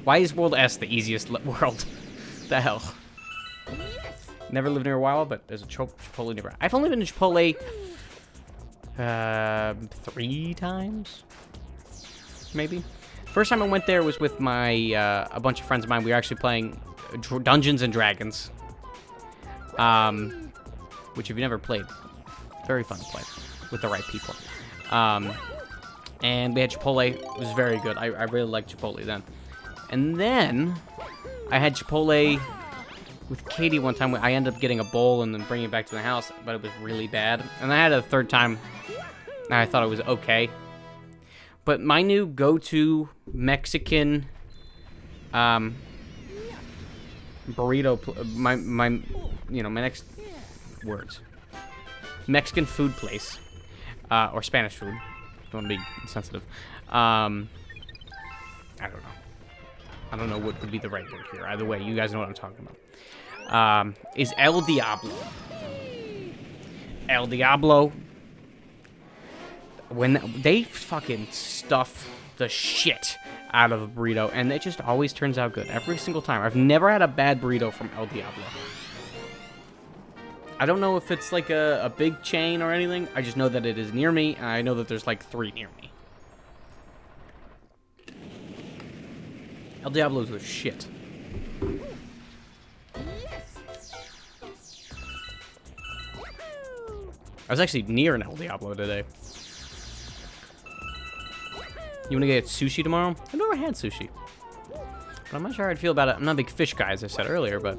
Why is World S the easiest world? The hell? Never lived near a while, but there's a Chipotle nearby. I've only been to Chipotle 3 times, maybe. First time I went there was with my a bunch of friends of mine. We were actually playing Dungeons and Dragons, which if you never played, very fun to play with the right people. And we had Chipotle. It was very good. I really liked Chipotle then. And then I had Chipotle with Katie one time. I ended up getting a bowl and then bringing it back to the house, but it was really bad. And I had it a third time, and I thought it was okay. But my new go-to Mexican burrito, my next words, Mexican food place, or Spanish food. Don't want to be insensitive. I don't know. I don't know what would be the right word here. Either way, you guys know what I'm talking about. Is El Diablo. El Diablo. When they fucking stuff the shit out of a burrito, and it just always turns out good every single time. I've never had a bad burrito from El Diablo. I don't know if it's like a big chain or anything. I just know that it is near me, and I know that there's like 3 near me. El Diablo's the shit. I was actually near an El Diablo today. You want to get sushi tomorrow? I've never had sushi, but I'm not sure how I'd feel about it. I'm not a big fish guy, as I said earlier, but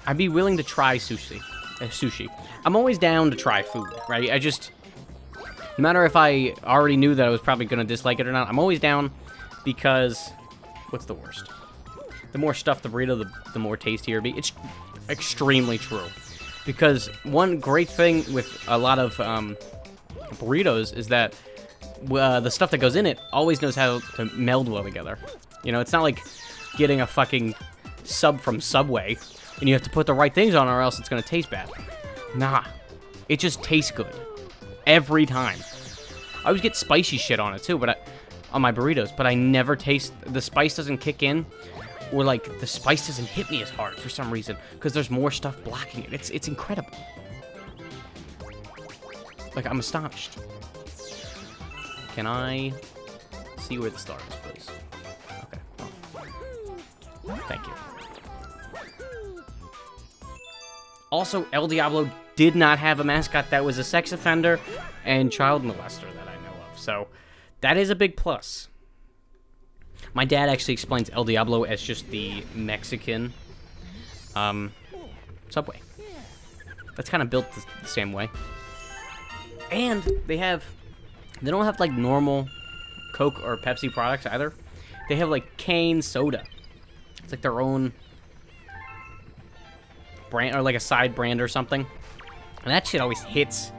I'd be willing to try sushi. I'm always down to try food, right? No matter if I already knew that I was probably going to dislike it or not, I'm always down because, what's the worst? The more stuffed the burrito, the more tastier it be. It's extremely true. Because one great thing with a lot of burritos is that the stuff that goes in it always knows how to meld well together. You know, it's not like getting a fucking sub from Subway and you have to put the right things on or else it's going to taste bad. Nah. It just tastes good. Every time. I always get spicy shit on it too, but on my burritos, but I never taste... The spice doesn't kick in, or like the spice doesn't hit me as hard for some reason because there's more stuff blocking it. It's incredible. Like, I'm astonished. Can I see where the star is, please? Okay. Well, thank you. Also, El Diablo did not have a mascot that was a sex offender and child molester that I know of. So, that is a big plus. My dad actually explains El Diablo as just the Mexican Subway. That's kind of built the same way. And they don't have like normal Coke or Pepsi products either. They have like cane soda. It's like their own brand or like a side brand or something. And that shit always hits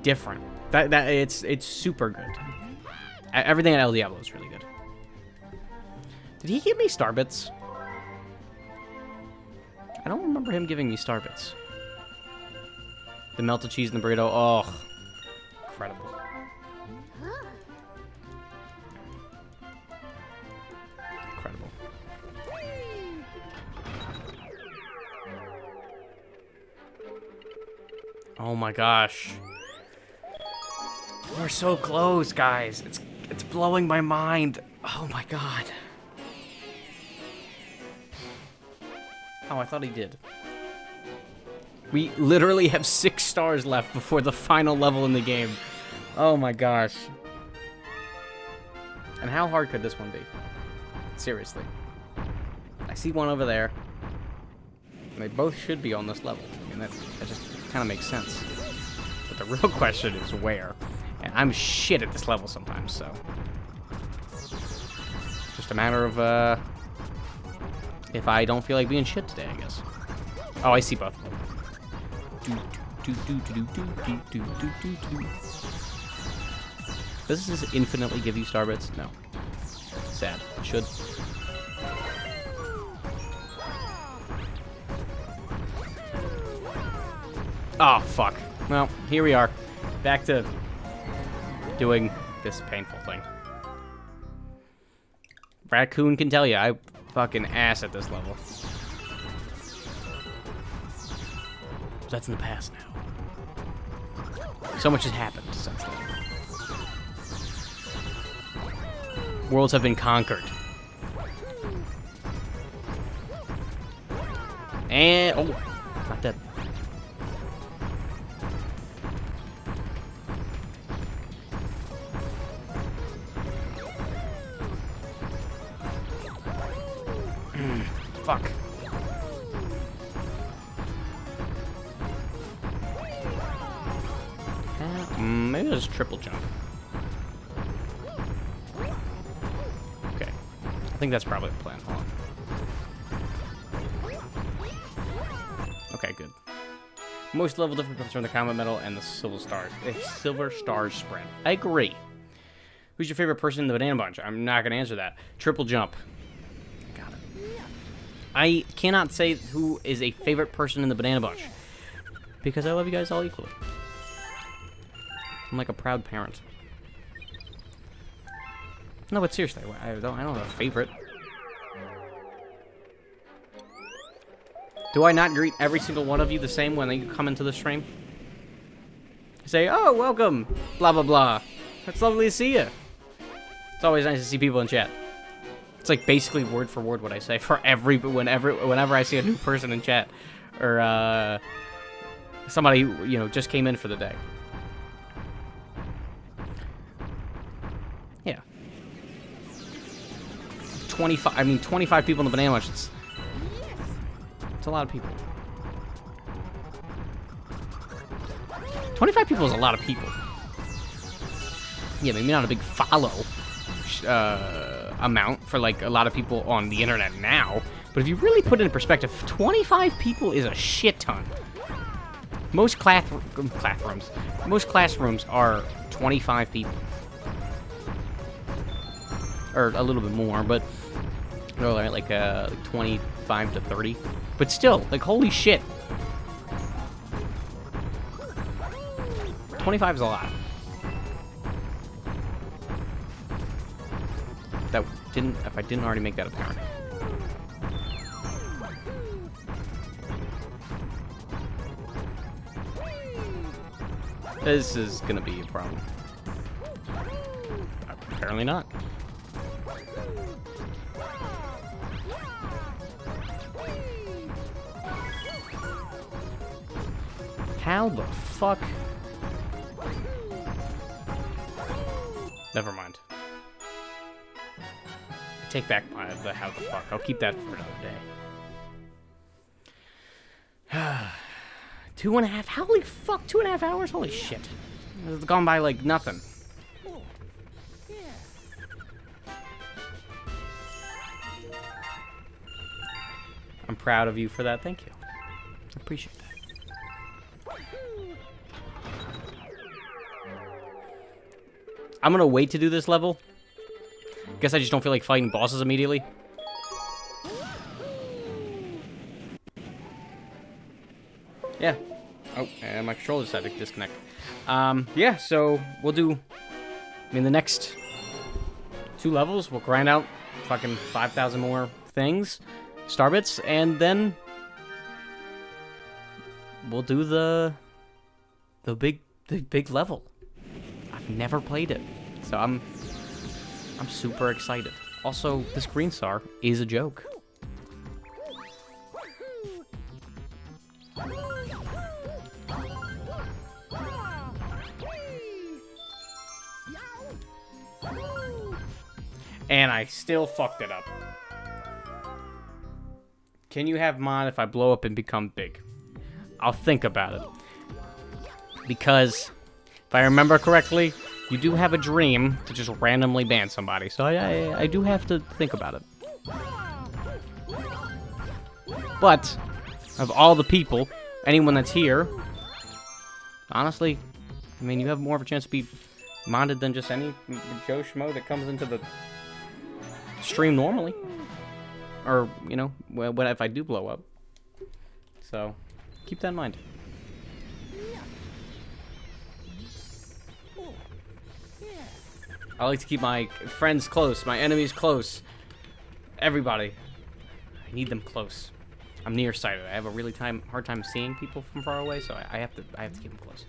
different. It's super good. Everything at El Diablo is really good. Did he give me Starbits? I don't remember him giving me Starbits. The melted cheese and the burrito. Oh, incredible. Incredible. Oh my gosh. We're so close, guys. It's blowing my mind. Oh my god. Oh, I thought he did. We literally have 6 stars left before the final level in the game. Oh my gosh. And how hard could this one be? Seriously. I see one over there. And they both should be on this level. I mean, that just kind of makes sense. But the real question is where. And I'm shit at this level sometimes, so. Just a matter of, if I don't feel like being shit today, I guess. Oh, I see both of them. Does this infinitely give you star bits? No. Sad. It should. Oh, fuck. Well, here we are. Back to doing this painful thing. Raccoon can tell you, I fucking ass at this level. That's in the past now. So much has happened since then. Worlds have been conquered. And, oh, not dead. Fuck. Maybe I'll just triple jump. Okay. I think that's probably the plan. Hold on. Okay, good. Most level difficulties are in the combat medal and the silver stars spread. I agree. Who's your favorite person in the Banana Bunch? I'm not going to answer that. Triple jump. Got it. I cannot say who is a favorite person in the Banana Bunch because I love you guys all equally. I'm like a proud parent. No, but seriously, I don't have a favorite. Do I not greet every single one of you the same when you come into the stream? Say, oh, welcome, blah, blah, blah. It's lovely to see you. It's always nice to see people in chat. It's like basically word for word what I say for whenever I see a new person in chat. Or, somebody who, you know, just came in for the day. Yeah. 25 people in the Banana Bunch. It's a lot of people. 25 people is a lot of people. Yeah, maybe not a big follow amount for like a lot of people on the internet now, but if you really put it in perspective, 25 people is a shit ton. Most classrooms are 25 people. Or a little bit more, but no, like 25 to 30. But still, like, holy shit. 25 is a lot. If I didn't already make that apparent. This is gonna be a problem. Apparently not. How the fuck? Never mind. I take back the how the fuck. I'll keep that for another day. 2.5. Holy fuck! 2.5 hours? Holy shit! It's gone by like nothing. I'm proud of you for that. Thank you. I appreciate that. I'm gonna wait to do this level. Guess I just don't feel like fighting bosses immediately. Yeah. Oh, and my controller decided to disconnect. Yeah, so we'll do... I mean, the next 2 levels, we'll grind out fucking 5,000 more things, starbits, and then we'll do the big level. I've never played it, so I'm super excited. Also, this green star is a joke. And I still fucked it up. Can you have mod if I blow up and become big? I'll think about it. Because, if I remember correctly, you do have a dream to just randomly ban somebody. So I do have to think about it. But, of all the people, anyone that's here, honestly, I mean, you have more of a chance to be modded than just any Joe Schmo that comes into the stream normally. Or, you know, what if I do blow up? So, keep that in mind. I like to keep my friends close, my enemies close. Everybody. I need them close. I'm nearsighted. I have a really hard time seeing people from far away, so I have to keep them close.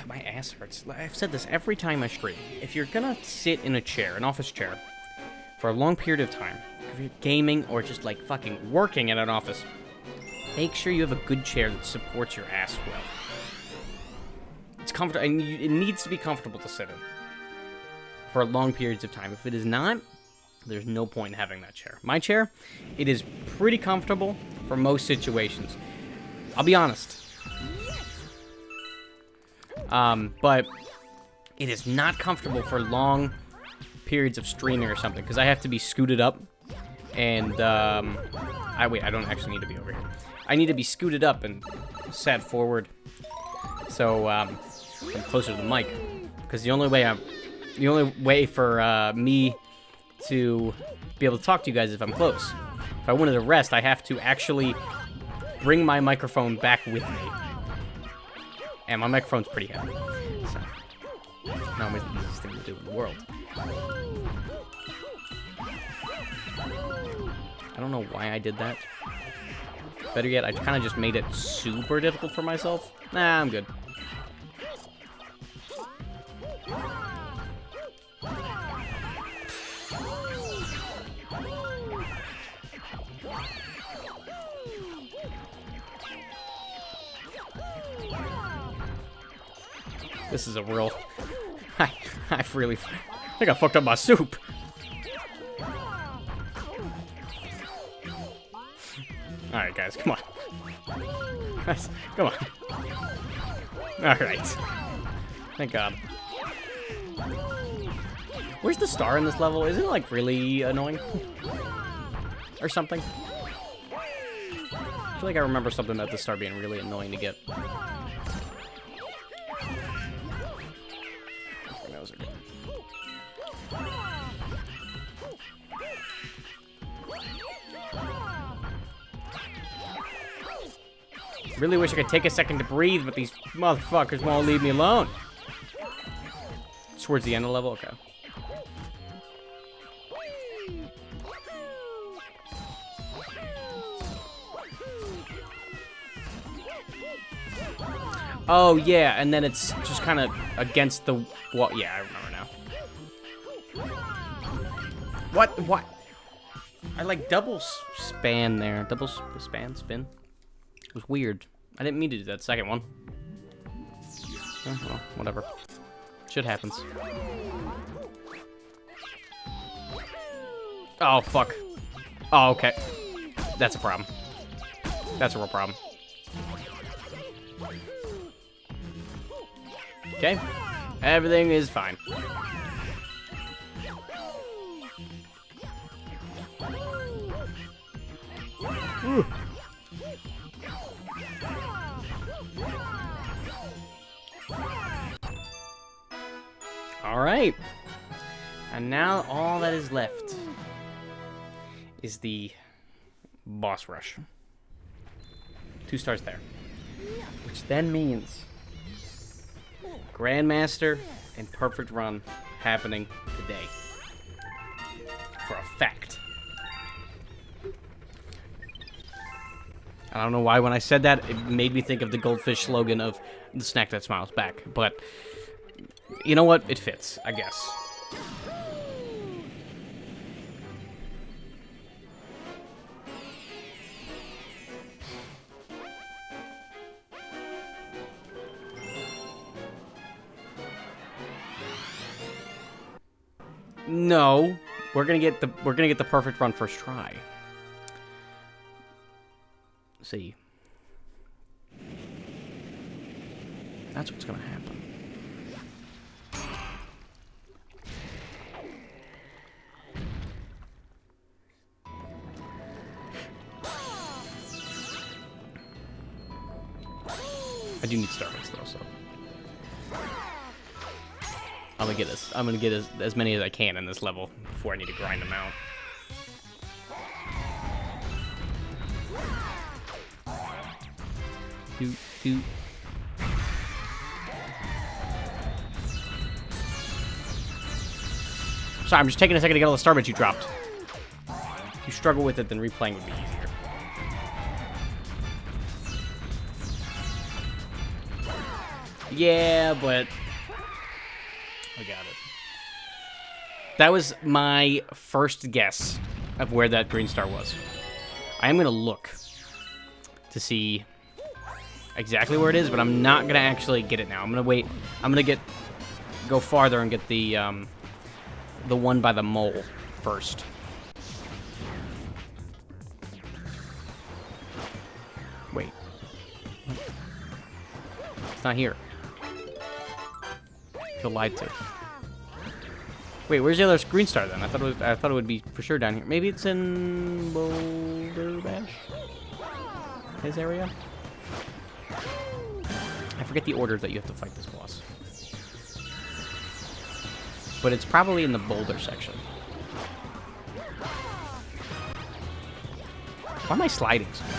My ass hurts. I've said this every time I stream. If you're gonna sit in a chair, an office chair, for a long period of time, if you're gaming or just like fucking working in an office, make sure you have a good chair that supports your ass well. It's comfortable, and it needs to be comfortable to sit in for long periods of time. If it is not, there's no point in having that chair. My chair, it is pretty comfortable for most situations. I'll be honest. But it is not comfortable for long periods of streaming or something, because I have to be scooted up, and, I don't actually need to be over here. I need to be scooted up and sat forward, so, I'm closer to the mic, because the only way for, me to be able to talk to you guys is if I'm close. If I wanted to rest, I have to actually bring my microphone back with me. And my microphone's pretty heavy, so not always the easiest thing to do in the world. I don't know why I did that. Better yet, I kind of just made it super difficult for myself. Nah, I'm good. This is a real... I really think I fucked up my soup. Alright, guys, come on. Guys, come on. Alright. Thank God. Where's the star in this level? Isn't it, like, really annoying? Or something? I feel like I remember something about the star being really annoying to get. Really wish I could take a second to breathe, but these motherfuckers won't leave me alone. Towards the end of the level? Okay. Oh, yeah, and then it's just kind of against the wall. Yeah, I remember now. What? I like double span there. Double spin. It was weird. I didn't mean to do that second one. Oh, well, whatever. Shit happens. Oh, fuck. Oh, okay. That's a problem. That's a real problem. Okay. Everything is fine. Ooh. All right. And now all that is left is the boss rush. 2 stars there. Which then means Grandmaster and Perfect Run happening today. For a fact. I don't know why when I said that, it made me think of the Goldfish slogan of the snack that smiles back. But you know what? It fits, I guess. No. We're gonna get the perfect run first try. Let's see. That's what's gonna happen. I do need Starbucks though, so I'm gonna get as many as I can in this level before I need to grind them out. Doot. Sorry, I'm just taking a second to get all the Starbits you dropped. If you struggle with it, then replaying would be easier. Yeah, but I got it. That was my first guess of where that green star was. I am going to look to see exactly where it is, but I'm not going to actually get it now. I'm going to wait. I'm going to go farther and get the one by the mole first. Wait. It's not here. I feel lied to. Wait, where's the other green star then? I thought it would be for sure down here. Maybe it's in Boulder Bash? His area? I forget the order that you have to fight this boss. But it's probably in the boulder section. Why am I sliding so much?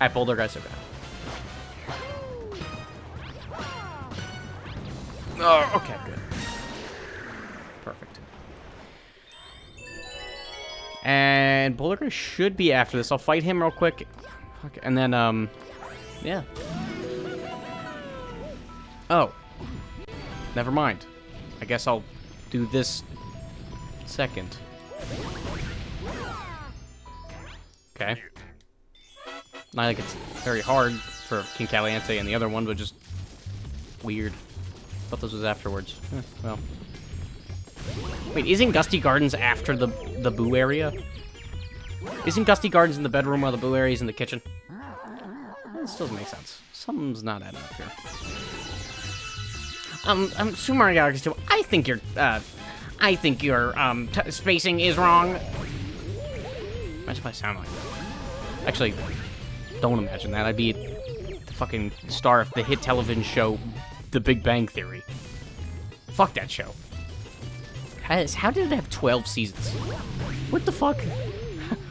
Alright, boulder guys are down. Oh, okay, good. Perfect. And boulder guy should be after this. I'll fight him real quick. And then, yeah. Oh. Never mind. I guess I'll do this second. Okay. Not like it's very hard for King Caliente and the other one, but just weird. Thought this was afterwards. Well. Wait, isn't Gusty Gardens after the Boo area? Isn't Gusty Gardens in the bedroom while the Boo area is in the kitchen? That still doesn't make sense. Something's not adding up here. I'm Super Mario Galaxy 2. I think your spacing is wrong. That's what I sound like. Actually, don't imagine that. I'd be the fucking star of the hit television show, The Big Bang Theory. Fuck that show. How did it have 12 seasons? What the fuck?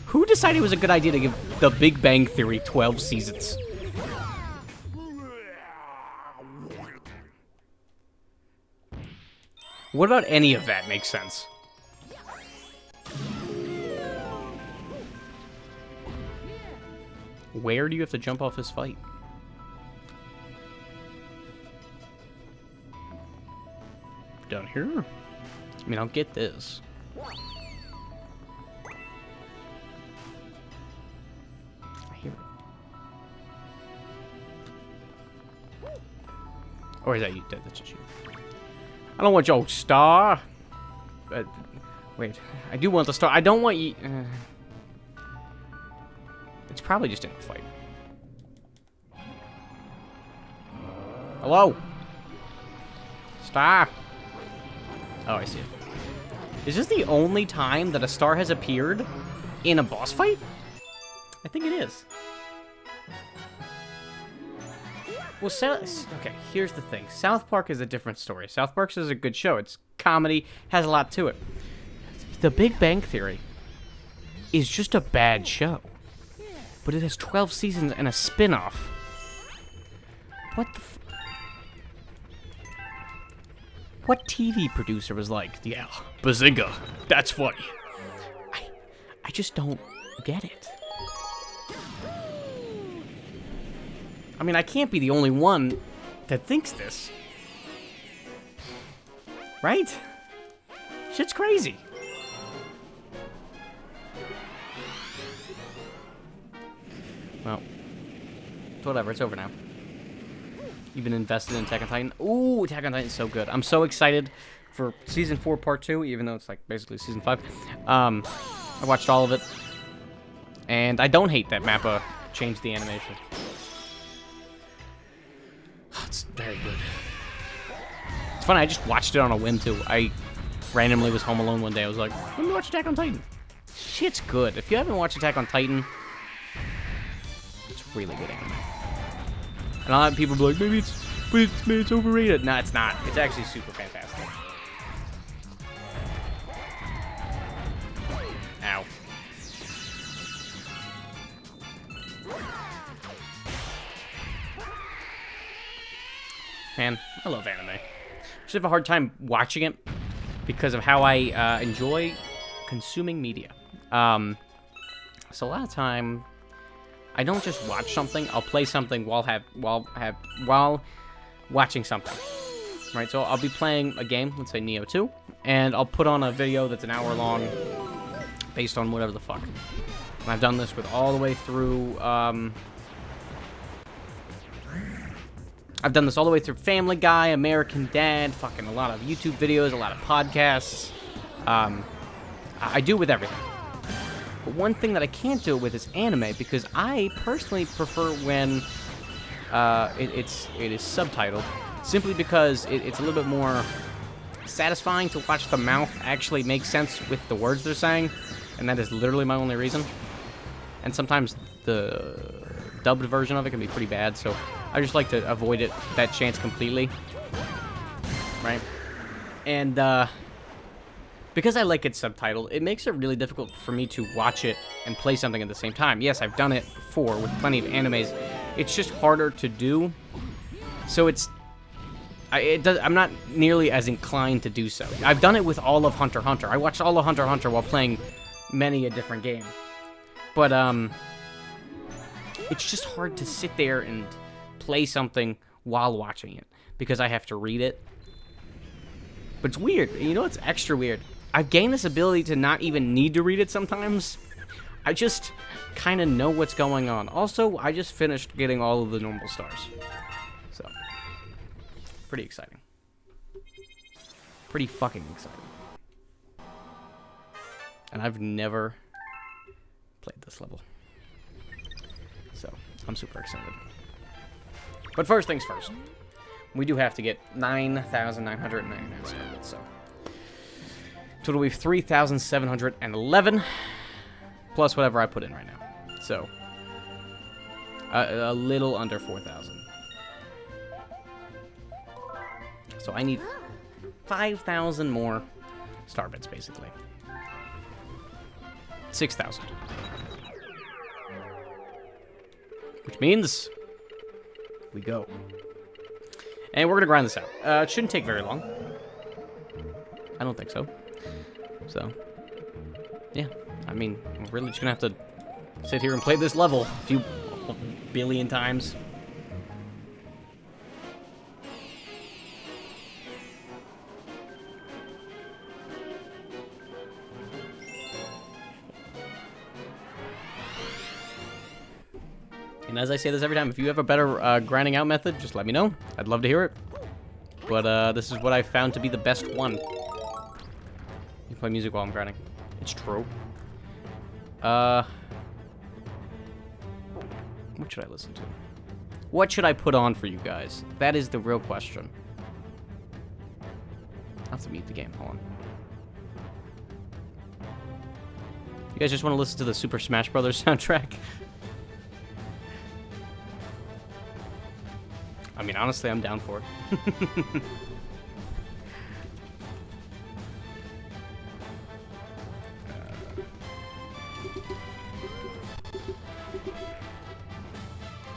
Who decided it was a good idea to give The Big Bang Theory 12 seasons? What about any of that makes sense? Where do you have to jump off this fight? Down here? I mean, I'll get this. I hear it. Or is that you? That's just you. I don't want your star. But, wait. I do want the star. I don't want you... It's probably just in the fight. Hello? Star. Oh, I see it. Is this the only time that a star has appeared in a boss fight? I think it is. Well, okay, here's the thing. South Park is a different story. South Park is a good show. It's comedy, has a lot to it. The Big Bang Theory is just a bad show. But it has 12 seasons and a spin-off. What the What TV producer was like, yeah, Bazinga, that's funny. I just don't get it. I mean, I can't be the only one that thinks this. Right? Shit's crazy. Well, whatever. It's over now. You've been invested in Attack on Titan. Ooh, Attack on Titan's so good. I'm so excited for Season 4 Part 2, even though it's like basically Season 5. I watched all of it. And I don't hate that Mappa changed the animation. It's very good. It's funny, I just watched it on a whim, too. I randomly was home alone one day. I was like, let me watch Attack on Titan. Shit's good. If you haven't watched Attack on Titan, it's really good anime. And a lot of people be like, maybe it's overrated. No, it's not. It's actually super fantastic. Ow. Man, I love anime. I just have a hard time watching it because of how I enjoy consuming media. So a lot of time, I don't just watch something. I'll play something while watching something. Right? So I'll be playing a game, let's say Neo 2, and I'll put on a video that's an hour long, based on whatever the fuck. And I've done this with all the way through. I've done this all the way through Family Guy, American Dad, fucking a lot of YouTube videos, a lot of podcasts. I do it with everything. But one thing that I can't do it with is anime, because I personally prefer when it is subtitled, simply because it's a little bit more satisfying to watch the mouth actually make sense with the words they're saying, and that is literally my only reason. And sometimes the dubbed version of it can be pretty bad, so I just like to avoid that chance completely. Right? And because I like it subtitled, it makes it really difficult for me to watch it and play something at the same time. Yes, I've done it before with plenty of animes. It's just harder to do. So I'm not nearly as inclined to do so. I've done it with all of Hunter x Hunter. I watched all of Hunter x Hunter while playing many a different game. But it's just hard to sit there and play something while watching it because I have to read it. But it's weird. You know what's extra weird? I've gained this ability to not even need to read it sometimes. I just kind of know what's going on. Also, I just finished getting all of the normal stars. So, pretty exciting. Pretty fucking exciting. And I've never played this level. So, I'm super excited. But first things first. We do have to get 9,999 started, so. Total we have 3,711, plus whatever I put in right now. So, a little under 4,000. So I need 5,000 more star bits, basically. 6,000. Which means we go. And we're going to grind this out. It shouldn't take very long. I don't think so. So, yeah. I mean, we're really just going to have to sit here and play this level a few billion times. And as I say this every time, if you have a better grinding out method, just let me know. I'd love to hear it. But this is what I found to be the best one. You play music while I'm grinding. It's true. What should I listen to? What should I put on for you guys? That is the real question. I have to mute the game. Hold on. You guys just want to listen to the Super Smash Bros. Soundtrack? I mean, honestly, I'm down for it.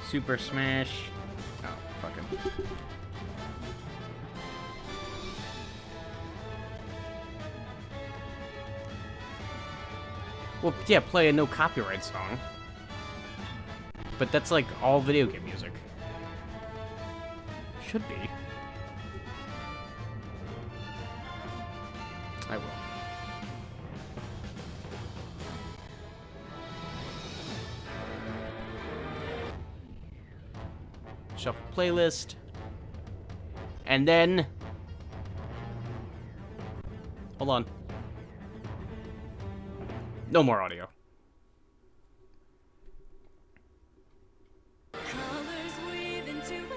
Super Smash. Oh, fuck him. Well, yeah, play a no copyright song. But that's like all video game music. Should be. I will. Shuffle playlist. And then... Hold on. No more audio.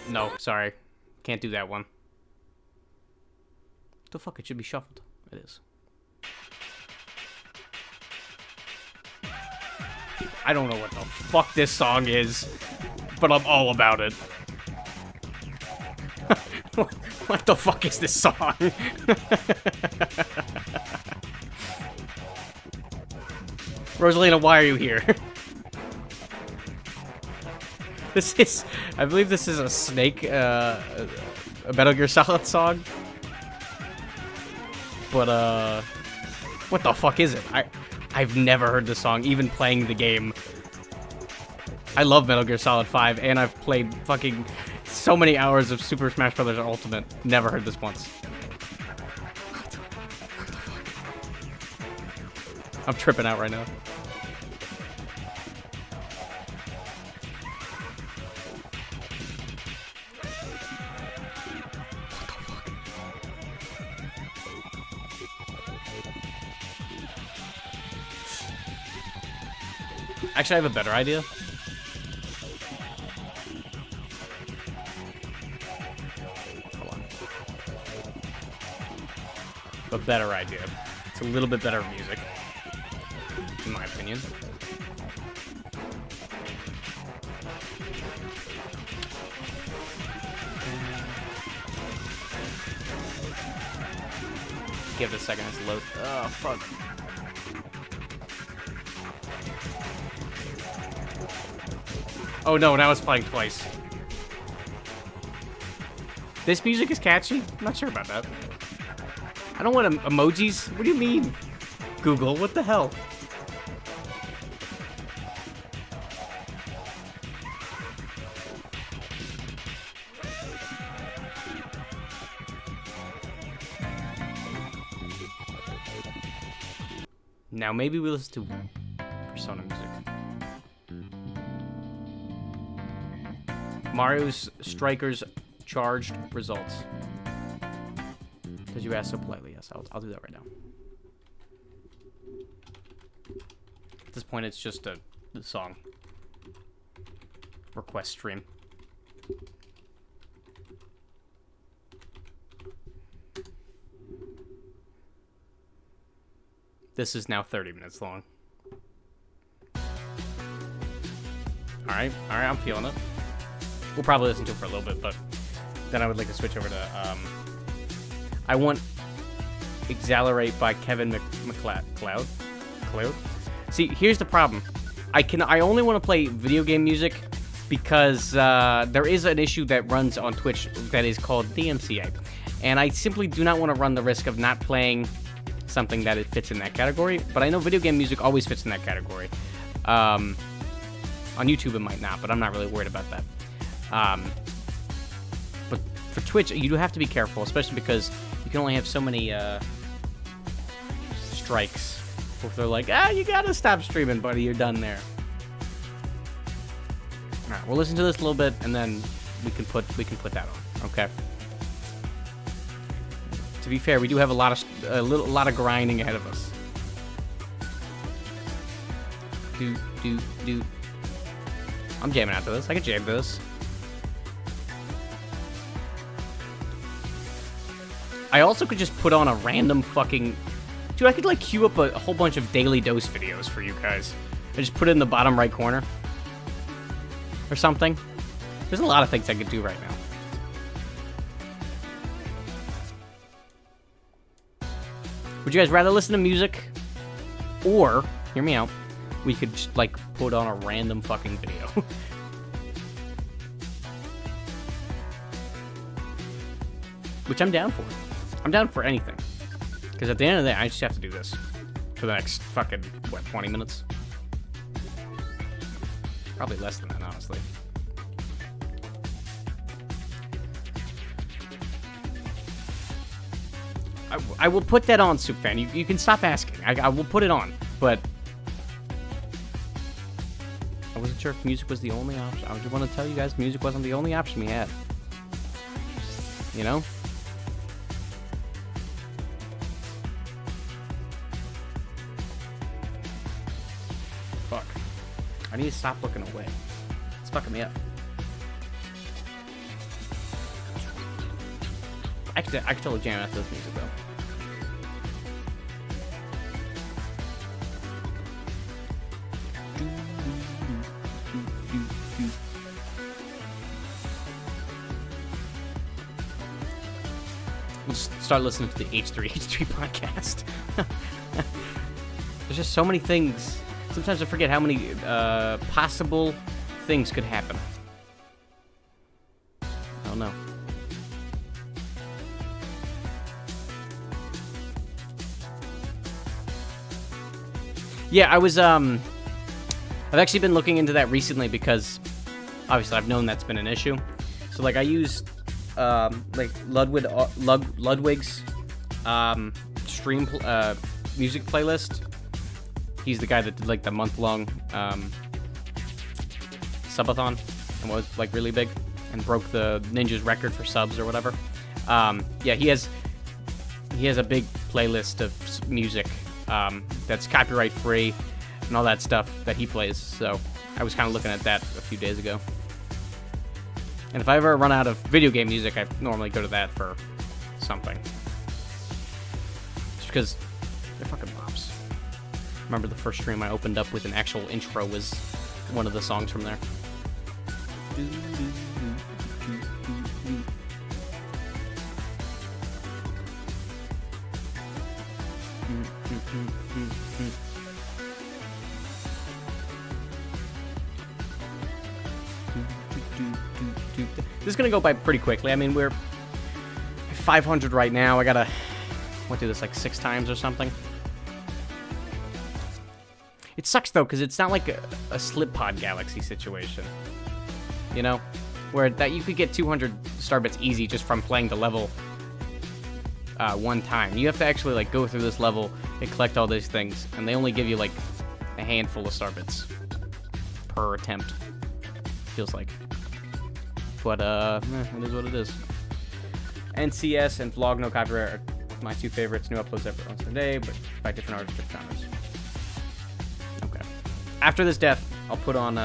No, sorry. Can't do that one. What the fuck? It should be shuffled. It is. I don't know what the fuck this song is, but I'm all about it. What the fuck is this song? Rosalina, why are you here? This is, I believe this is a Snake, a Metal Gear Solid song. But, what the fuck is it? I've never heard this song, even playing the game. I love Metal Gear Solid 5, and I've played fucking so many hours of Super Smash Bros. Ultimate. Never heard this once. What the fuck? I'm tripping out right now. Actually, I have a better idea. Hold on. A better idea. It's a little bit better music, in my opinion. Give it a second to load. Oh, fuck. Oh no, now it's playing twice. This music is catchy? I'm not sure about that. I don't want emojis. What do you mean? Google, what the hell? Now maybe we listen to Persona music. Mario's Strikers charged results. Because you asked so politely, yes, I'll do that right now. At this point, it's just the song request stream. This is now 30 minutes long. Alright, I'm feeling it. We'll probably listen to it for a little bit, but then I would like to switch over to, I want Exhilarate by Kevin MacLeod. See, here's the problem. I only want to play video game music because there is an issue that runs on Twitch that is called DMCA. And I simply do not want to run the risk of not playing something that it fits in that category. But I know video game music always fits in that category. On YouTube it might not, but I'm not really worried about that. But for Twitch, you do have to be careful, especially because you can only have so many strikes. If they're like, you gotta stop streaming, buddy, you're done there. All right, we'll listen to this a little bit, and then we can put that on. Okay. To be fair, we do have a lot of grinding ahead of us. Do. I'm jamming out to this. I can jam to this. I also could just put on a random fucking... Dude, I could, like, queue up a whole bunch of Daily Dose videos for you guys. And just put it in the bottom right corner. Or something. There's a lot of things I could do right now. Would you guys rather listen to music? Or, hear me out, we could just, like, put on a random fucking video. Which I'm down for. I'm down for anything. Because at the end of the day, I just have to do this for the next fucking, what, 20 minutes? Probably less than that, honestly. I will put that on, Soup Fan. You can stop asking. I will put it on, but... wasn't sure if music was the only option. I just want to tell you guys, music wasn't the only option we had. You know? Fuck. I need to stop looking away. It's fucking me up. I could totally jam out to this music, though. We'll just start listening to the H3 podcast. There's just so many things. Sometimes I forget how many possible things could happen. I don't know. Yeah, I've actually been looking into that recently because obviously I've known that's been an issue. So like I used like Ludwig's stream music playlist. He's the guy that did like the month-long subathon and was like really big and broke the Ninja's record for subs or whatever. Yeah, he has a big playlist of music that's copyright free and all that stuff that he plays. So I was kind of looking at that a few days ago. And if I ever run out of video game music, I normally go to that for something. Just because they're fucking bops. Remember the first stream I opened up with an actual intro was one of the songs from there. This is gonna go by pretty quickly. I mean, we're 500 right now. I gotta went through this like 6 times or something. It sucks though, because it's not like a Slip Pod Galaxy situation, you know, where that you could get 200 star bits easy just from playing the level one time. You have to actually like go through this level and collect all these things, and they only give you like a handful of star bits per attempt. Feels like. But, it is what it is. NCS and Vlog No Copyright are my 2 favorites. New uploads every once a day, but by different artists, different genres. Okay. After this death, I'll put on,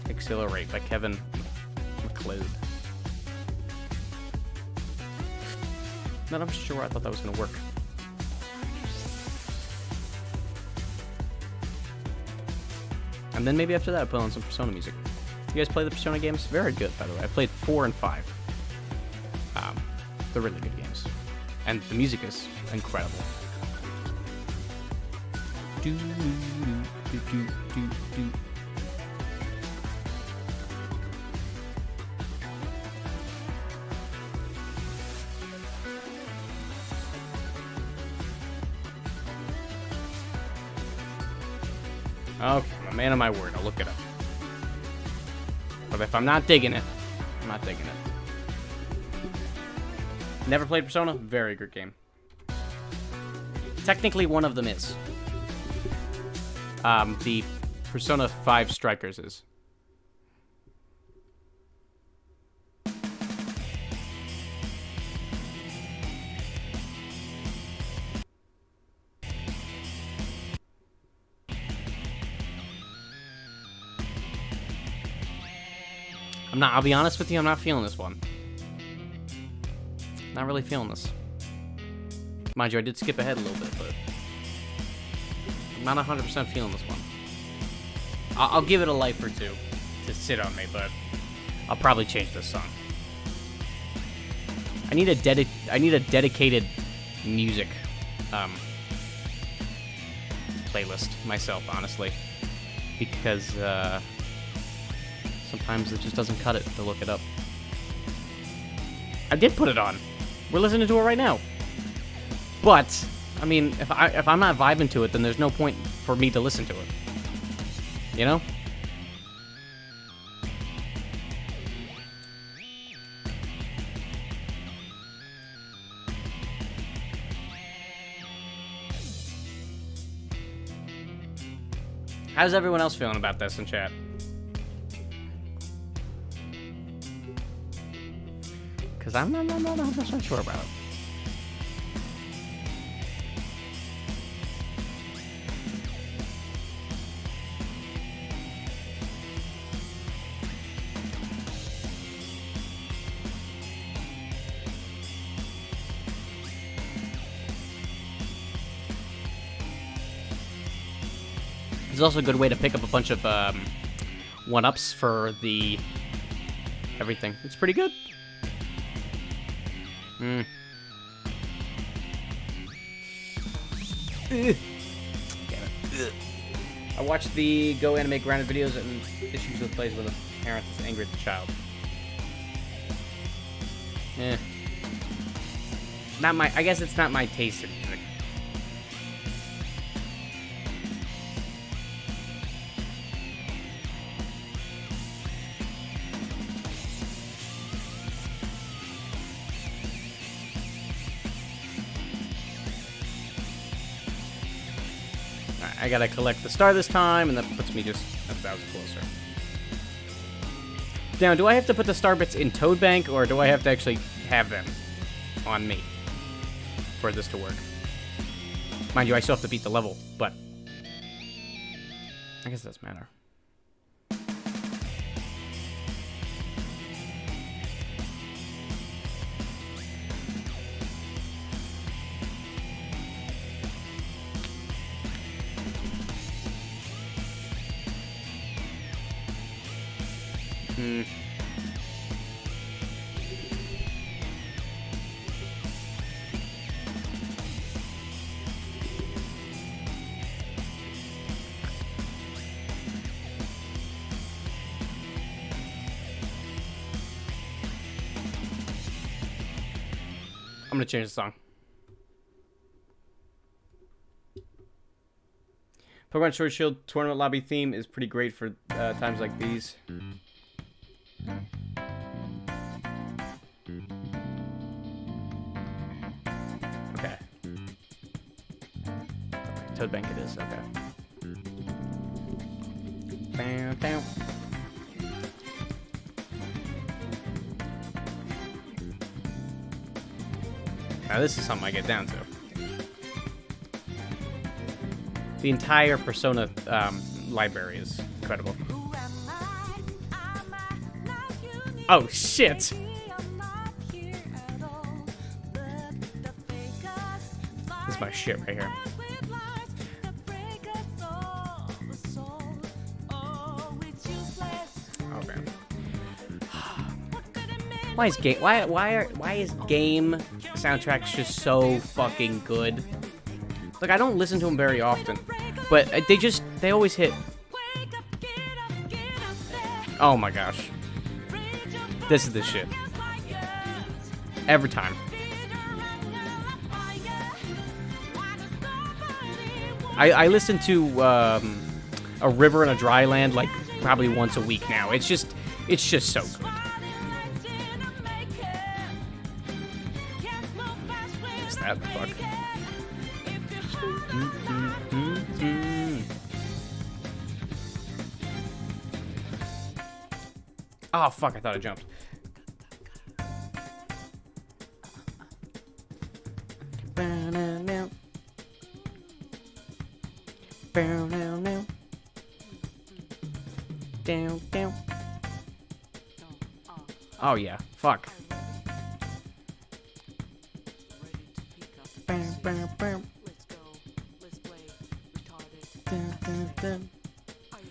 Accelerate by Kevin MacLeod. Not I'm sure I thought that was gonna work. And then maybe after that, I'll put on some Persona music. You guys play the Persona games? Very good, by the way. I played 4 and 5. They're really good games. And the music is incredible. Okay, I'm a man of my word. I'll look it up. But if I'm not digging it, I'm not digging it. Never played Persona? Very good game. Technically, one of them is. The Persona 5 Strikers is. I'll be honest with you, I'm not feeling this one. Not really feeling this. Mind you, I did skip ahead a little bit, but I'm not 100% feeling this one. I'll give it a life or two to sit on me, but I'll probably change this song. I need a dedicated music playlist myself, honestly, because sometimes it just doesn't cut it to look it up. I did put it on. We're listening to it right now. But I mean, if I'm not vibing to it, then there's no point for me to listen to it. You know? How's everyone else feeling about this in chat? Because I'm not 100% sure about it. It's also a good way to pick up a bunch of 1-ups for the everything. It's pretty good. I watched the Go Anime Grounded videos and issues with plays with a parent is angry at the child. Not my. I guess it's not my taste in music. I gotta collect the star this time, and that puts me just 1,000 closer. Now, do I have to put the star bits in Toad Bank, or do I have to actually have them on me for this to work? Mind you, I still have to beat the level, but I guess it doesn't matter. I'm gonna change the song. Pokemon Sword Shield tournament lobby theme is pretty great for times like these. Okay. Toad Bank it is, okay. Bam, bam. Now this is something I get down to. The entire Persona library is incredible. Oh shit! This is my shit right here. Oh man. Why is game soundtracks just so fucking good? Like, I don't listen to them very often, but they always hit. Oh my gosh. This is the shit. Every time. I listen to A River in a Dry Land like probably once a week now. It's just so good. What's that? Fuck. Oh fuck! I thought I jumped. Down. Oh yeah, fuck.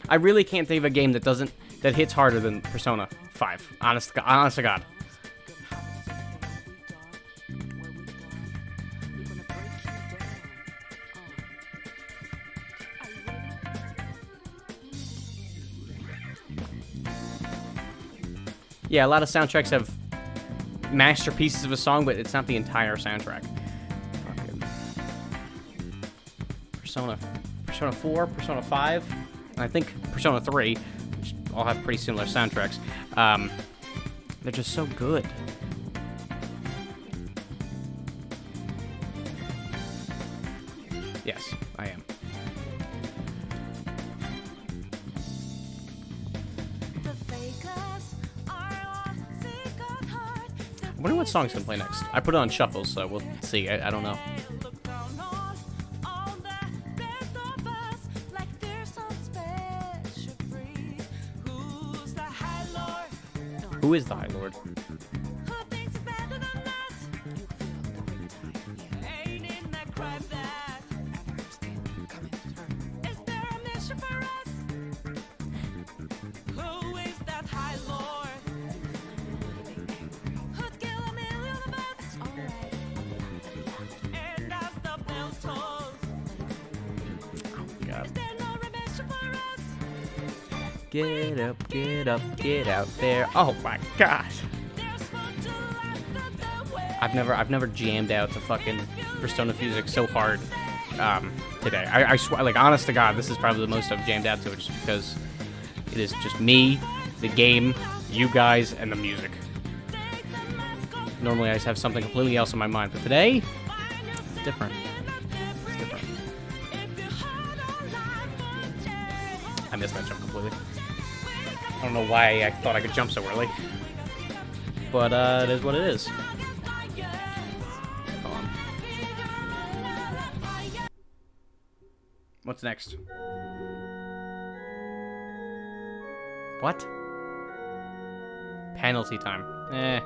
I really can't think of a game that hits harder than Persona 5. Honest to God. Yeah, a lot of soundtracks have masterpieces of a song, but it's not the entire soundtrack. Fucking Persona 4, Persona 5, and I think Persona 3, which all have pretty similar soundtracks. They're just so good. Yes, I am. wonder what song's gonna play next. I put it on shuffle, so we'll see. I don't know. Who is the High Lord? Get up, get up, get out there. Oh my god. I've never jammed out to fucking Persona music so hard today. I swear, like, honest to God, this is probably the most I've jammed out to it, just because it is just me, the game, you guys, and the music. Normally I just have something completely else in my mind, but today, it's different. It's different. I missed that jump completely. I don't know why I thought I could jump so early. But, it is what it is. Hold on. What's next? What? Penalty time. Eh.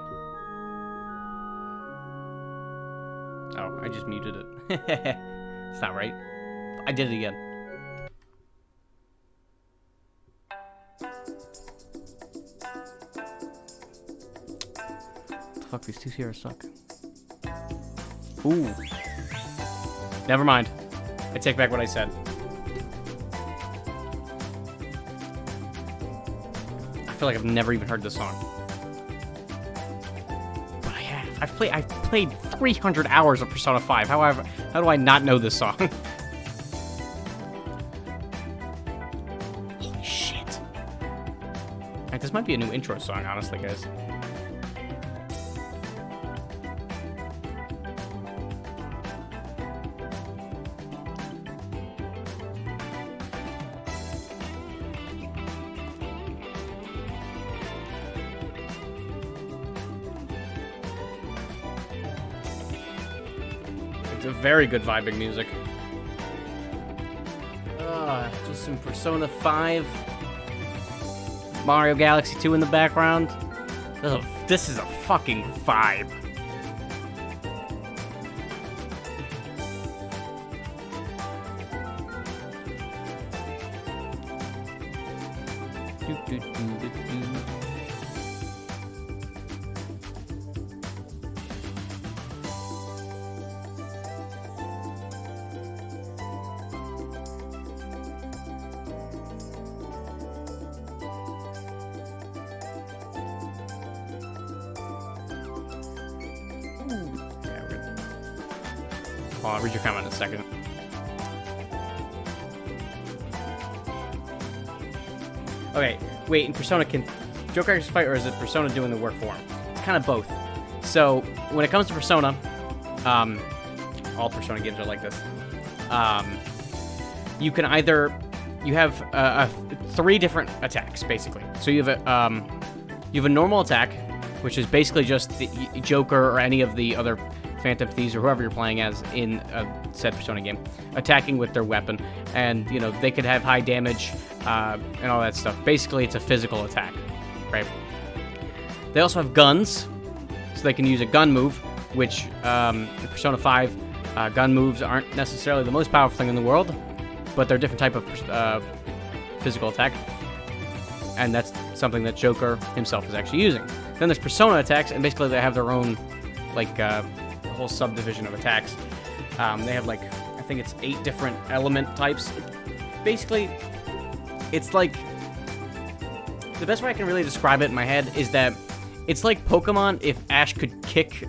Oh, I just muted it. It's not right. I did it again. Fuck, these two here suck. Ooh. Never mind. I take back what I said. I feel like I've never even heard this song. But I have. I've played 300 hours of Persona 5. How do I not know this song? Holy shit. Alright, this might be a new intro song, honestly, guys. A very good vibing music. Just some Persona 5. Mario Galaxy 2 in the background. This is a fucking vibe. I'll read your comment in a second. Okay, wait, in Persona, can Joker actually fight, or is it Persona doing the work for him? It's kind of both. So, when it comes to Persona, all Persona games are like this. You can either, you have 3 different attacks, basically. So you have a normal attack, which is basically just the Joker or any of the other Phantom Thieves or whoever you're playing as in a said Persona game, attacking with their weapon, and you know they could have high damage and all that stuff. Basically, it's a physical attack, right? They also have guns, so they can use a gun move, which in Persona 5, gun moves aren't necessarily the most powerful thing in the world, but they're a different type of physical attack, and that's something that Joker himself is actually using. Then there's Persona attacks, and basically they have their own like whole subdivision of attacks. They have like, I think it's 8 different element types. Basically, it's like, the best way I can really describe it in my head is that it's like Pokemon if Ash could kick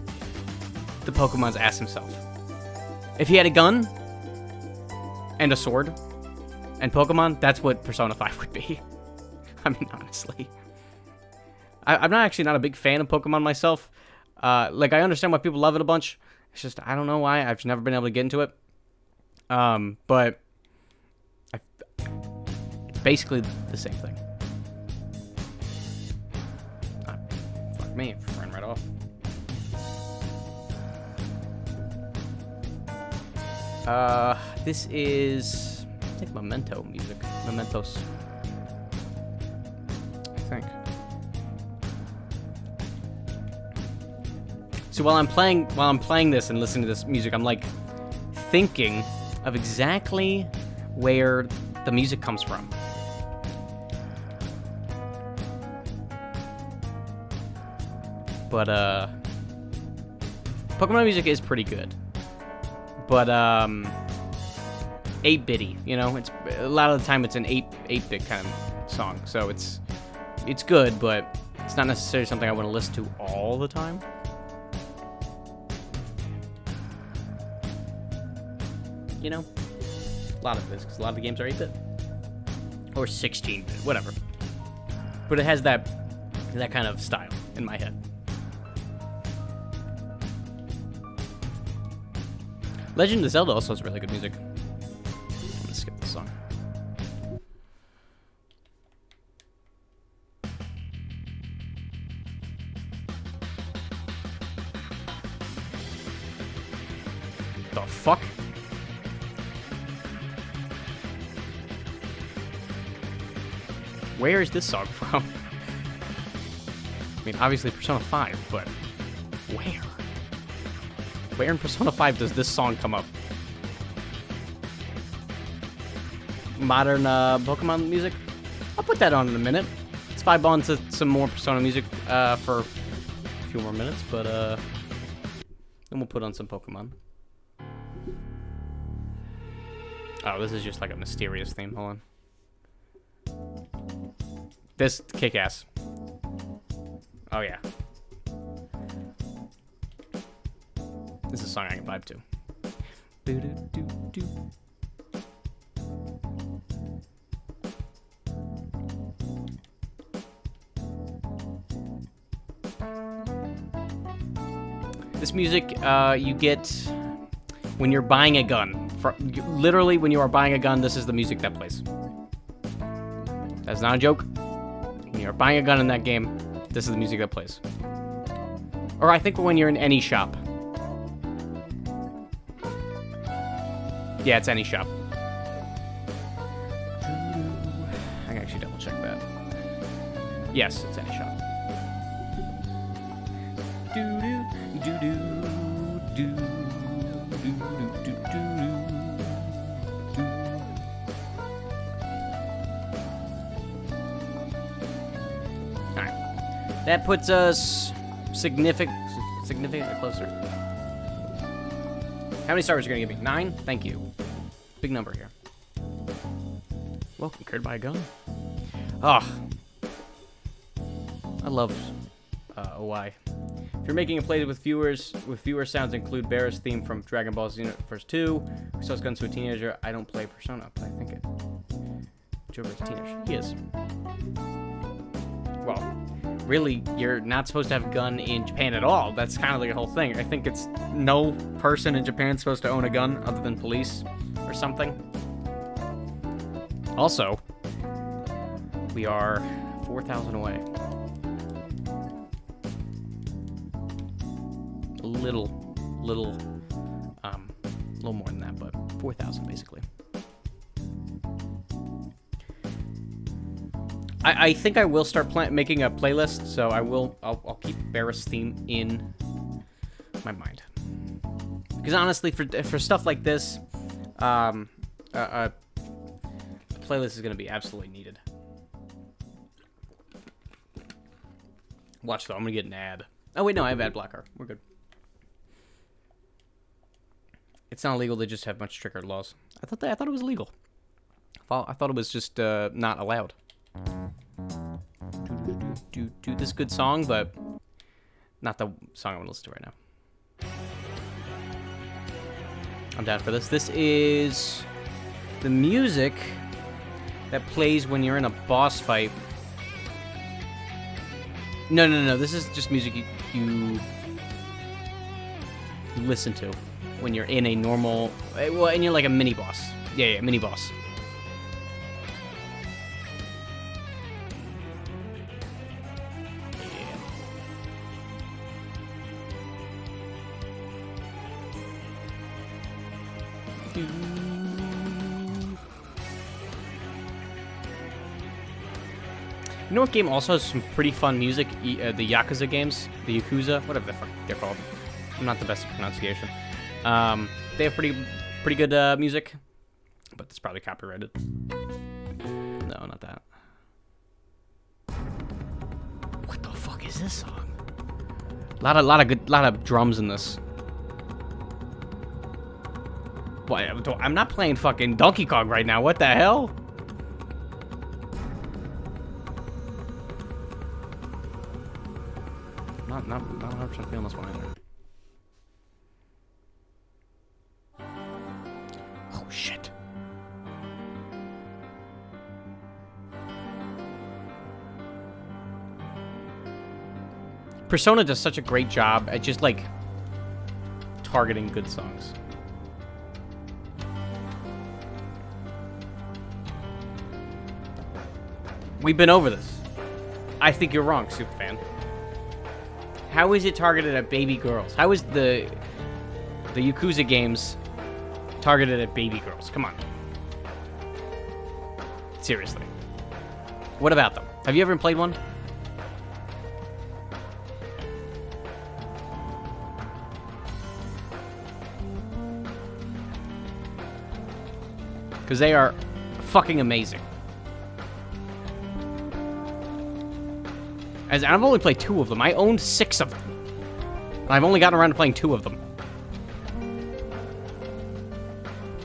the Pokemon's ass himself. If he had a gun and a sword and Pokemon, that's what Persona 5 would be. I mean, honestly. I'm not a big fan of Pokemon myself. Like, I understand why people love it a bunch. It's just, I don't know why. I've just never been able to get into it. But it's basically the same thing. Fuck me, ran right off. This is, I think, Memento music. Mementos. I think. So while I'm playing this and listening to this music, I'm like thinking of exactly where the music comes from. But Pokemon music is pretty good. But 8-bitty, you know, it's a lot of the time it's an 8-bit kind of song. So it's good, but it's not necessarily something I want to listen to all the time. You know, a lot of this, because a lot of the games are 8-bit or 16-bit, whatever. But it has that kind of style in my head. Legend of Zelda also has really good music. I'm gonna skip this song. The fuck? Where is this song from? I mean, obviously Persona 5, but where? Where in Persona 5 does this song come up? Modern Pokemon music? I'll put that on in a minute. Let's vibe on to some more Persona music for a few more minutes, but then we'll put on some Pokemon. Oh, this is just like a mysterious theme. Hold on. This kick-ass. Oh, yeah. This is a song I can vibe to. This music you get when you're buying a gun. Literally, when you are buying a gun, this is the music that plays. That's not a joke. When you're buying a gun in that game, this is the music that plays. Or I think when you're in any shop. Yeah, it's any shop. I can actually double check that. Yes, it's any shop. Alright. That puts us significantly closer. How many stars are you gonna give me? 9? Thank you. Big number here. Welcome, Cured by a Gun. Oh. I love OI. If you're making a play with fewer sounds, include Barra's theme from Dragon Ball Z Universe 2. Who sells guns to a teenager? I don't play Persona, but I think it. Joker's a teenager. He is. Well, really, you're not supposed to have a gun in Japan at all. That's kind of like the whole thing. I think it's no person in Japan is supposed to own a gun other than police or something. Also, we are 4,000 away. A little more than that, but 4,000 basically. I think I will start making a playlist, so I'll keep Barra's theme in my mind. Because honestly, for stuff like this, a playlist is going to be absolutely needed. Watch though, I'm going to get an ad. Oh wait, no, I have ad blocker. We're good. It's not illegal. They just have much stricter laws. I thought it was legal. I thought it was just not allowed. Do this good song, but not the song I want to listen to right now. I'm down for this. This is the music that plays when you're in a boss fight. No. This is just music you listen to when you're in a normal, well, and you're like a mini boss. Yeah, mini boss. You know what game also has some pretty fun music? The Yakuza games, the Yakuza, whatever the fuck they're called. I'm not the best at pronunciation. They have pretty good music, but it's probably copyrighted. No, not that. What the fuck is this song? Lot of drums in this. What? I'm not playing fucking Donkey Kong right now. What the hell? Not 100% feeling this one either. Oh shit. Persona does such a great job at just like targeting good songs. We've been over this. I think you're wrong, Superfan. How is it targeted at baby girls? How is the Yakuza games targeted at baby girls? Come on. Seriously. What about them? Have you ever played one? Because they are fucking amazing. As I've only played 2 of them. I owned 6 of them. And I've only gotten around to playing 2 of them.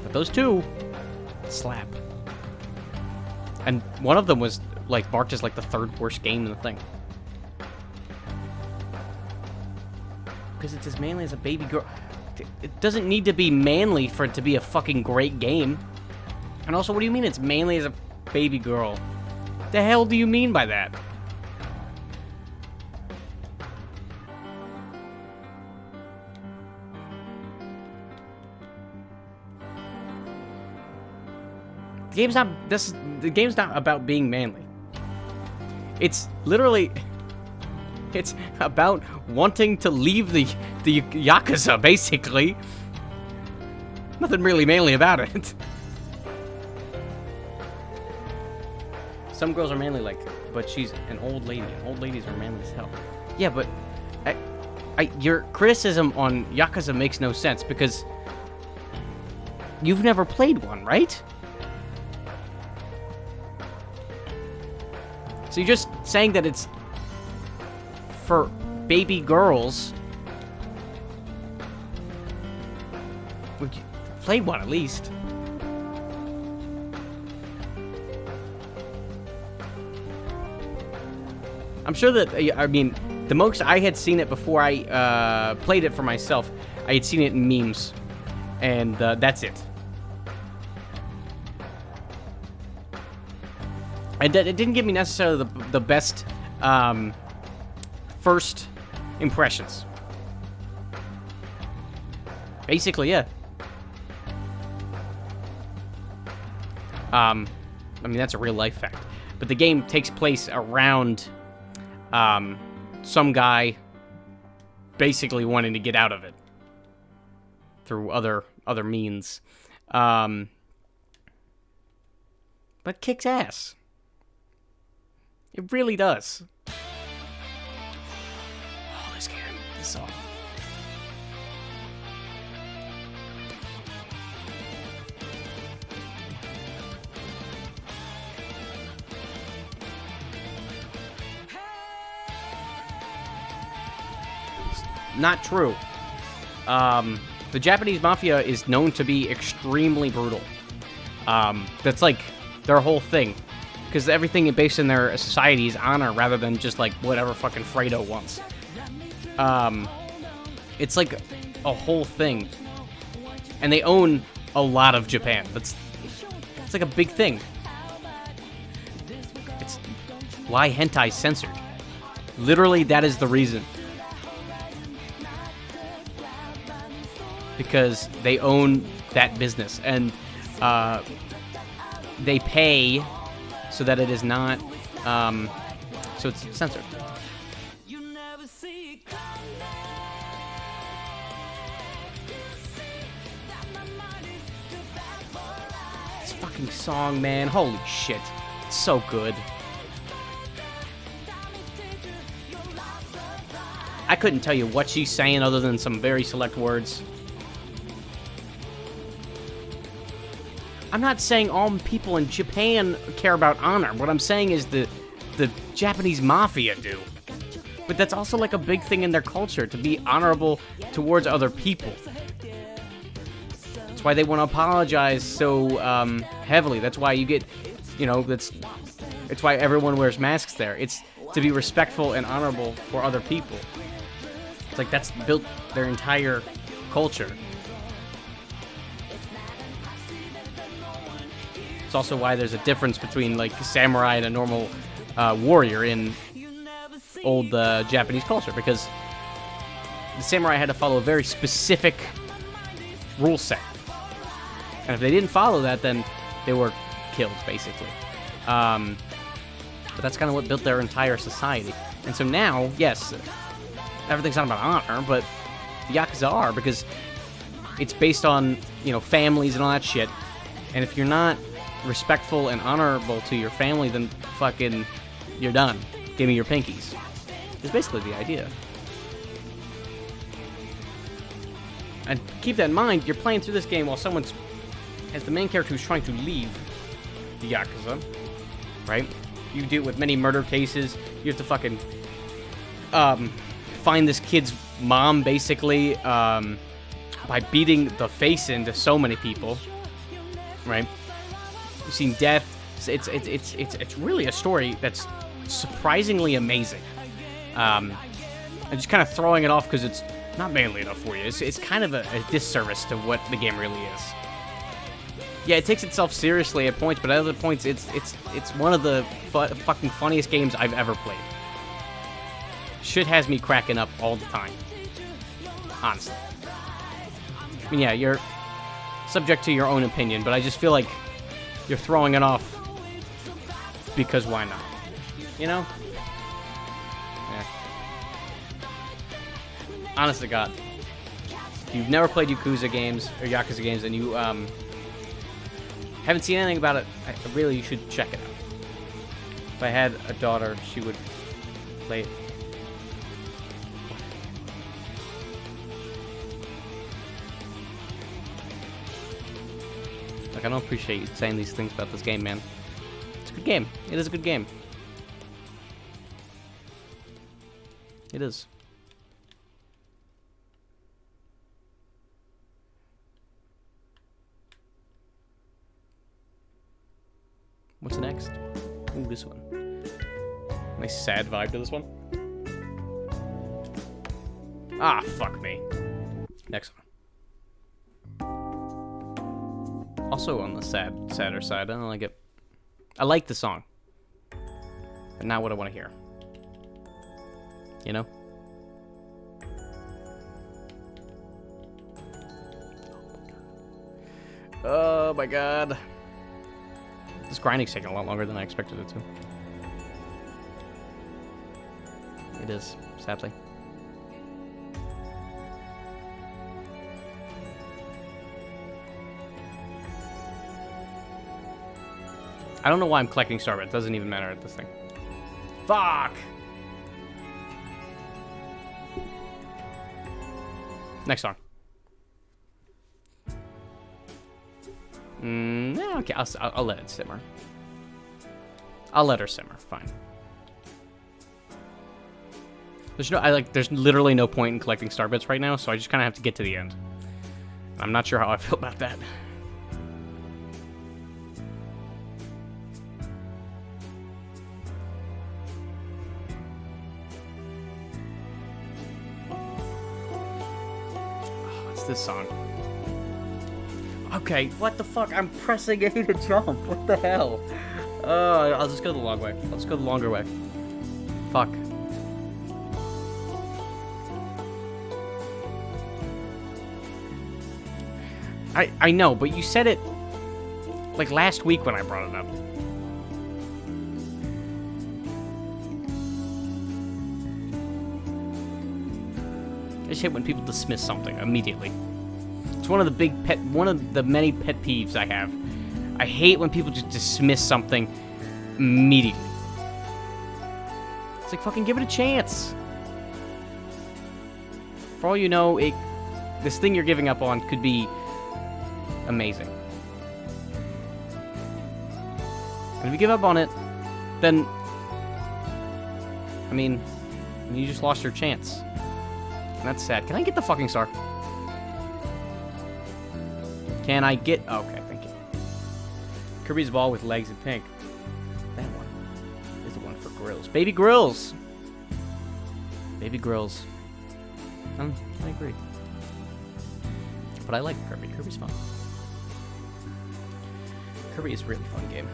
But those 2 slap. And one of them was like marked as like the 3rd worst game in the thing. Because it's as manly as a baby girl. It doesn't need to be manly for it to be a fucking great game. And also, what do you mean it's manly as a baby girl? The hell do you mean by that? The game's not about being manly. It's literally, it's about wanting to leave the Yakuza, basically. Nothing really manly about it. Some girls are manly but she's an old lady. And old ladies are manly as hell. Yeah, but your criticism on Yakuza makes no sense because you've never played one, right? So you're just saying that it's for baby girls. Would you play one at least? I'm sure that, I mean, the most I had seen it before I played it for myself, I had seen it in memes. And that's it. And it didn't give me necessarily the best first impressions. Basically, yeah. I mean, that's a real life fact. But the game takes place around some guy basically wanting to get out of it through other means. But kicks ass. It really does. Oh, this game, this song. Not true. The Japanese mafia is known to be extremely brutal. That's like their whole thing. Because everything based in their society is honor rather than just like whatever fucking Fredo wants. It's like a whole thing. And they own a lot of Japan. It's like a big thing. It's why hentai's censored. Literally, that is the reason. Because they own that business. And they pay so that it is not, so it's censored. fucking song, man. Holy shit. It's so good. I couldn't tell you what she's saying other than some very select words. I'm not saying all people in Japan care about honor. What I'm saying is the Japanese mafia do. But that's also like a big thing in their culture, to be honorable towards other people. That's why they want to apologize so heavily. That's why you get, you know, it's why everyone wears masks there. It's to be respectful and honorable for other people. It's like that's built their entire culture. It's also why there's a difference between like a samurai and a normal warrior in old Japanese culture, because the samurai had to follow a very specific rule set. And if they didn't follow that, then they were killed, basically. But that's kind of what built their entire society. And so now, yes, everything's not about honor, but the Yakuza are, because it's based on, you know, families and all that shit. And if you're not respectful and honorable to your family, then fucking, you're done. Give me your pinkies. Is basically the idea. And keep that in mind, you're playing through this game while someone's, as the main character who's trying to leave the Yakuza, right? You deal with many murder cases. You have to fucking find this kid's mom, basically, by beating the face into so many people, right? You've seen death. It's really a story that's surprisingly amazing. I'm just kind of throwing it off because it's not manly enough for you. It's kind of a disservice to what the game really is. Yeah, it takes itself seriously at points, but at other points, it's one of the fucking funniest games I've ever played. Shit has me cracking up all the time. Honestly. I mean, yeah, you're subject to your own opinion, but I just feel like you're throwing it off because why not? You know? Yeah. Honest to God. If you've never played Yakuza games, or Yakuza games, and you haven't seen anything about it, really, you should check it out. If I had a daughter, she would play it. Like, I don't appreciate you saying these things about this game, man. It's a good game. It is a good game. It is. What's next? Ooh, this one. Nice sad vibe to this one. Ah, fuck me. Next one. Also on the sadder side, I don't like it. I like the song, but not what I want to hear. You know? Oh my god. This grinding's taking a lot longer than I expected it to. It is, sadly. I don't know why I'm collecting Starbit. It doesn't even matter at this thing. Fuck! Next song. Yeah, okay, I'll let it simmer. I'll let her simmer. Fine. There's literally no point in collecting Starbits right now, so I just kind of have to get to the end. I'm not sure how I feel about that. This song. Okay, what the fuck? I'm pressing A to jump. What the hell? I'll just go the long way. Let's go the longer way. Fuck. I know, but you said it like last week when I brought it up. I just hate when people dismiss something immediately. It's one of the many pet peeves I have. I hate when people just dismiss something immediately. It's like, fucking give it a chance. For all you know, this thing you're giving up on could be amazing. And if you give up on it, then, I mean, you just lost your chance. And that's sad. Can I get the fucking star? Can I get... Oh, okay, thank you. Kirby's ball with legs in pink. That one is the one for grills. Baby grills! Baby grills. I agree. But I like Kirby. Kirby's fun. Kirby is a really fun game.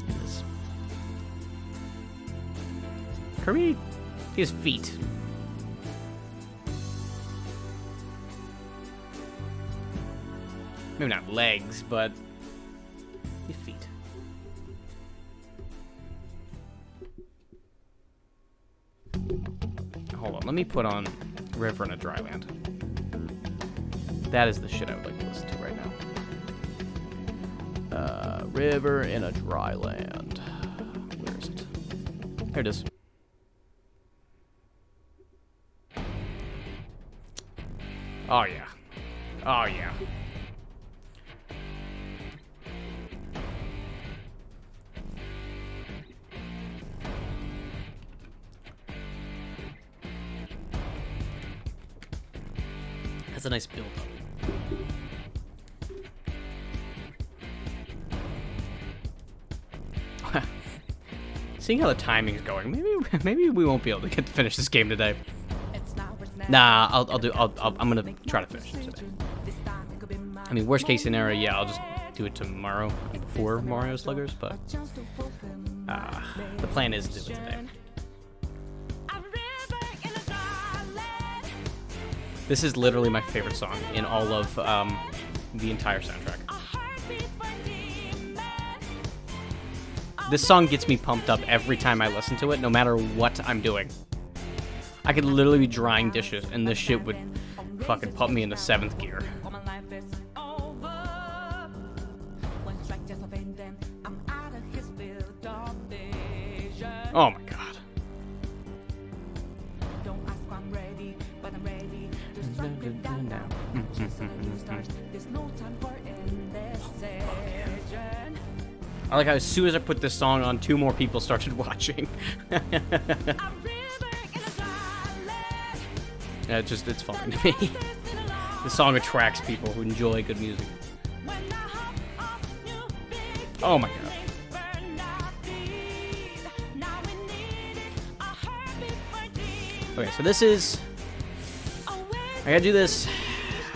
It is. Kirby, he has feet. Maybe not legs, but his feet. Hold on, let me put on River in a Dry Land. That is the shit I would like to listen to right now. River in a Dry Land. Where is it? Here it is. Oh yeah. Oh yeah. That's a nice build up. Seeing how the timing's going, maybe we won't be able to get to finish this game today. Nah, I'm gonna try to finish it today. I mean, worst case scenario, yeah, I'll just do it tomorrow before Mario Sluggers, but the plan is to do it today. This is literally my favorite song in all of the entire soundtrack. This song gets me pumped up every time I listen to it, no matter what I'm doing. I could literally be drying dishes, and this shit would fucking put me into 7th gear. Oh my god. I like how as soon as I put this song on, 2 more people started watching. Yeah, it's fun to me. The song attracts people who enjoy good music. Oh my god. Okay, so this is... I gotta do this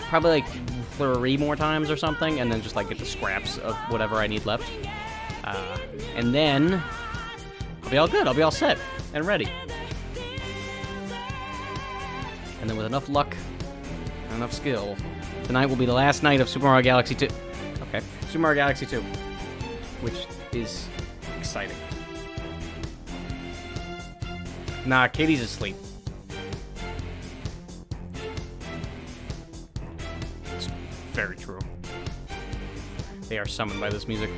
probably like 3 more times or something, and then just like get the scraps of whatever I need left. And then I'll be all good. I'll be all set and ready. And then with enough luck and enough skill, tonight will be the last night of Super Mario Galaxy 2. Okay, Super Mario Galaxy 2, which is exciting. Nah, Katie's asleep. It's very true. They are summoned by this music.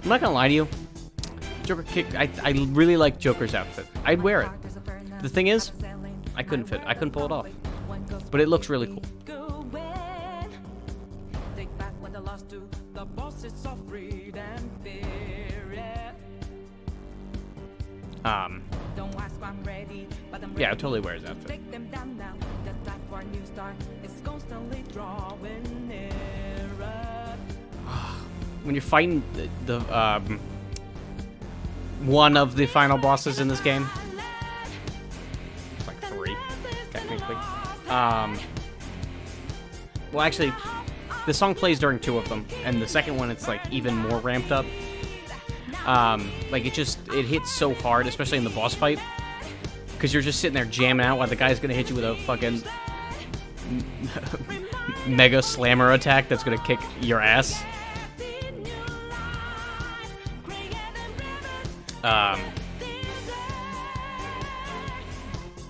I'm not gonna lie to you. Joker kick. I really like Joker's outfit. I'd wear it. The thing is, I couldn't pull it off. But it looks really cool. Yeah, I totally wear his outfit. When you're fighting the one of the final bosses in this game, like 3, technically. Well, actually, the song plays during 2 of them, and the second one it's like even more ramped up. Like it hits so hard, especially in the boss fight, because you're just sitting there jamming out while the guy's gonna hit you with a fucking mega slammer attack that's gonna kick your ass.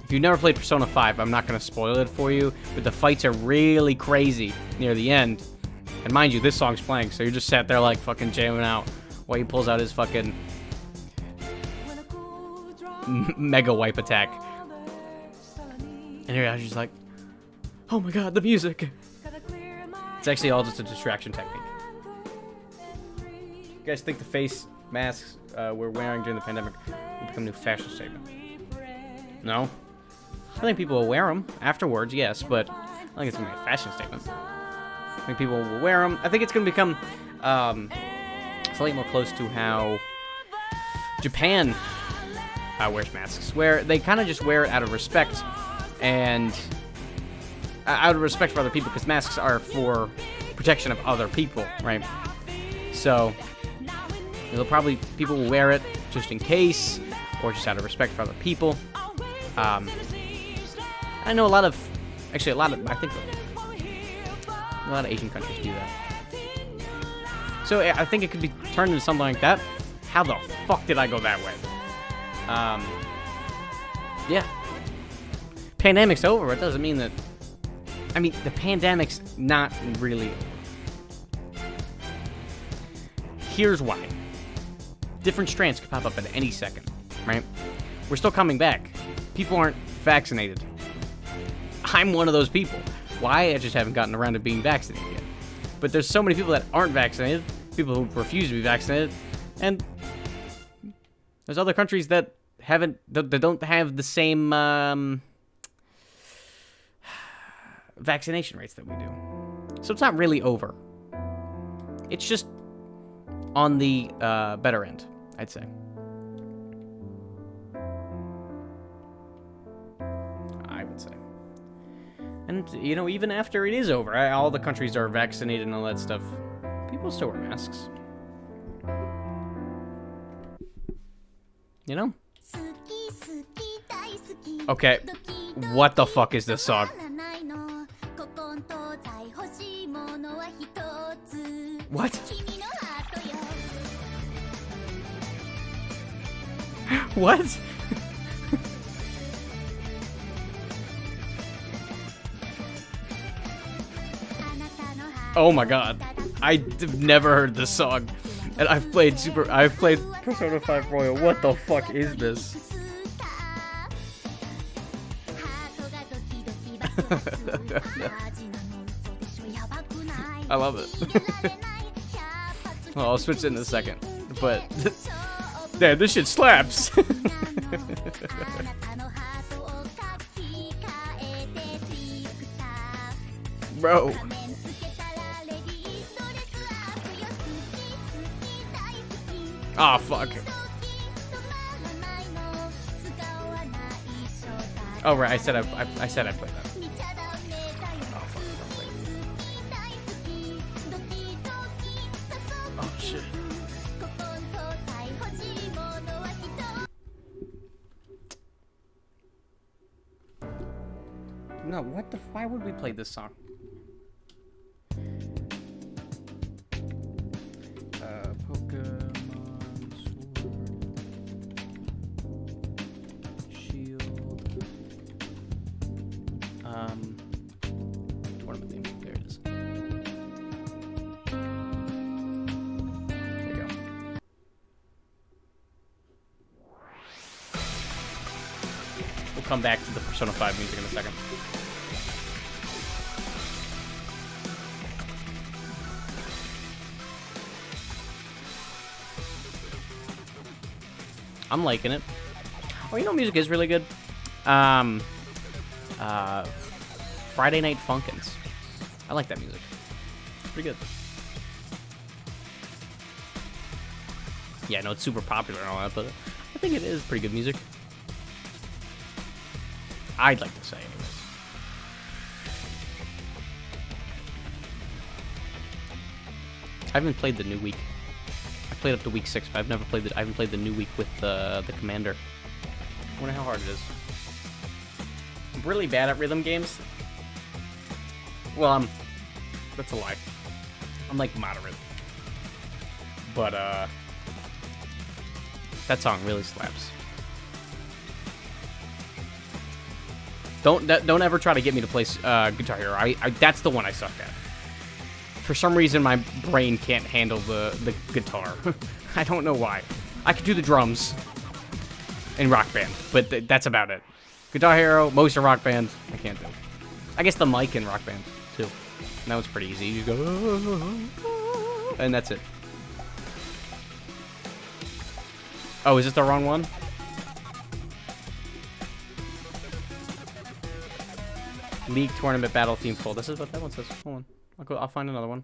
If you've never played Persona 5, I'm not going to spoil it for you, but the fights are really crazy near the end. And mind you, this song's playing, so you're just sat there like fucking jamming out while he pulls out his fucking mega wipe attack. And you're just like, oh my god, the music. It's actually all just a distraction technique. You guys think the face masks we're wearing during the pandemic will become a new fashion statement? No? I think people will wear them afterwards, yes, but I think it's going to be a fashion statement. I think people will wear them. I think it's going to become slightly more close to how Japan wears masks, where they kind of just wear it out of respect and out of respect for other people, because masks are for protection of other people, right? So people will wear it just in case, or just out of respect for other people. I know a lot of Asian countries do that. So I think it could be turned into something like that. How the fuck did I go that way? Yeah. Pandemic's over. It doesn't mean that... I mean, the pandemic's not really... Here's why. Different strands could pop up at any second, right? We're still coming back. People aren't vaccinated. I'm one of those people. Why? I just haven't gotten around to being vaccinated yet. But there's so many people that aren't vaccinated, people who refuse to be vaccinated, and there's other countries that don't have the same vaccination rates that we do. So it's not really over. It's just on the better end, I'd say. I would say. And, you know, even after it is over, all the countries are vaccinated and all that stuff, people still wear masks. You know? Okay, what the fuck is this song? What? What? Oh my god. I've never heard this song. And I've played Persona 5 Royal. What the fuck is this? I love it. Well, I'll switch it in a second. But damn, this shit slaps. Bro. Ah, oh, fuck. Oh right, I said I played that. Oh fuck, don't play it. Oh shit. No, what the? Why would we play this song? Pokemon Sword Shield. Tournament theme. There it is. There you go. We'll come back to the Persona 5 music in a second. I'm liking it. Oh, you know, music is really good. Friday Night Funkins. I like that music. It's pretty good. Yeah, I know it's super popular and all that, but I think it is pretty good music. I'd like to say, anyways. I haven't played the new week. I played up to week 6, but I haven't played the new week with the commander. I wonder how hard it is. I'm really bad at rhythm games. Well, that's a lie. I'm like moderate. But that song really slaps. Don't ever try to get me to play Guitar Hero. That's the one I suck at. For some reason, my brain can't handle the guitar. I don't know why. I could do the drums in Rock Band, but that's about it. Guitar Hero, most of Rock Band, I can't do. I guess the mic in Rock Band, too. And that was pretty easy. You just go, and that's it. Oh, is this the wrong one? League Tournament Battle Theme full. This is what that one says. Hold on. I'll find another one.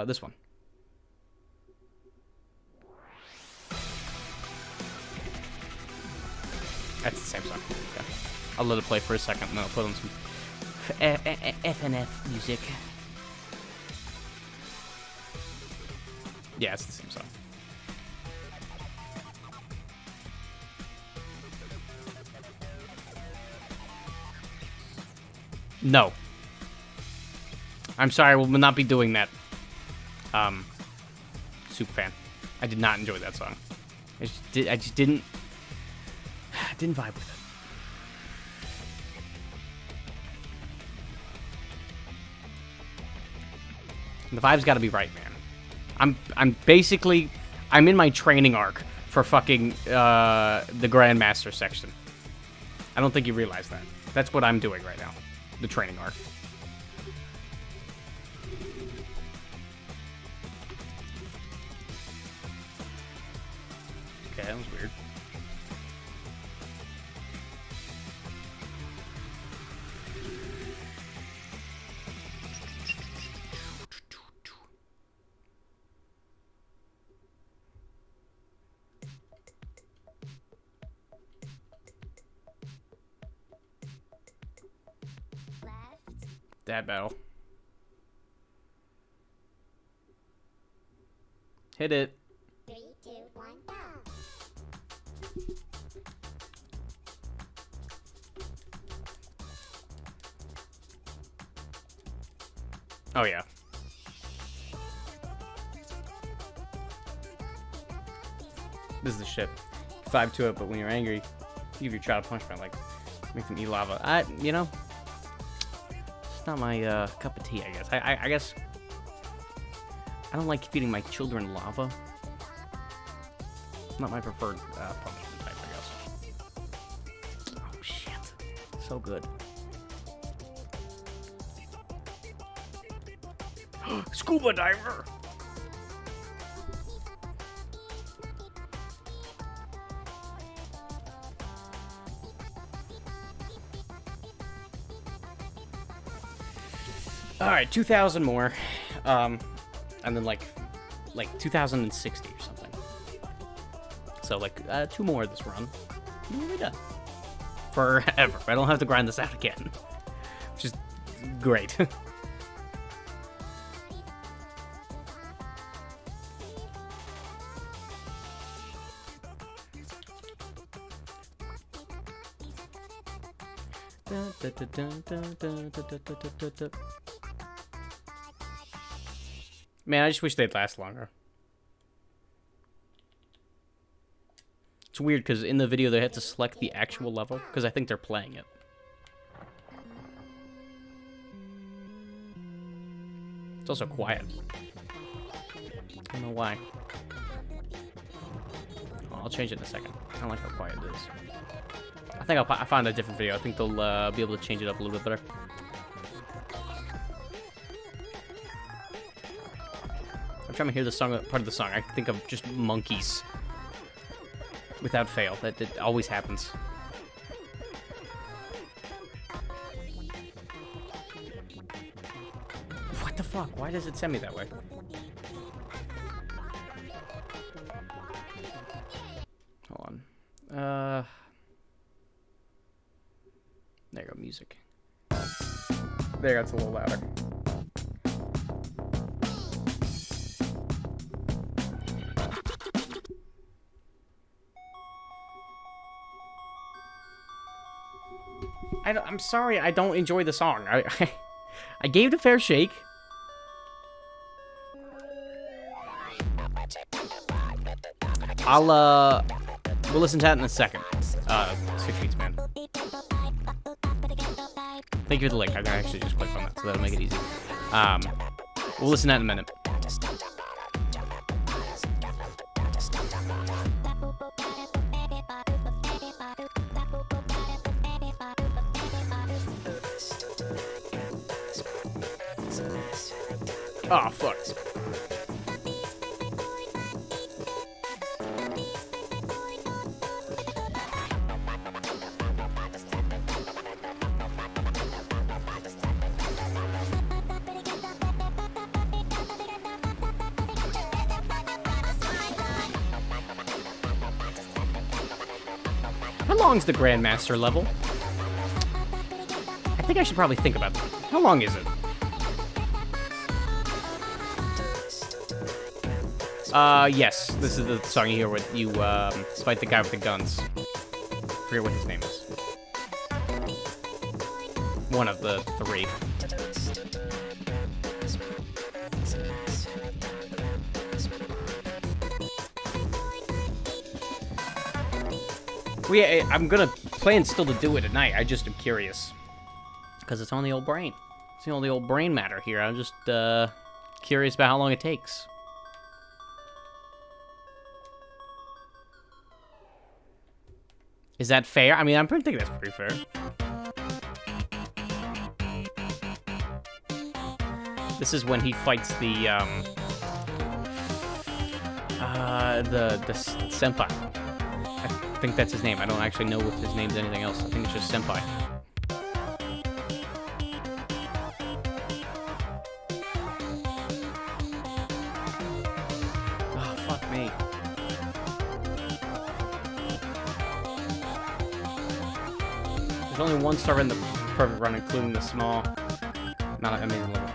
This one. That's the same song. Okay. I'll let it play for a second, and then I'll put on some FNF music. Yeah, it's the same song. No. I'm sorry, we'll not be doing that. Super fan. I did not enjoy that song. I just didn't vibe with it. The vibe's got to be right, man. I'm basically in my training arc for fucking the Grandmaster section. I don't think you realize that. That's what I'm doing right now. The training arc. Okay, that was weird. That battle. Hit it. 3, 2, 1, go. Oh yeah. This is the shit. Vibe to it, but when you're angry, you give your child a punishment, like make them eat lava. You know, it's not my cup of tea. I guess. I guess I don't like feeding my children lava. Not my preferred punishment type, I guess. Oh shit, so good. Scuba diver. All right, 2,000 more, and then like 2,060 or something. So like 2 more this run, and we'll be done forever. I don't have to grind this out again, which is great. Man, I just wish they'd last longer. It's weird because in the video they had to select the actual level because I think they're playing it. It's also quiet. I don't know why. Oh, I'll change it in a second. I don't like how quiet it is. I think I'll find a different video. I think they'll be able to change it up a little bit better. I'm trying to hear the song, part of the song. I think of just monkeys. Without fail. That always happens. What the fuck? Why does it send me that way? Hold on. There you go, music. There, that's a little louder. I'm sorry, I don't enjoy the song. I gave it a fair shake. We'll listen to that in a second. 6 beats, man. Thank you for the link. I can actually just click on that, so that'll make it easy. We'll listen to that in a minute. Oh, fuck. How long's the Grandmaster level? I think I should probably think about that. How long is it? Yes. This is the song you hear where you, fight the guy with the guns. Forget what his name is. One of the three. Well, yeah, I'm gonna plan still to do it tonight. I just am curious. Because it's on the old brain. It's the only old brain matter here. I'm just, curious about how long it takes. Is that fair? I mean, I'm pretty thinking that's pretty fair. This is when he fights the senpai. I think that's his name. I don't actually know if his name's anything else. I think it's just senpai. Oh, fuck me. There's only one star in the perfect run, including the small, not an amazing level.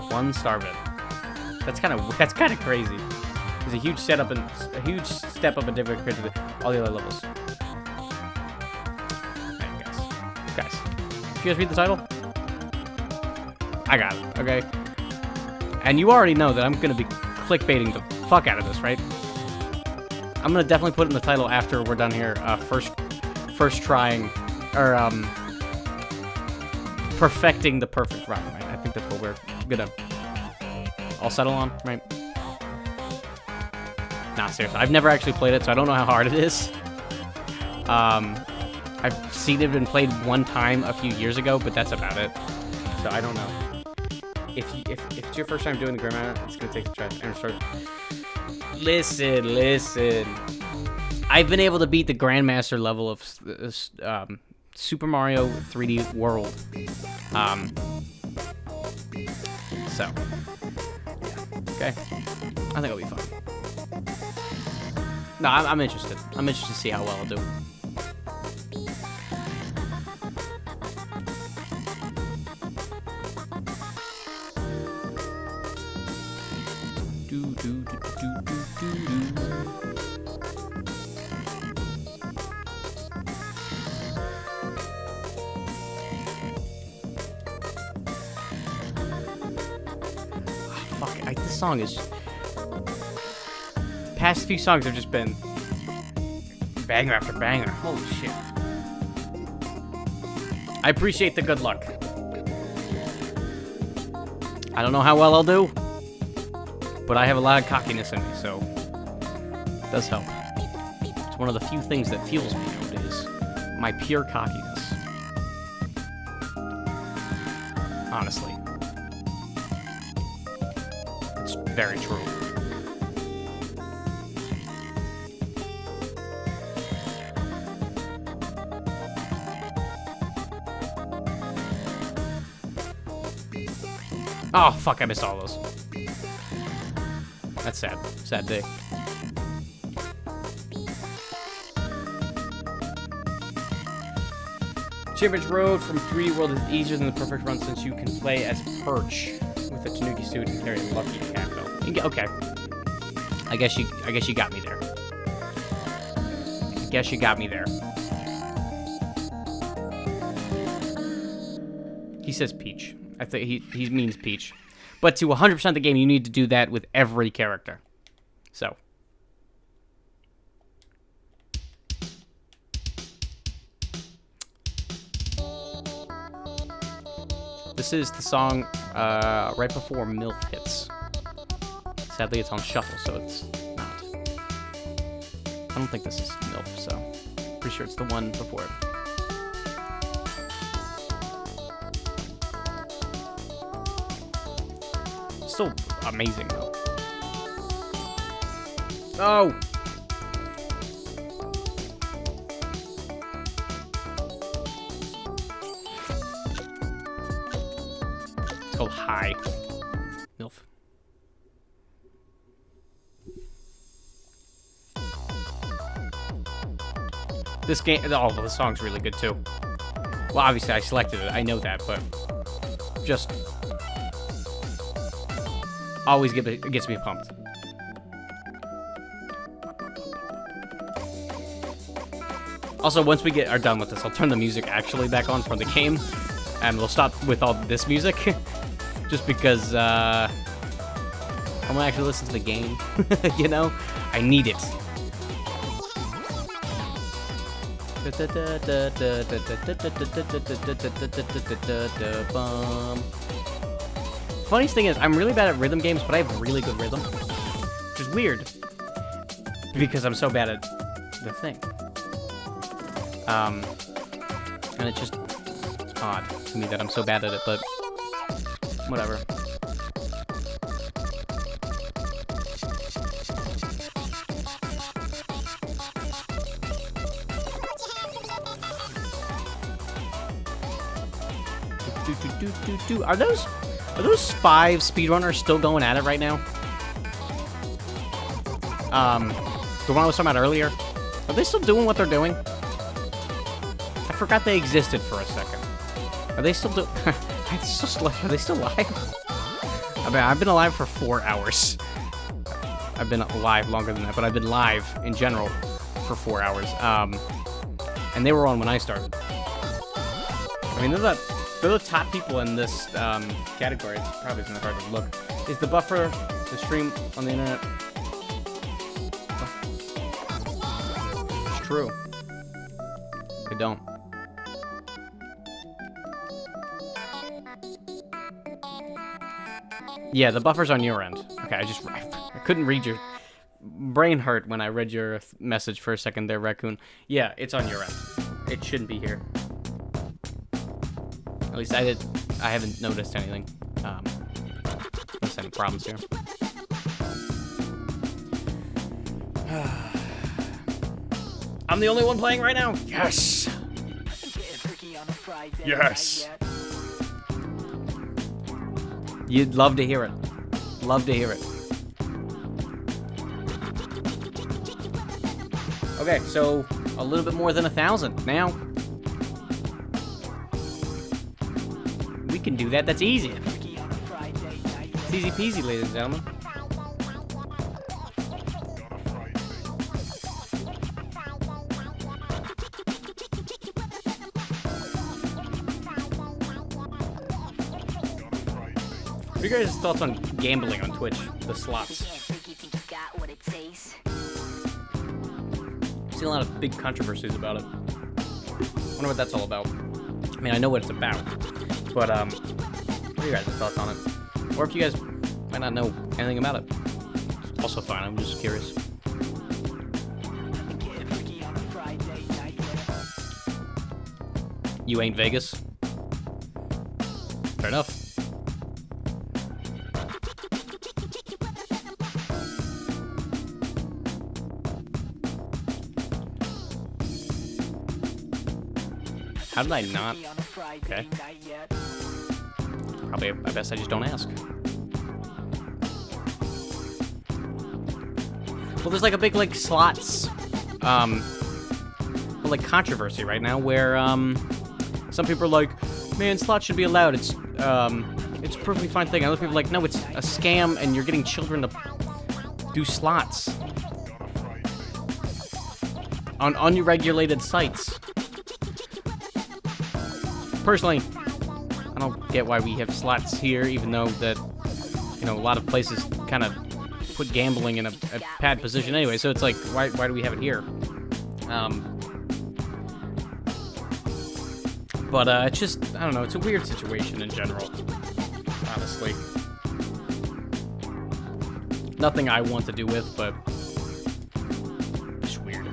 One star bit. That's kind of crazy. There's a huge step up and different compared to all the other levels. Hey, guys, did you guys read the title? I got it. Okay. And you already know that I'm gonna be clickbaiting the fuck out of this, right? I'm gonna definitely put it in the title after we're done here. First trying, or perfecting the perfect run, right? I think that's what we're gonna all settle on, right? Nah, seriously, I've never actually played it, so I don't know how hard it is. I've seen it been played one time a few years ago, but that's about it. So I don't know. If it's your first time doing the Grandmaster, it's gonna take a try. And start. Listen. I've been able to beat the Grandmaster level of Super Mario 3D World. So, yeah. Okay. I think I'll be fine. No, I'm interested. I'm interested to see how well I'll do. This song is... Past few songs have just been... banger after banger. Holy shit. I appreciate the good luck. I don't know how well I'll do, but I have a lot of cockiness in me, so... it does help. It's one of the few things that fuels me nowadays. My pure cockiness. Honestly. Very true. Oh, fuck, I missed all those. That's sad. Sad day. Champion's Road from 3D World is easier than the perfect run since you can play as Perch with a Tanuki suit and carry a Lucky Cat belt. Okay. I guess you got me there. I guess you got me there. He says Peach. I think he means Peach. But to 100% the game, you need to do that with every character. So. This is the song right before MILF hits. Sadly, it's on shuffle, so it's not. I don't think this is MILF, so pretty sure it's the one before it. Still amazing, though. Oh! It's called High. MILF. This game, oh, the song's really good too. Well, obviously I selected it, I know that, but just always gets me pumped. Also, once we are done with this, I'll turn the music actually back on for the game, and we'll stop with all this music, just because I'm gonna actually listen to the game. You know, I need it. Funniest thing is, I'm really bad at rhythm games, but I have really good rhythm, which is weird because I'm so bad at the thing. And it's just odd to me that I'm so bad at it, but whatever. Are those 5 speedrunners still going at it right now? The one I was talking about earlier. Are they still doing what they're doing? I forgot they existed for a second. Are they still are they still live? I mean, I've been alive for 4 hours. I've been alive longer than that, but I've been live in general for 4 hours. And they were on when I started. I mean, they're the top people in this category. It's probably isn't hard to look. Is the buffer the stream on the internet? It's true. They don't. Yeah, the buffer's on your end. Okay, I couldn't read your brain hurt when I read your message for a second there, Raccoon. Yeah, it's on your end. It shouldn't be here. At least I haven't noticed anything. There's any problems here. I'm the only one playing right now. Yes. Yes. You'd love to hear it. Love to hear it. Okay, so a little bit more than 1,000 now. We can do that. That's easy. It's easy peasy, ladies and gentlemen. What are your guys' thoughts on gambling on Twitch? The slots. I've seen a lot of big controversies about it. I wonder what that's all about. I mean, I know what it's about, but what are your guys' thoughts on it? Or if you guys might not know anything about it, it's also fine. I'm just curious. You ain't Vegas? Fair enough. How did I not? Okay. Probably, I guess I just don't ask. Well, there's like a big, like, slots, like, controversy right now where, some people are like, man, slots should be allowed. It's a perfectly fine thing. Other people are like, no, it's a scam and you're getting children to do slots on unregulated sites. Personally, I don't get why we have slots here, even though that, you know, a lot of places kind of put gambling in a bad position anyway. So it's like, why do we have it here? But it's just, I don't know, it's a weird situation in general, honestly. Nothing I want to do with, but it's weird.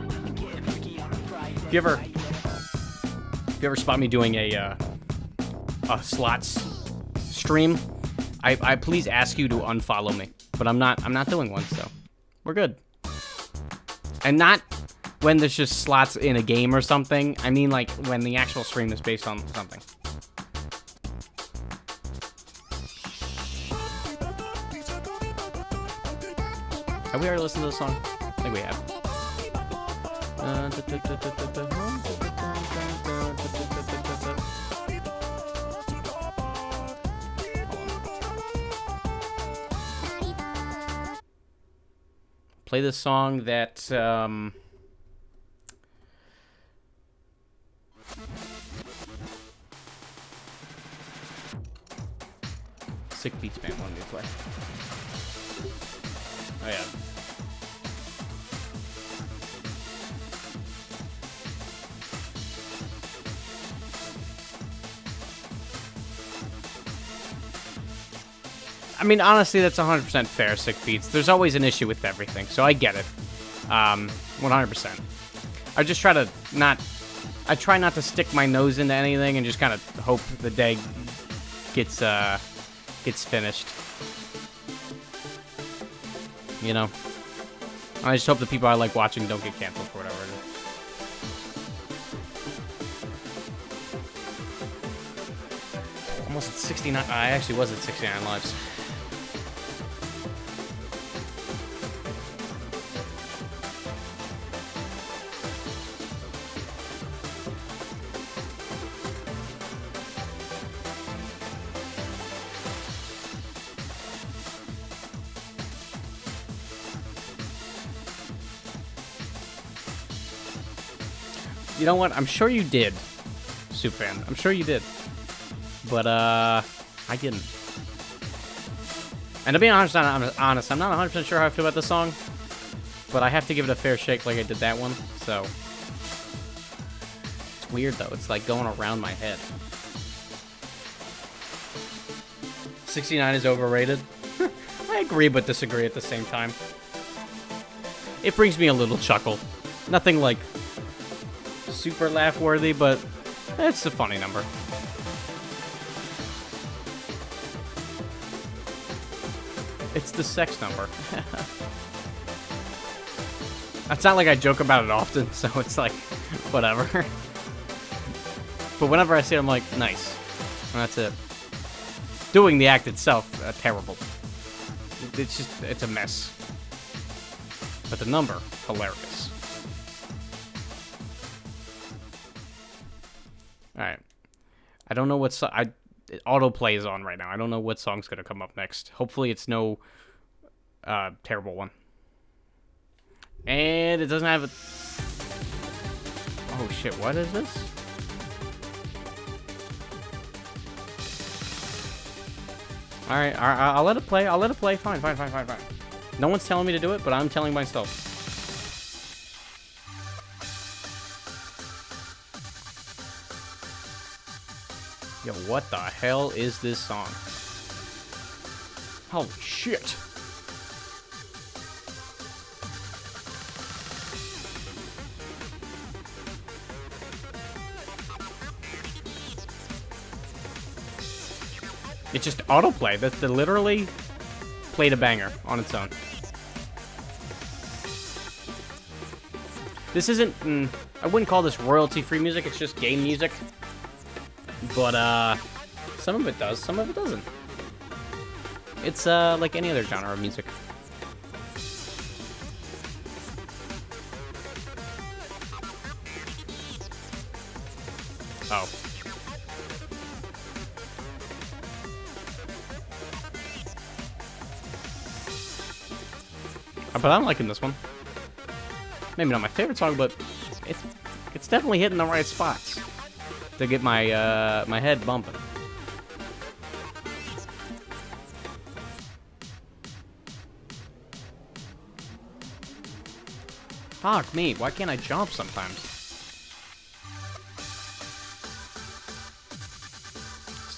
If you ever spot me doing a slots stream, I please ask you to unfollow me. But I'm not doing one, so we're good. And not when there's just slots in a game or something. I mean, like, when the actual stream is based on something. Have we already listened to this song? I think we have. Play this song that, Sick Beats Band wanted me to play. Oh yeah. I mean, honestly, that's 100% fair, Sick Beats. There's always an issue with everything, so I get it. 100%. I just try to not... I try not to stick my nose into anything and just kind of hope the day gets finished. You know? I just hope the people I like watching don't get canceled for whatever it is. Almost at 69... I actually was at 69 lives. You know what? I'm sure you did, Superfan. I'm sure you did. But, I didn't. And to be honest, I'm not 100% sure how I feel about this song. But I have to give it a fair shake like I did that one, so. It's weird, though. It's like going around my head. 69 is overrated. I agree but disagree at the same time. It brings me a little chuckle. Nothing like super laugh-worthy, but it's a funny number. It's the sex number. It's not like I joke about it often, so it's like, whatever. But whenever I see it, I'm like, nice. And that's it. Doing the act itself, terrible. It's a mess. But the number, hilarious. Alright. I don't know what autoplay is on right now. I don't know what song's gonna come up next. Hopefully it's no terrible one. And it doesn't have a... Oh shit, what is this? Alright, I'll let it play. I'll let it play. Fine. No one's telling me to do it, but I'm telling myself. Yo, what the hell is this song? Holy shit. It's just autoplay. That literally played a banger on its own. This isn't... I wouldn't call this royalty-free music. It's just game music. But, some of it does, some of it doesn't. It's, like any other genre of music. Oh. But I'm liking this one. Maybe not my favorite song, but it's definitely hitting the right spots to get my my head bumping. Fuck me, why can't I jump sometimes?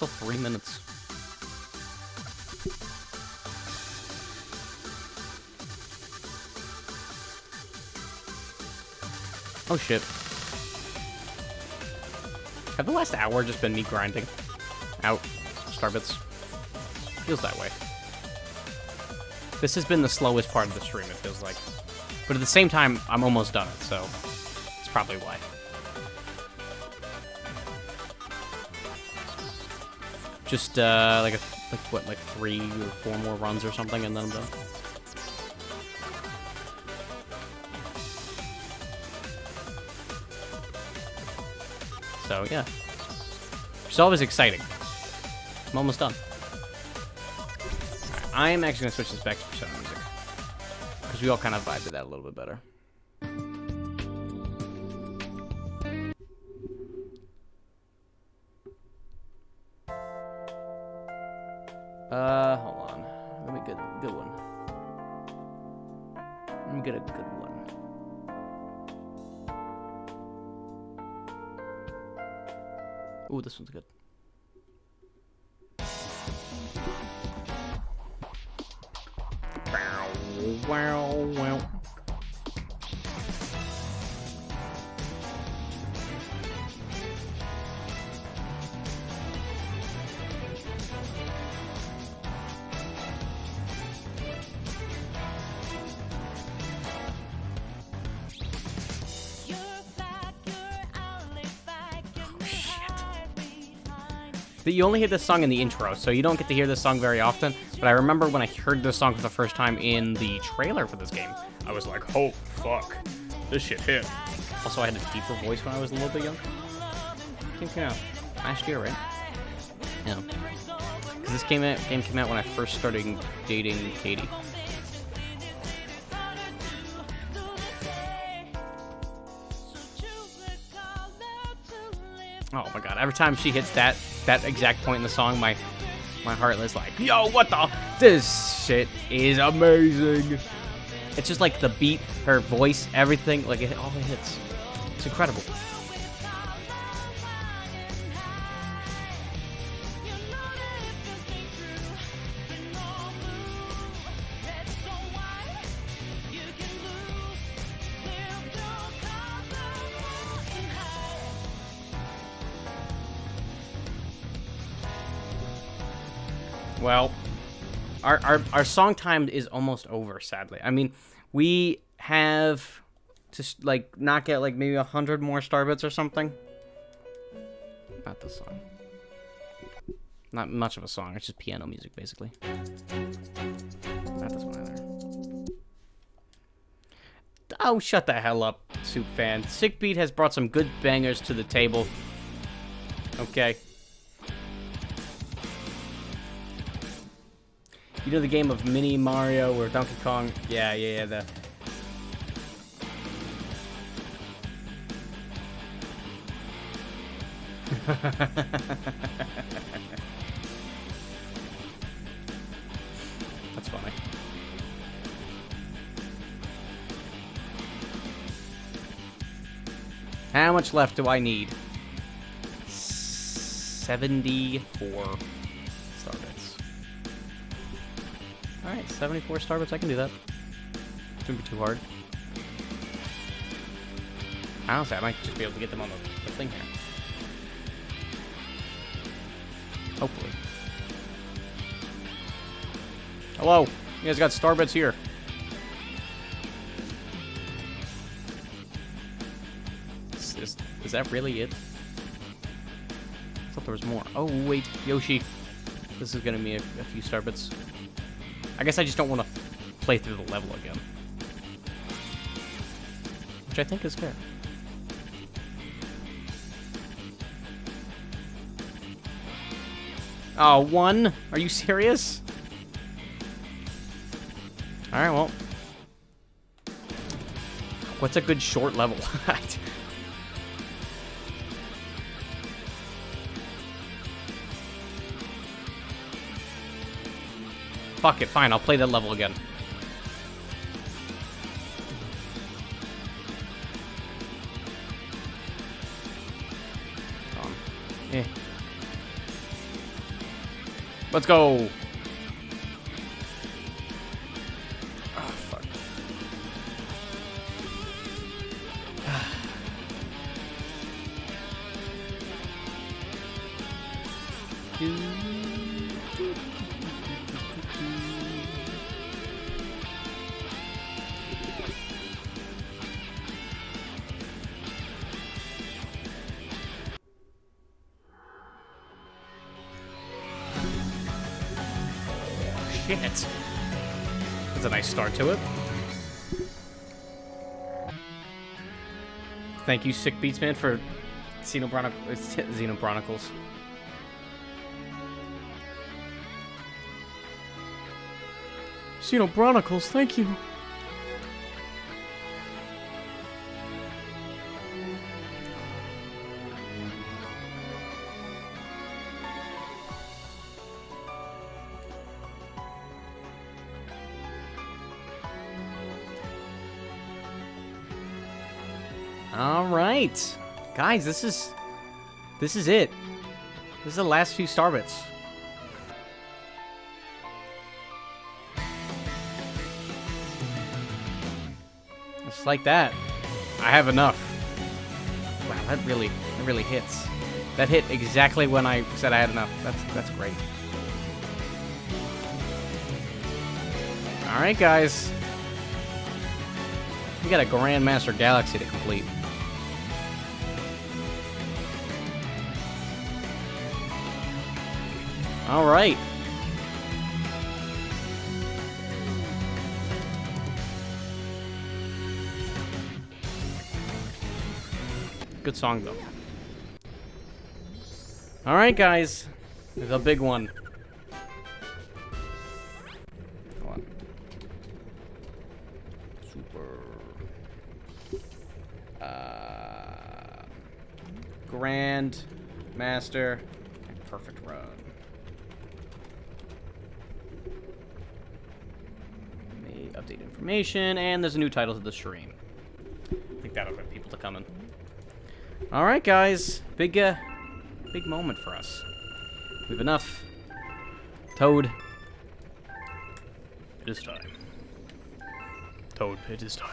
still 3 minutes. Oh shit. Have the last hour just been me grinding out Starbits? Feels that way. This has been the slowest part of the stream, it feels like. But at the same time, I'm almost done it, so it's probably why. Just, like 3 or 4 more runs or something, and then I'm done. So, yeah. It's always exciting. I'm almost done. Right, I am actually going to switch this back to Persona music. Because we all kind of vibe to that a little bit better. Hold on. Let me get a good one. Let me get a good one. Ooh, this one's good. Wow, wow. But you only hear this song in the intro, so you don't get to hear this song very often. But I remember when I heard this song for the first time in the trailer for this game, I was like, oh, fuck. This shit hit. Also, I had a deeper voice when I was a little bit younger. I think, yeah, last year, right? Yeah. Because this game came out when I first started dating Katie. Oh my god, every time she hits that exact point in the song, my heart is like, yo, what the? This shit is amazing. It's just like the beat, her voice, everything, like it all hits. It's incredible. Well, our song time is almost over, sadly. I mean, we have to, like, not get, like, maybe 100 more Starbits or something. About this song. Not much of a song. It's just piano music, basically. Not this one either. Oh, shut the hell up, Soup fan. Sick Beat has brought some good bangers to the table. Okay. You know the game of Mini Mario or Donkey Kong? Yeah, the... That's funny. How much left do I need? 74 Starbits. Alright, 74 Starbits, I can do that. Shouldn't be too hard. Honestly, I might just be able to get them on the thing here. Hopefully. Hello, you guys got Starbits here. Is that really it? I thought there was more. Oh, wait, Yoshi. This is gonna be a few Starbits. I guess I just don't want to play through the level again. Which I think is fair. Oh, 1? Are you serious? Alright, well. What's a good short level? Fuck it, fine, I'll play that level again. Eh. Let's go. Oh, fuck. Shit. That's a nice start to it. Thank you, Sick Beatsman, for Xenochronicles. Xenochronicles, thank you. All right, guys, this is it. This is the last few star bits. Just like that, I have enough. Wow, that really hits. That hit exactly when I said I had enough. That's great. All right, guys, we got a Grandmaster Galaxy to complete. All right. Good song, though. All right, guys. There's a big one. Hold on. Super. Grand Master. Perfect run. Update information, and there's a new title to the stream. I think that'll get people to come in. All right, guys, big moment for us. We have enough. Toad, it is time. Toad, it is time.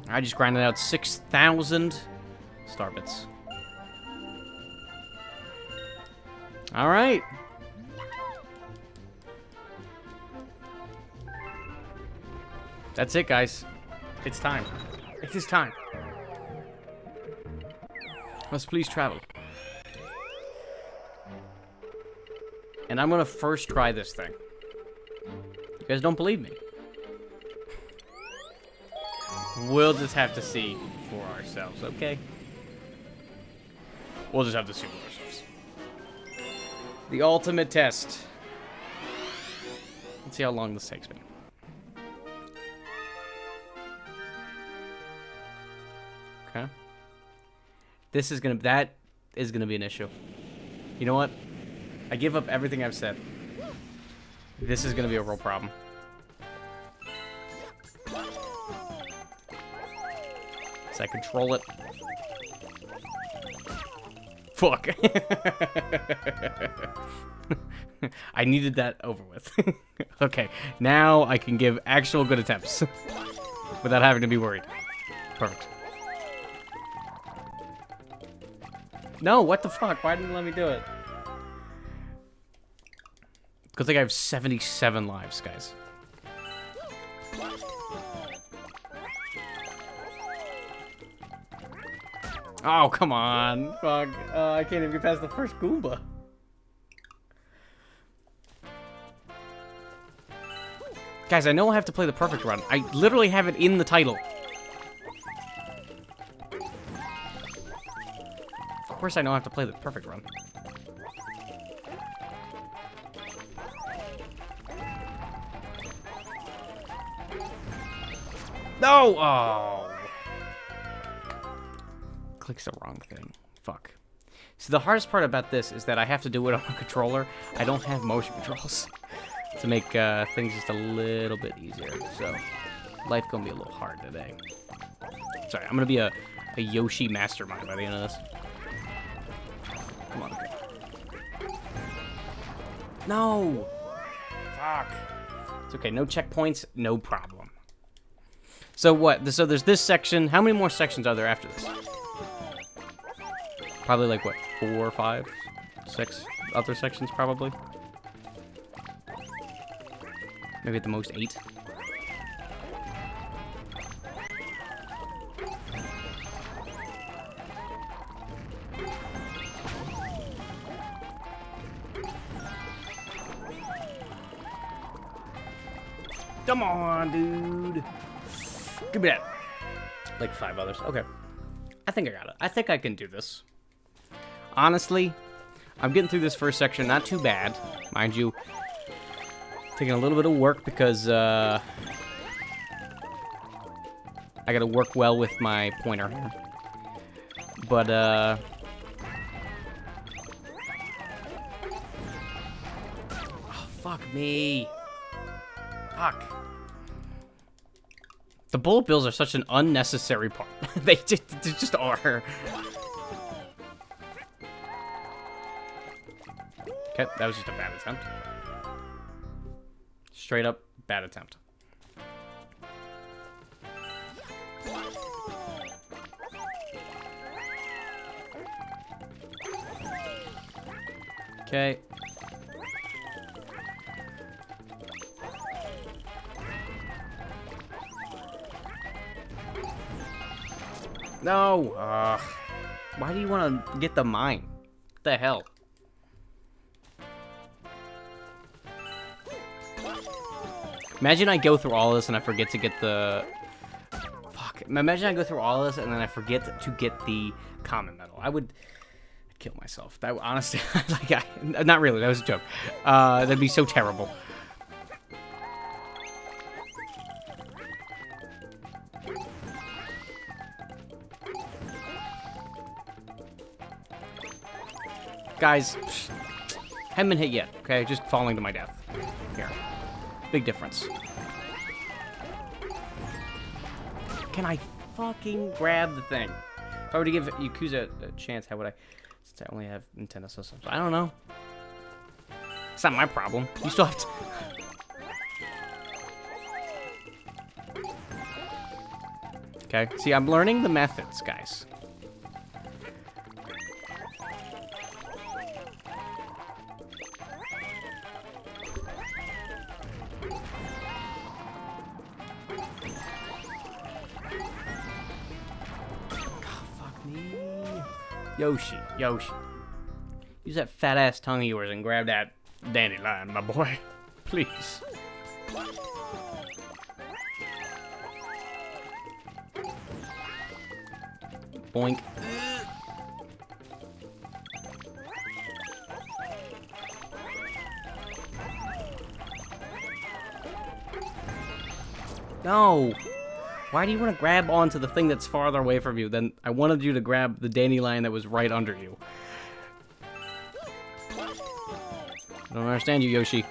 I just grinded out 6,000 starbits. All right. That's it, guys. It's time. It is time. Let's please travel. And I'm gonna first try this thing. You guys don't believe me? We'll just have to see for ourselves, okay? We'll just have to see for ourselves. The ultimate test. Let's see how long this takes me. Okay. That is gonna be an issue. You know what? I give up everything I've said. This is gonna be a real problem. So I control it. Fuck. I needed that over with. Okay, now I can give actual good attempts without having to be worried. Perfect. No, what the fuck? Why didn't you let me do it? Good thing I have 77 lives, guys. Oh, come on. Fuck. I can't even get past the first Goomba. Guys, I know I have to play the perfect run. I literally have it in the title. Of course I know I have to play the perfect run. No! Oh. Clicks the wrong thing. Fuck. So the hardest part about this is that I have to do it on a controller. I don't have motion controls to make things just a little bit easier. So Life gonna be a little hard today. Sorry, I'm gonna be a Yoshi mastermind by the end of this. Come on, okay. No! Fuck. It's okay, no checkpoints, no problem. So what? So there's this section. How many more sections are there after this? Probably like, what, 4, 5, 6 other sections, probably? Maybe at the most 8. Come on, dude. Give me that. Like 5 others. Okay. I think I got it. I think I can do this. Honestly, I'm getting through this first section not too bad. Mind you, taking a little bit of work because I gotta work well with my pointer here. But oh, fuck me. Fuck. The bullet bills are such an unnecessary part. they just are. Okay, that was just a bad attempt. Straight up bad attempt. Okay. No! Why do you want to get the mine? What the hell? Imagine I go through all this and I forget to get the... Fuck. Imagine I go through all this and then I forget to get the common medal. I would kill myself. That honestly, like, not really. That was a joke. That'd be so terrible. Guys, haven't been hit yet, okay? Just falling to my death. Here. Big difference. Can I fucking grab the thing? If I were to give Yakuza a chance, how would I? Since I only have Nintendo systems. I don't know. It's not my problem. You still have to... Okay, see, I'm learning the methods, guys. Yoshi. Use that fat ass tongue of yours and grab that dandelion, my boy. Please. Boink. No. Why do you want to grab onto the thing that's farther away from you than I wanted you to grab the dandelion that was right under you? I don't understand you, Yoshi.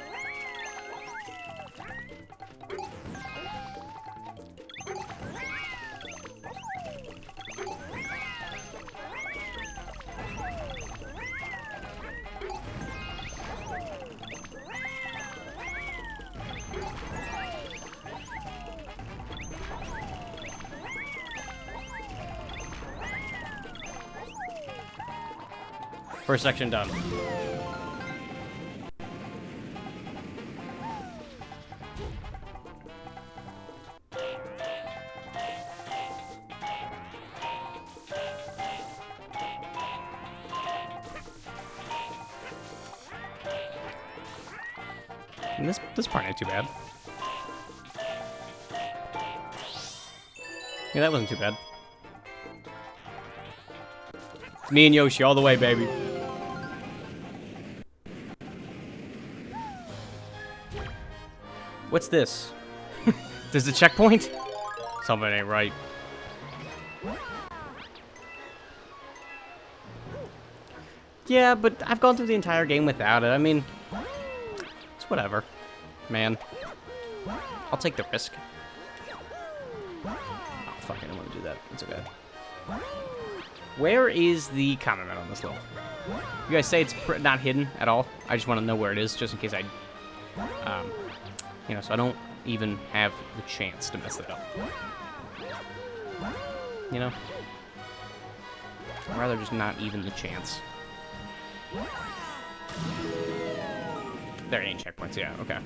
First section done. And this part ain't too bad. Yeah, that wasn't too bad. It's me and Yoshi all the way, baby. What's this? There's a checkpoint? Something ain't right. Yeah, but I've gone through the entire game without it. I mean, it's whatever, man. I'll take the risk. Oh, fuck, I don't want to do that. It's okay. Where is the common man on this level? You guys say it's not hidden at all? I just want to know where it is, just in case I... you know, so I don't even have the chance to mess it up. You know? I'd rather just not even the chance. There ain't checkpoints, yeah, okay.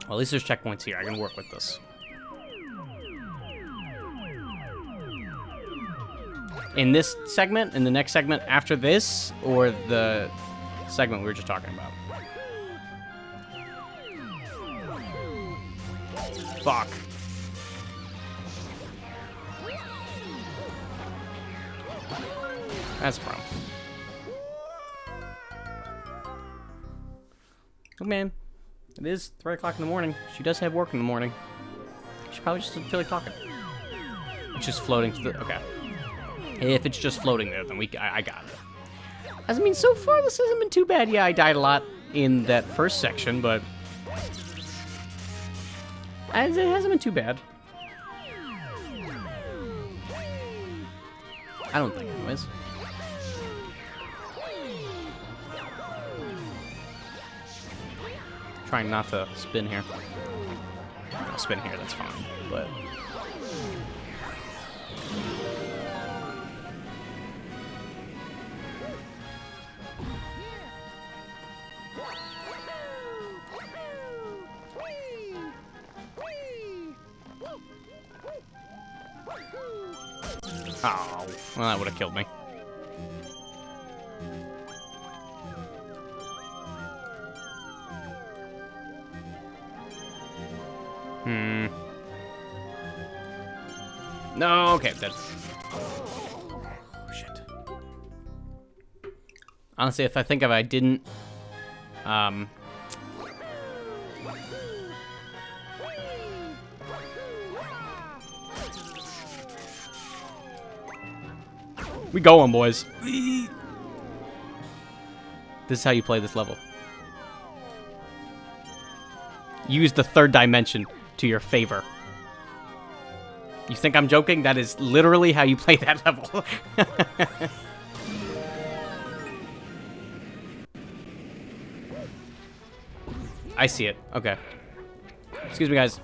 Well, at least there's checkpoints here. I can work with this. In this segment, in the next segment after this, or the segment we were just talking about? Fuck. That's a problem. Oh man, it is 3 o'clock in the morning. She does have work in the morning. She probably just doesn't feel like talking. It's just floating to the... Okay. If it's just floating there, then I got it. I mean, so far this hasn't been too bad. Yeah, I died a lot in that first section, but... it hasn't been too bad. I don't think, anyways. Trying not to spin here. I'll spin here, that's fine, but... Oh, well, that would have killed me. No, okay, that's... Oh, shit. Honestly, if I didn't... We going, boys. This is how you play this level. Use the third dimension to your favor. You think I'm joking? That is literally how you play that level. I see it. Okay. Excuse me, guys.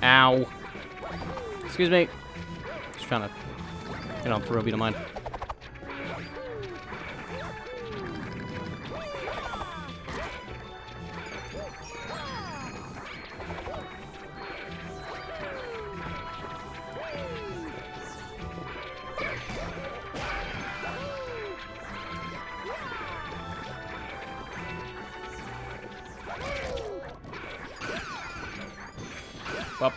Ow. Excuse me. Just trying to get on through a beat of mine. Well.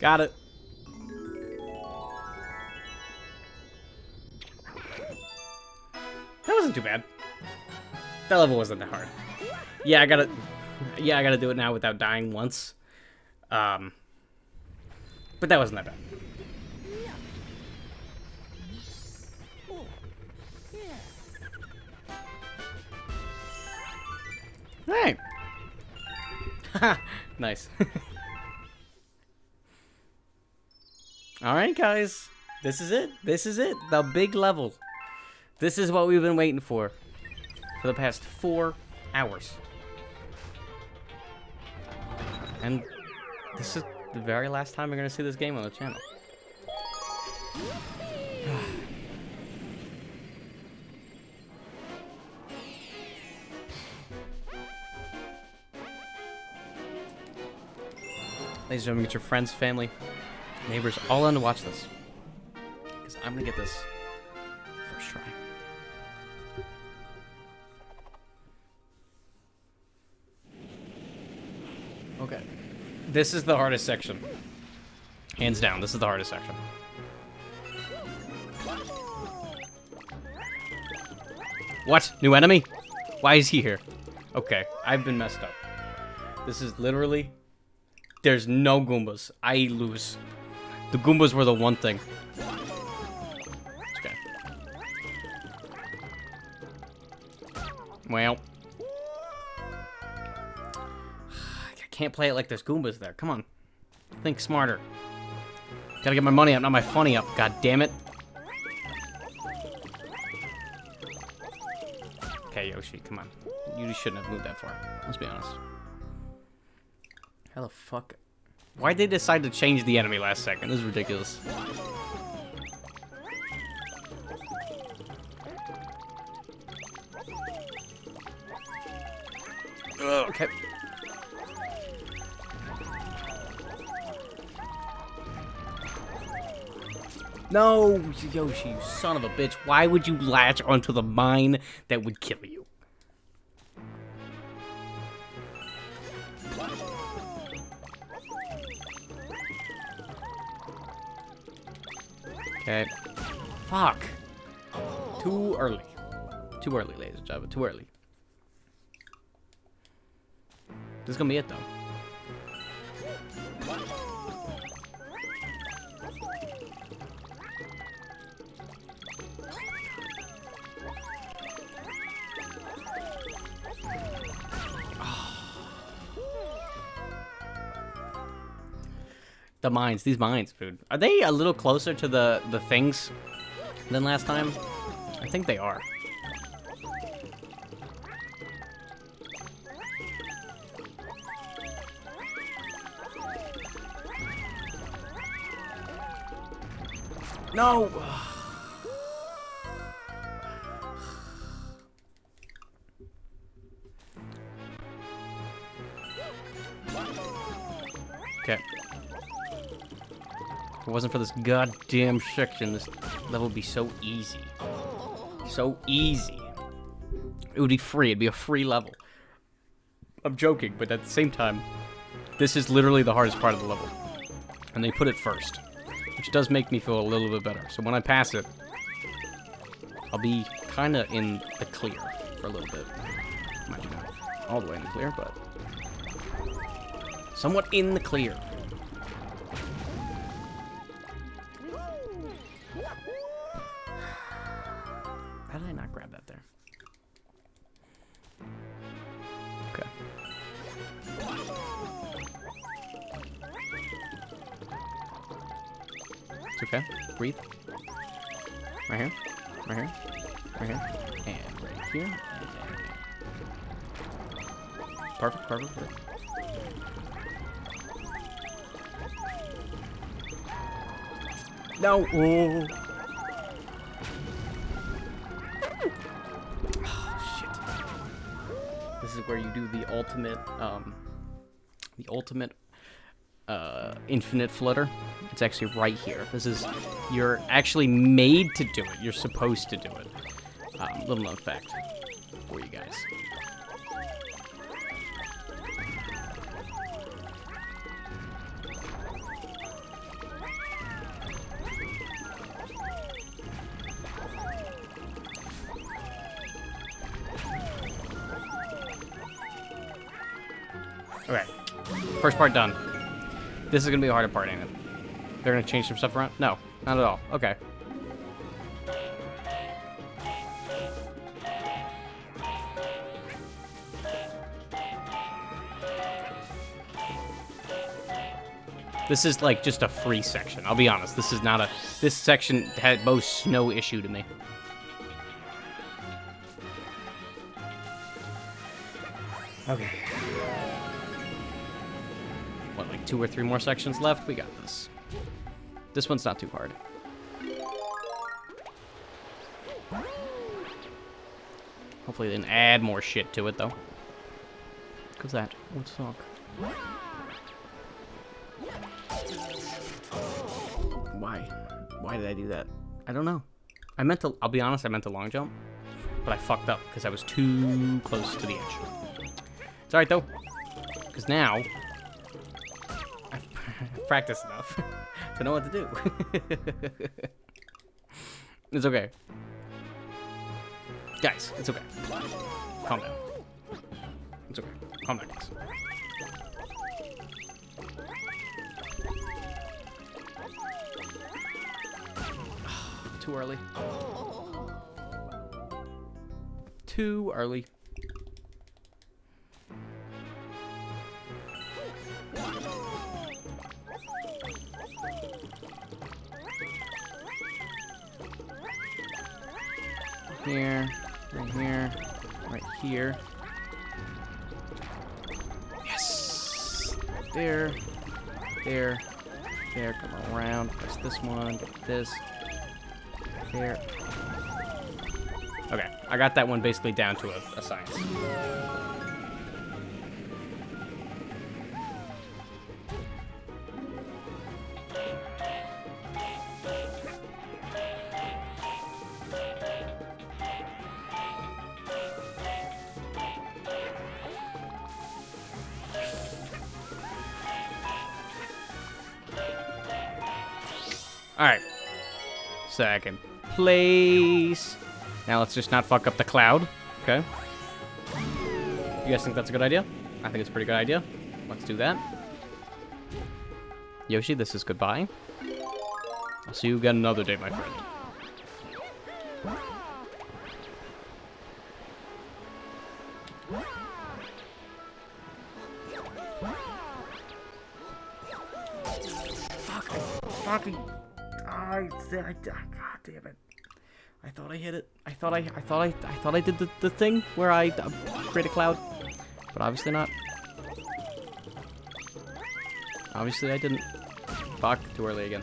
Got it. That wasn't too bad. That level wasn't that hard. Yeah, I gotta do it now without dying once. But that wasn't that bad. Hey. Nice. Alright, guys. This is it. This is it. The big level. This is what we've been waiting for the past 4 hours. And this is the very last time we're going to see this game on the channel. Ladies and gentlemen, get your friends, family, neighbors all in to watch this. Because I'm going to get this first try. Okay. This is the hardest section. Hands down, this is the hardest section. What? New enemy? Why is he here? Okay, I've been messed up. This is literally there's no Goombas. I lose. The Goombas were the one thing. It's okay. Well. I can't play it like there's Goombas there. Come on. Think smarter. Gotta get my money up, not my funny up. God damn it. Okay, Yoshi, come on. You just shouldn't have moved that far. Let's be honest. How the fuck? Why'd they decide to change the enemy last second? This is ridiculous. Ugh, okay. No, Yoshi, you son of a bitch. Why would you latch onto the mine that would kill you? Okay. Fuck. Too early. Too early, ladies and gentlemen. Too early. This is gonna be it, though. The mines, these mines, dude. Are they a little closer to the things than last time? I think they are. No! Okay. If it wasn't for this goddamn section, this level would be so easy. So easy. It would be free. It'd be a free level. I'm joking, but at the same time, this is literally the hardest part of the level. And they put it first, which does make me feel a little bit better. So when I pass it, I'll be kind of in the clear for a little bit. Mind you, not all the way in the clear, but somewhat in the clear. How did I not grab that there? Okay. It's okay. Breathe. Right here. Right here. Right here. And right here. Perfect, perfect, perfect. No! Oh. Oh, shit. This is where you do the ultimate infinite flutter. It's actually right here. This is, you're actually made to do it. You're supposed to do it. Little known fact for you guys. Okay, first part done. This is gonna be a harder part, ain't it? They're gonna change some stuff around? No, not at all. Okay. This is like just a free section. I'll be honest. This is not a. This section had most no issue to me. Okay. What, like 2 or 3 more sections left? We got this. This one's not too hard. Hopefully they didn't add more shit to it, though. What's that? What's the fuck? Why? Why did I do that? I don't know. I meant to, I'll be honest, I meant to long jump, but I fucked up because I was too close to the edge. It's alright though, because now I've practiced enough to know what to do. It's okay. Guys, it's okay. Calm down. It's okay. Calm down, guys. too early. Too early. Here, right here, right here. Yes! There, there, there. Come around. Press this one. Get this. There. Okay, I got that one basically down to a science. Alright. Second place. Now let's just not fuck up the cloud. Okay. You guys think that's a good idea? I think it's a pretty good idea. Let's do that. Yoshi, this is goodbye. I'll see you again another day, my friend. Fucking. God damn it. I thought I hit it. I thought I did the thing where I create a cloud. But obviously not. Obviously I didn't. Fuck, too early again.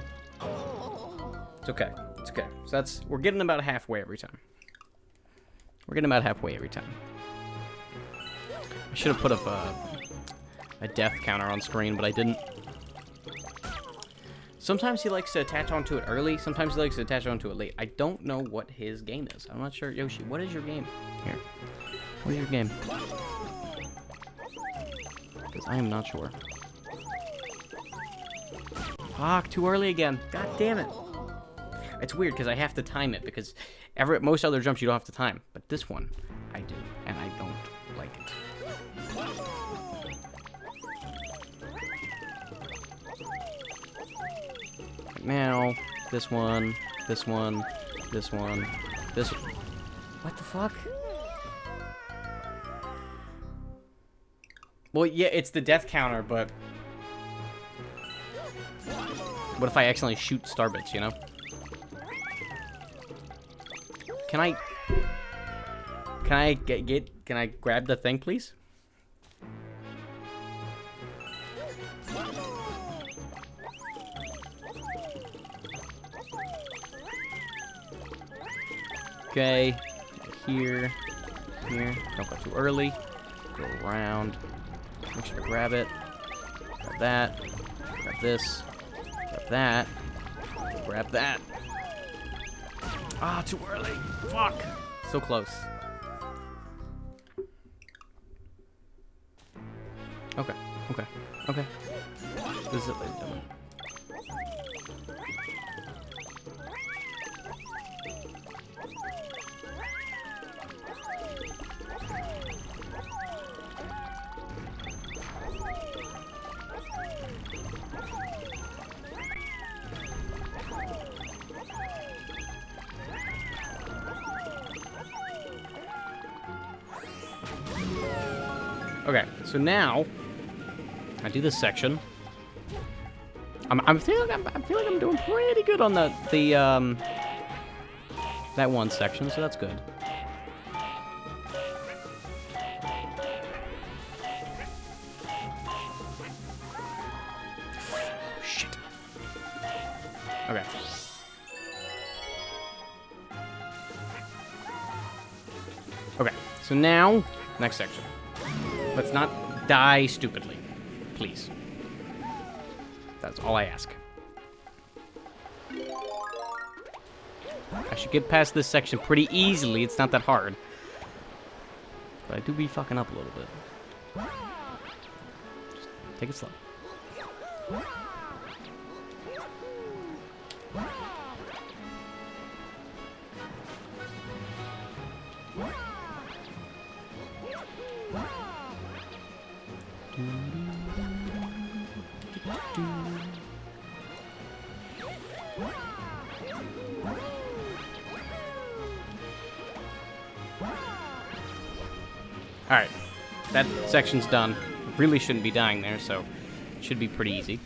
It's okay. It's okay. So we're getting about halfway every time. We're getting about halfway every time. I should have put up a death counter on screen, but I didn't. Sometimes he likes to attach onto it early. Sometimes he likes to attach onto it late. I don't know what his game is. I'm not sure. Yoshi, what is your game? Here. What is your game? Because I am not sure. Fuck, too early again. God damn it. It's weird because I have to time it because most other jumps you don't have to time. But this one, I do. And I don't like it. Now, this one, this one, this one, this one. What the fuck? Well, yeah, it's the death counter, but what if I accidentally shoot starbits, you know? Can I grab the thing, please? Okay, here, don't go too early, go around, make sure to grab it, grab that, grab this, grab that, grab that. Ah, too early, fuck, so close. Okay, okay, okay, this is it, ladies and gentlemen. Okay, so now I do this section. I'm feeling I'm doing pretty good on that one section, so that's good. Shit. Okay. Okay, so now next section. Let's not die stupidly, please. That's all I ask. I should get past this section pretty easily. It's not that hard. But I do be fucking up a little bit. Just take it slow. Alright. That section's done. Really shouldn't be dying there, so it should be pretty easy.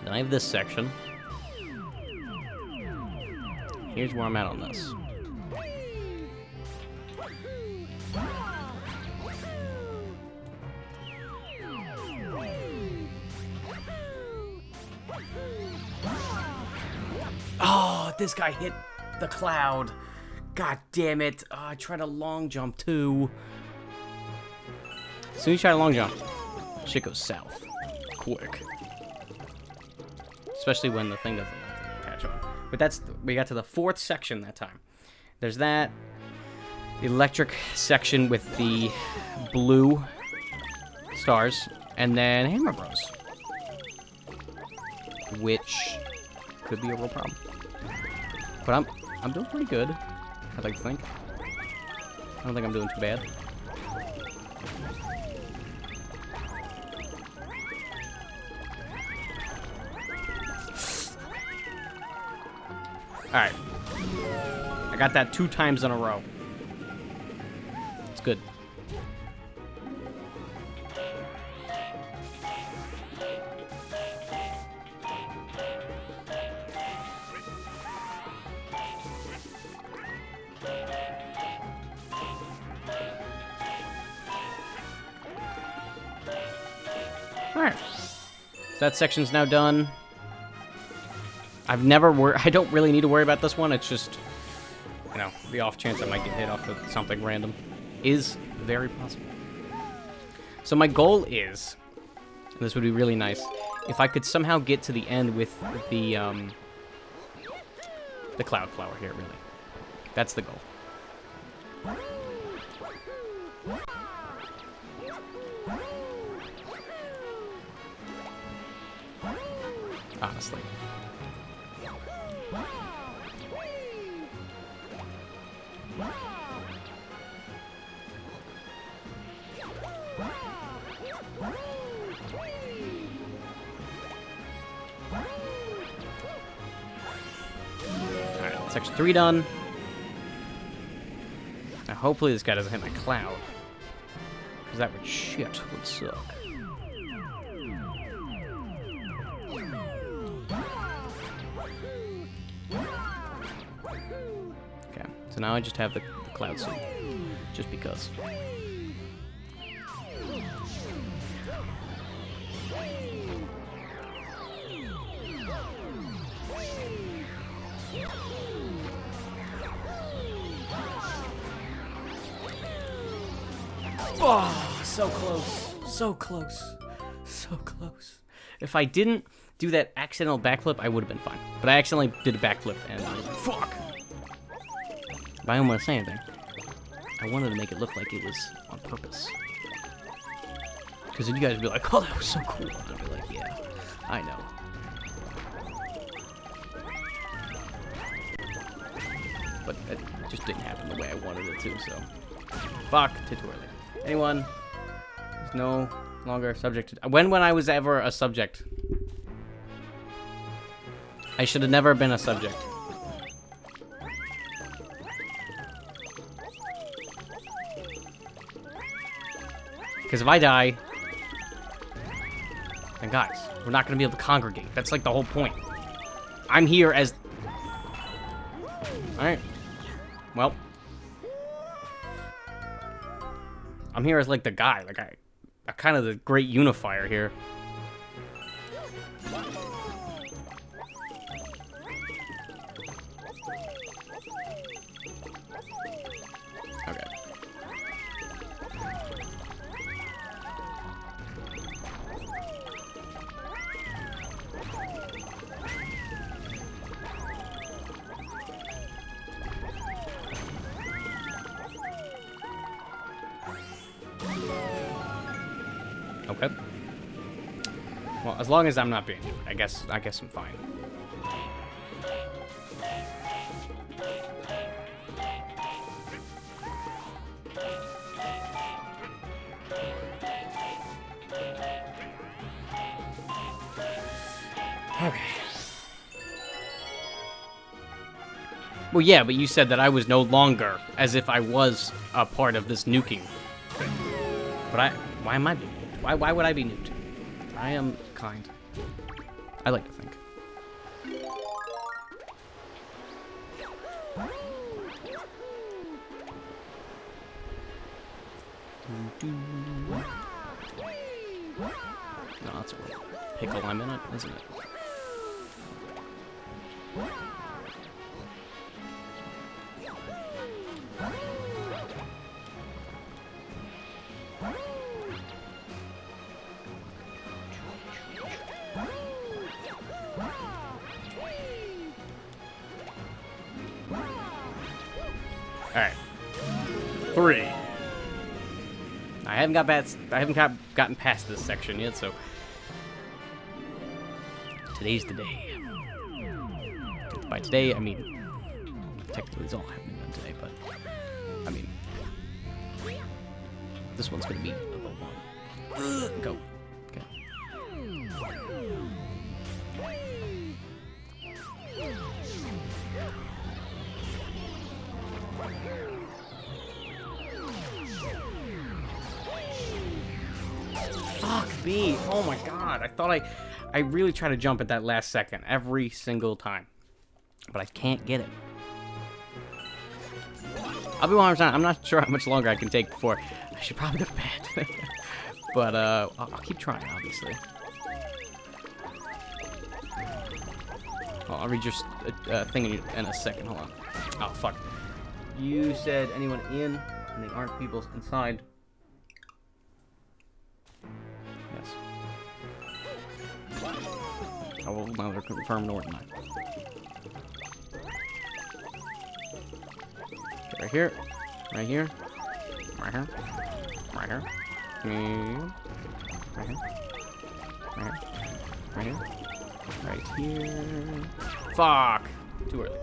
Then I have this section. Here's where I'm at on this. Oh, this guy hit the cloud. God damn it. Oh, I tried a long jump too. As soon as you try a long jump, shit goes south. Quick. Especially when the thing doesn't catch on. But we got to the 4th section that time. There's that. The electric section with the blue stars. And then Hammer Bros. Which could be a real problem. But I'm doing pretty good, I'd like to think. I don't think I'm doing too bad. Alright. I got that 2 times in a row. It's good. Alright. So that section's now done. I don't really need to worry about this one. It's just, you know, the off chance I might get hit off with something random is very possible. So my goal is, and this would be really nice, if I could somehow get to the end with the cloud flower here, really. That's the goal. Honestly. Alright, section 3 done. Now hopefully this guy doesn't hit my cloud. Because that would suck. Okay, so now I just have the cloud suit. Just because. Oh, so close. So close. So close. If I didn't do that accidental backflip, I would have been fine. But I accidentally did a backflip and I was like, fuck! But I don't want to say anything. I wanted to make it look like it was on purpose. Because then you guys would be like, oh, that was so cool. And I'd be like, yeah, I know. But it just didn't happen the way I wanted it to, so. Fuck, tutorial. Anyone is no longer subject to... When I was ever a subject? I should have never been a subject. Because if I die, then guys, we're not going to be able to congregate. That's like the whole point. I'm here as... Alright. Well. I'm here as like the guy. Like I'm kind of the great unifier here. Okay. Okay. Well, as long as I'm not being, I guess I'm fine. Okay. Well, yeah, but you said that I was no longer, as if I was a part of this nuking thing. But why am I being nuked? Why would I be nuked? I am kind. I like to think. No, that's a pickle I'm in it, isn't it? Alright. 3. I haven't gotten past this section yet, so today's the day. By today, I mean technically it's all happening done today, but I mean this one's gonna be level 1. Go. Okay. Fuck me. Oh my god. I thought I really try to jump at that last second every single time. But I can't get it. I'll be 100%. I'm not sure how much longer I can take before I should probably go to bed. But I'll keep trying, obviously. I'll read your thing in a second. Hold on. Oh, fuck. You said anyone in, and they aren't people inside. Yes. I will neither confirm nor deny. Okay, right here. Right here. Right here. Right here. Right here. Right here. Right here. Right here. Fuck! Too early.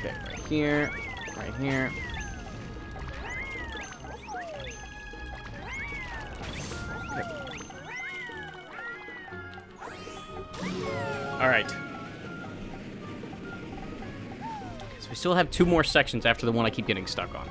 Okay, right here, right here. Okay. All right. So we still have 2 more sections after the one I keep getting stuck on.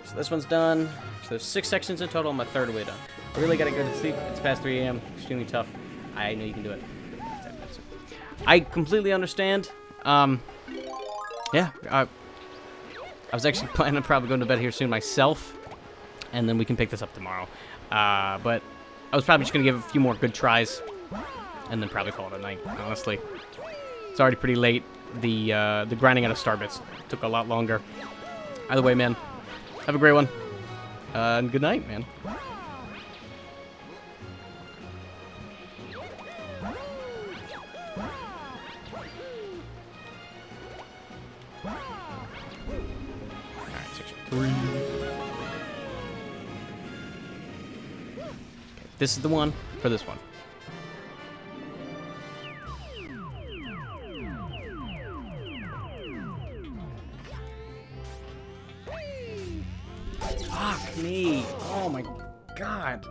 So this one's done. So there's 6 sections in total. I'm a third way done. I really gotta go to sleep. It's past 3 a.m. Extremely tough. I know you can do it. I completely understand. Yeah. I was actually planning on probably going to bed here soon myself, and then we can pick this up tomorrow. But I was probably just gonna give a few more good tries, and then probably call it a night. Honestly, it's already pretty late. The grinding out of star bits took a lot longer. Either way, man. Have a great one. And good night, man. Alright, section 3. Okay, this is the one for this one. Fuck me. Oh my god.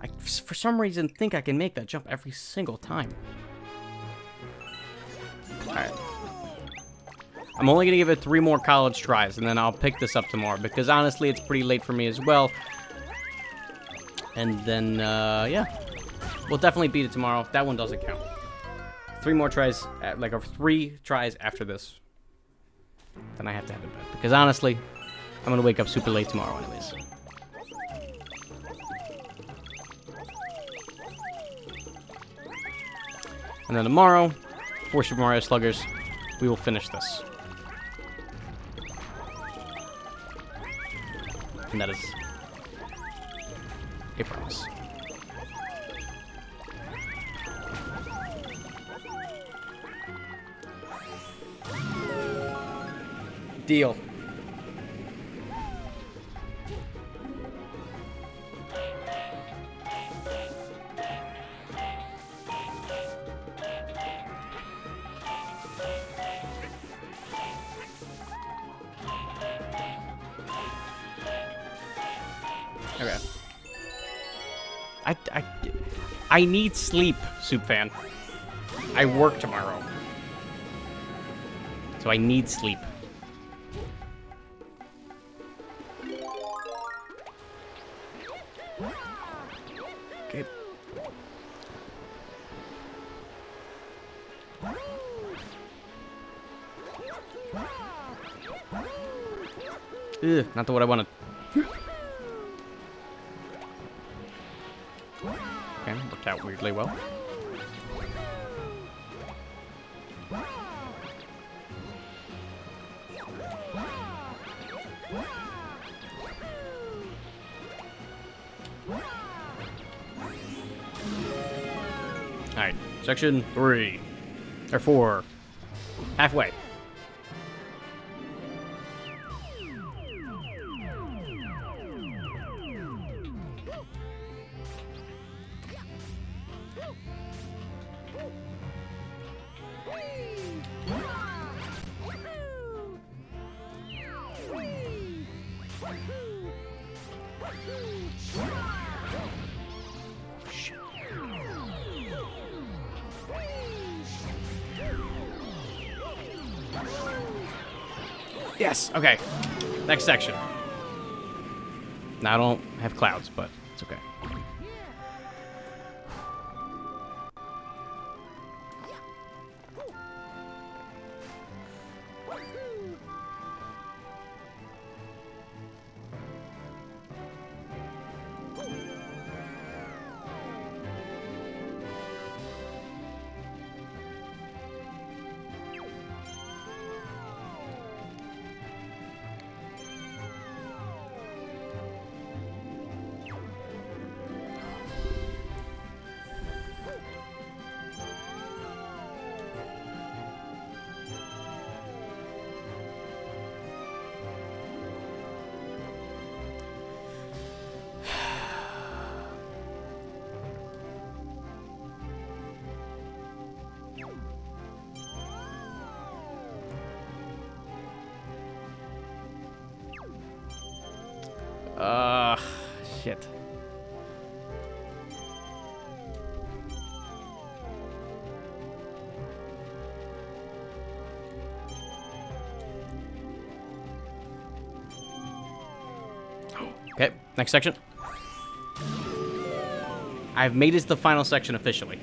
I, for some reason, think I can make that jump every single time. Alright. I'm only going to give it 3 more college tries, and then I'll pick this up tomorrow, because honestly, it's pretty late for me as well. And then, yeah. We'll definitely beat it tomorrow. That one doesn't count. 3 more tries, like 3 tries after this. Then I have to have it back, because honestly, I'm going to wake up super late tomorrow anyways. And then tomorrow, for Super Mario Sluggers, we will finish this. And that is Deal. Okay. I need sleep, Soup Fan. I work tomorrow. So I need sleep. Okay. Ugh, not the what I wanted. Okay, worked out weirdly well. Alright, section 3. Or 4. Halfway. Yes, okay. Next section. Now I don't have clouds, but it's okay. Shit. Okay, next section. I've made it to the final section officially.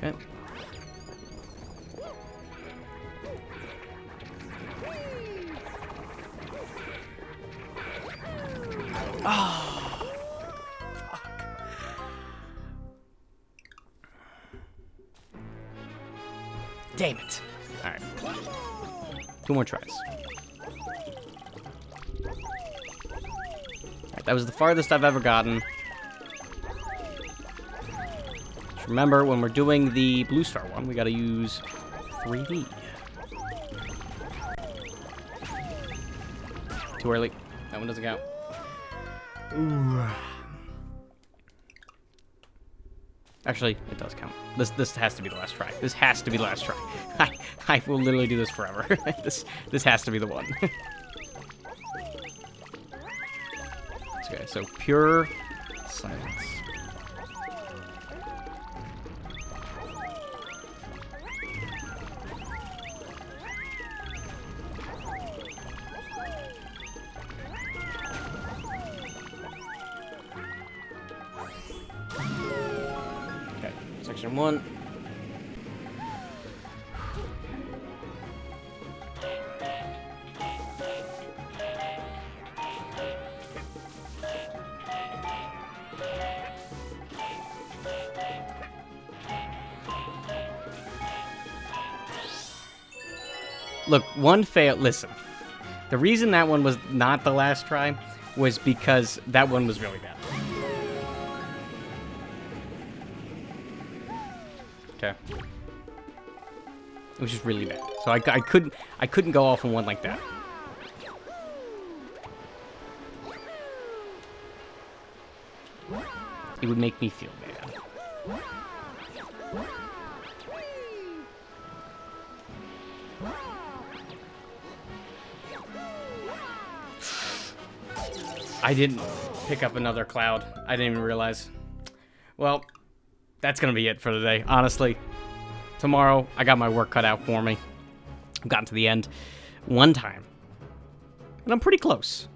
Okay. Oh, fuck. Damn it. All right. 2 more tries. All right, that was the farthest I've ever gotten. Remember, when we're doing the Blue Star one, we gotta use 3D. Too early. That one doesn't count. Ooh. Actually, it does count. This has to be the last try. This has to be the last try. I will literally do this forever. This has to be the one. Okay, so pure silence. Section 1. Look, one fail. Listen, the reason that one was not the last try was because that one was really bad. Okay. It was just really bad. So I couldn't go off on one like that. It would make me feel bad. I didn't pick up another cloud. I didn't even realize. Well, that's gonna be it for today, honestly. Tomorrow, I got my work cut out for me. I've gotten to the end one time. And I'm pretty close.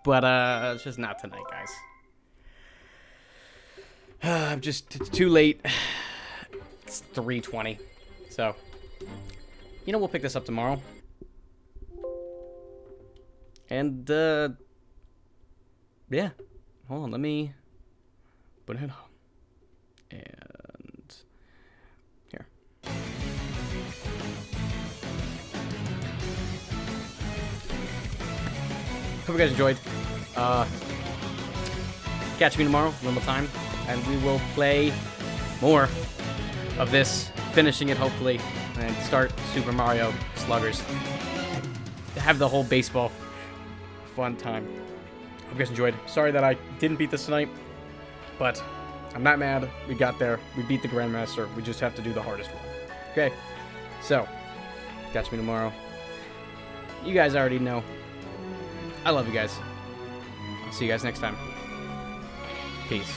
But, it's just not tonight, guys. It's too late. It's 3:20. So, we'll pick this up tomorrow. And, yeah. Hold on, let me put it on. And here. Hope you guys enjoyed. Catch me tomorrow, normal time, and we will play more of this, finishing it hopefully, and start Super Mario Sluggers. Have the whole baseball fun time. Hope you guys enjoyed. Sorry that I didn't beat this tonight, but I'm not mad. We got there. We beat the Grandmaster. We just have to do the hardest one. Okay, so catch me tomorrow. You guys already know. I love you guys. I'll see you guys next time. Peace.